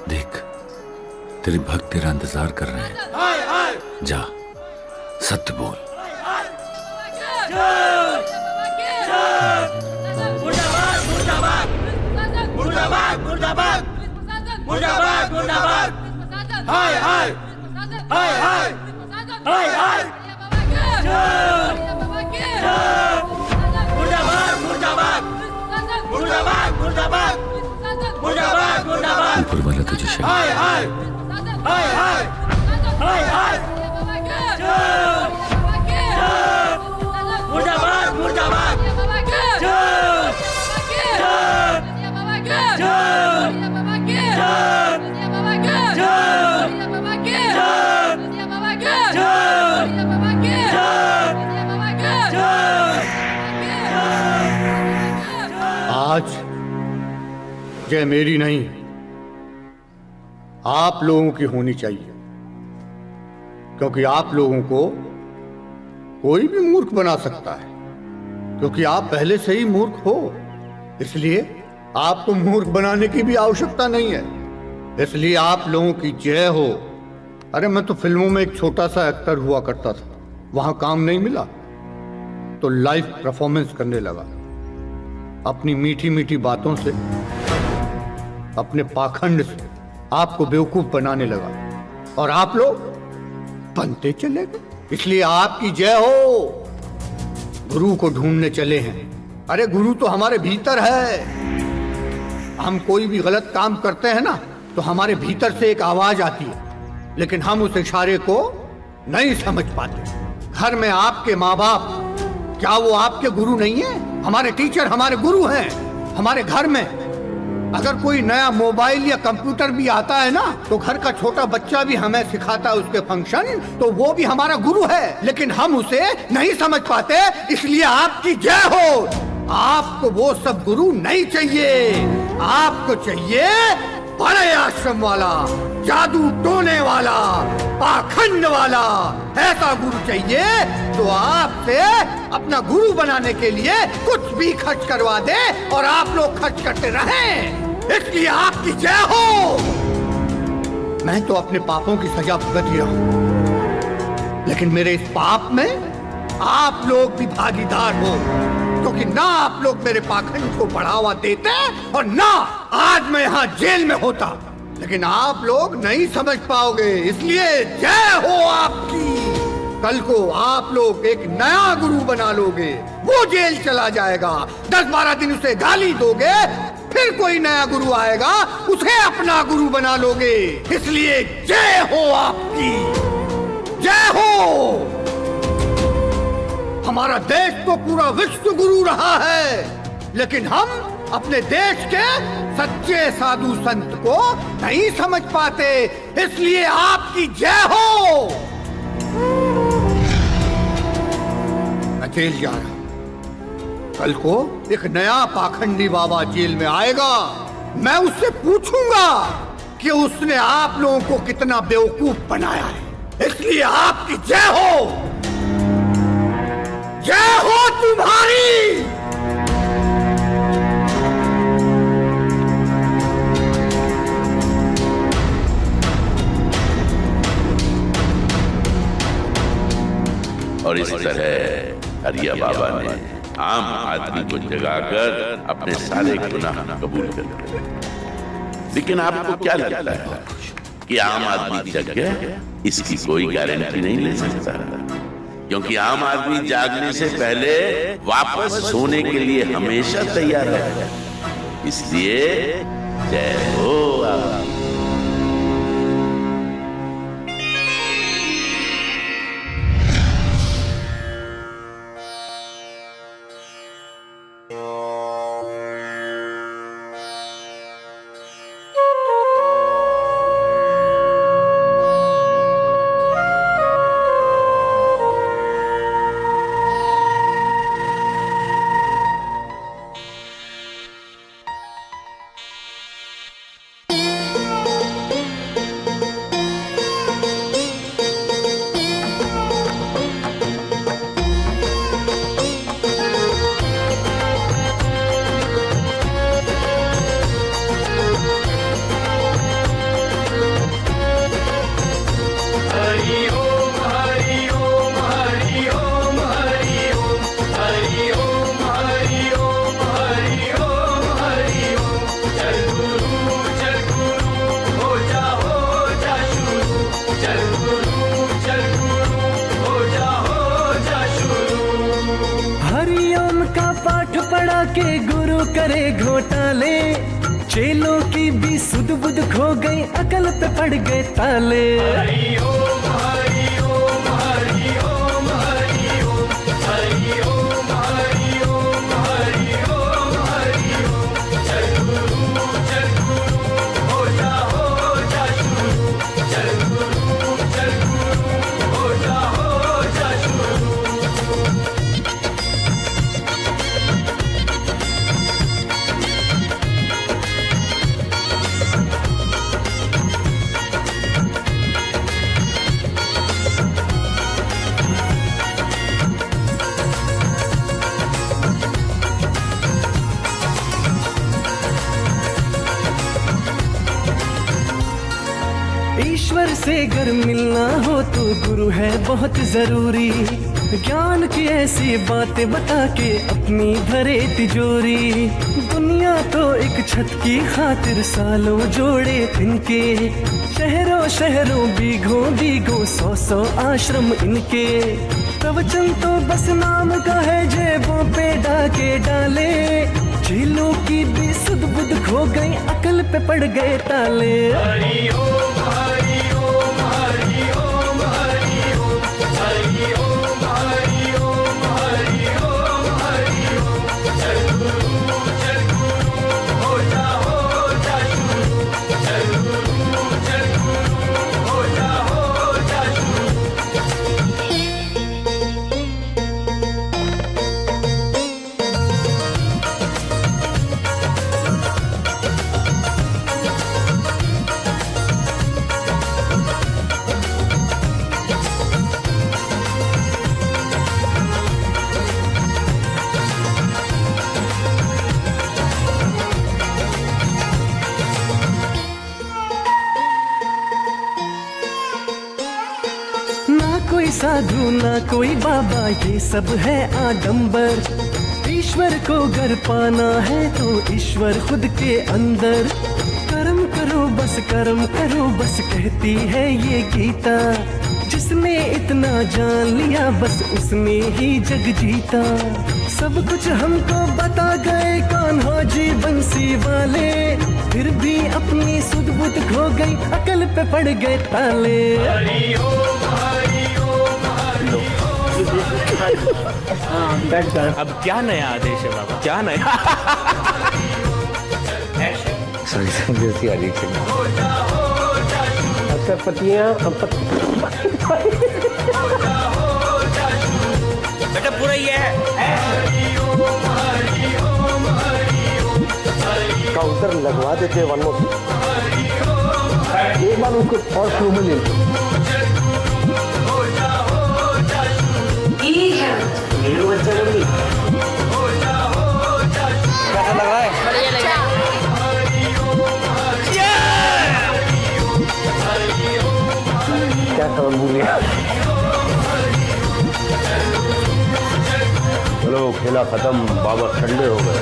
देख, तेरे भक्त तेरा इंतजार कर रहे हैं। जा, सत्य बोल। मुर्दाबाद मुर्दाबाद मुर्दाबाद मुर्दाबाद हाय हाय हाय हाय हाय हाय मुर्दाबाद मुर्दाबाद मुर्दाबाद मुर्दाबाद मुर्दाबाद मुर्दाबाद ऊपर वाला तुझे शक्ति हाय हाय हाय हाय हाय हाय मुर्दाबाद मुर्दाबाद आज जय मेरी नहीं, आप लोगों की होनी चाहिए, क्योंकि आप लोगों को कोई भी मूर्ख बना सकता है, क्योंकि आप पहले से ही मूर्ख हो। इसलिए आपको मूर्ख बनाने की भी आवश्यकता नहीं है। इसलिए आप लोगों की जय हो। अरे मैं तो फिल्मों में एक छोटा सा एक्टर हुआ करता था, वहां काम नहीं मिला तो लाइव परफॉर्मेंस करने लगा। अपनी मीठी मीठी बातों से, अपने पाखंड से आपको बेवकूफ बनाने लगा और आप लोग बनते चले गए। इसलिए आपकी जय हो। गुरु को ढूंढने चले हैं। अरे गुरु तो हमारे भीतर है। हम कोई भी गलत काम करते हैं ना तो हमारे भीतर से एक आवाज आती है, लेकिन हम उस इशारे को नहीं समझ पाते। घर में आपके माँ बाप, क्या वो आपके गुरु नहीं है? हमारे टीचर हमारे गुरु हैं। हमारे घर में अगर कोई नया मोबाइल या कंप्यूटर भी आता है ना तो घर का छोटा बच्चा भी हमें सिखाता है उसके फंक्शन, तो वो भी हमारा गुरु है, लेकिन हम उसे नहीं समझ पाते। इसलिए आपकी जय हो। आपको वो सब गुरु नहीं चाहिए। आपको चाहिए बड़े आश्रम वाला, जादू टोने वाला, पाखंड वाला। ऐसा गुरु चाहिए जो आपसे अपना गुरु बनाने के लिए कुछ भी खर्च करवा दे और आप लोग खर्च करते रहें। इसलिए आपकी जय हो। मैं तो अपने पापों की सजा भुगत ही रहा हूं, लेकिन मेरे इस पाप में आप लोग भी भागीदार हो, क्योंकि ना आप लोग मेरे पाखंड को बढ़ावा देते और ना आज मैं यहाँ जेल में होता। लेकिन आप लोग नहीं समझ पाओगे, इसलिए जय हो आपकी। कल को आप लोग एक नया गुरु बना लोगे, वो जेल चला जाएगा, 10-12 दिन उसे गाली दोगे, फिर कोई नया गुरु आएगा, उसे अपना गुरु बना लोगे। इसलिए जय हो आपकी, जय हो। हमारा देश तो पूरा विश्व गुरु रहा है, लेकिन हम अपने देश के सच्चे साधु संत को नहीं समझ पाते। इसलिए आपकी जय हो। मैं जेल जा रहा हूं। कल को एक नया पाखंडी बाबा जेल में आएगा। मैं उससे पूछूंगा कि उसने आप लोगों को कितना बेवकूफ बनाया है। इसलिए आपकी जय हो। जय हो तुम्हारी। और इस तरह हरिया बाबा ने आम आदमी को जगाकर अपने सारे गुनाह कबूल कर लिए। लेकिन आपको क्या लगता है कि आम आदमी जग गया? इसकी कोई गारंटी नहीं ले सकता, क्योंकि आम आदमी जागने से पहले वापस सोने के लिए हमेशा तैयार है। इसलिए जय हो आप। के गुरु करे घोटाले, चेलों की भी सुध बुध खो गई, अकल पे पड़ गए ताले। हरि ओम हरि ओम हरि ओम हरि ओम हरि ओम हरि ओम हरि ओम हरि ओम। चल गुरु हो जा शुरू, चल गुरु हो जा शुरू। ईश्वर से अगर मिलना हो तो गुरु है बहुत जरूरी, ज्ञान की ऐसी बातें बता के अपनी भरे तिजोरी। दुनिया तो एक छत की खातिर सालों जोड़े इनके, शहरों शहरों बीघों बीघों 100 आश्रम इनके। प्रवचन तो बस नाम का है, जेबों पे डाके डाले, झीलों की भी सुध बुध खो गई, अकल पे पड़ गए ताले। हरि ओम हरि ओम हरि ओम हरि ओम हरि ओम हरि ओम हरि ओम हरि ओम। चल गुरु हो जा शुरू, चल गुरु हो जा शुरू। कोई साधु ना कोई बाबा, ये सब है आडंबर। ईश्वर को घर पाना है तो ईश्वर खुद के अंदर। कर्म करो बस कहती है ये गीता। जिसने इतना जान लिया बस उसने ही जग जीता। सब कुछ हमको बता गए कान्हा जी बंसी वाले, फिर भी अपनी सुध बुध खो गई, अकल पे पड़ गए ताले। हरि ओम हरि ओम हरि ओम। अब क्या नया आदेश है बाबा, क्या नया? अच्छा पतियाँ बेटा पूरा ये है। काउंटर लगवा देते वन मोर, एक बार उसको और फ्लो में ले लो। कैसा लग रहा है? बढ़िया लग रहा है। क्या खबर बोलिए? चलो खेला खत्म, बाबा ठंडे हो गए।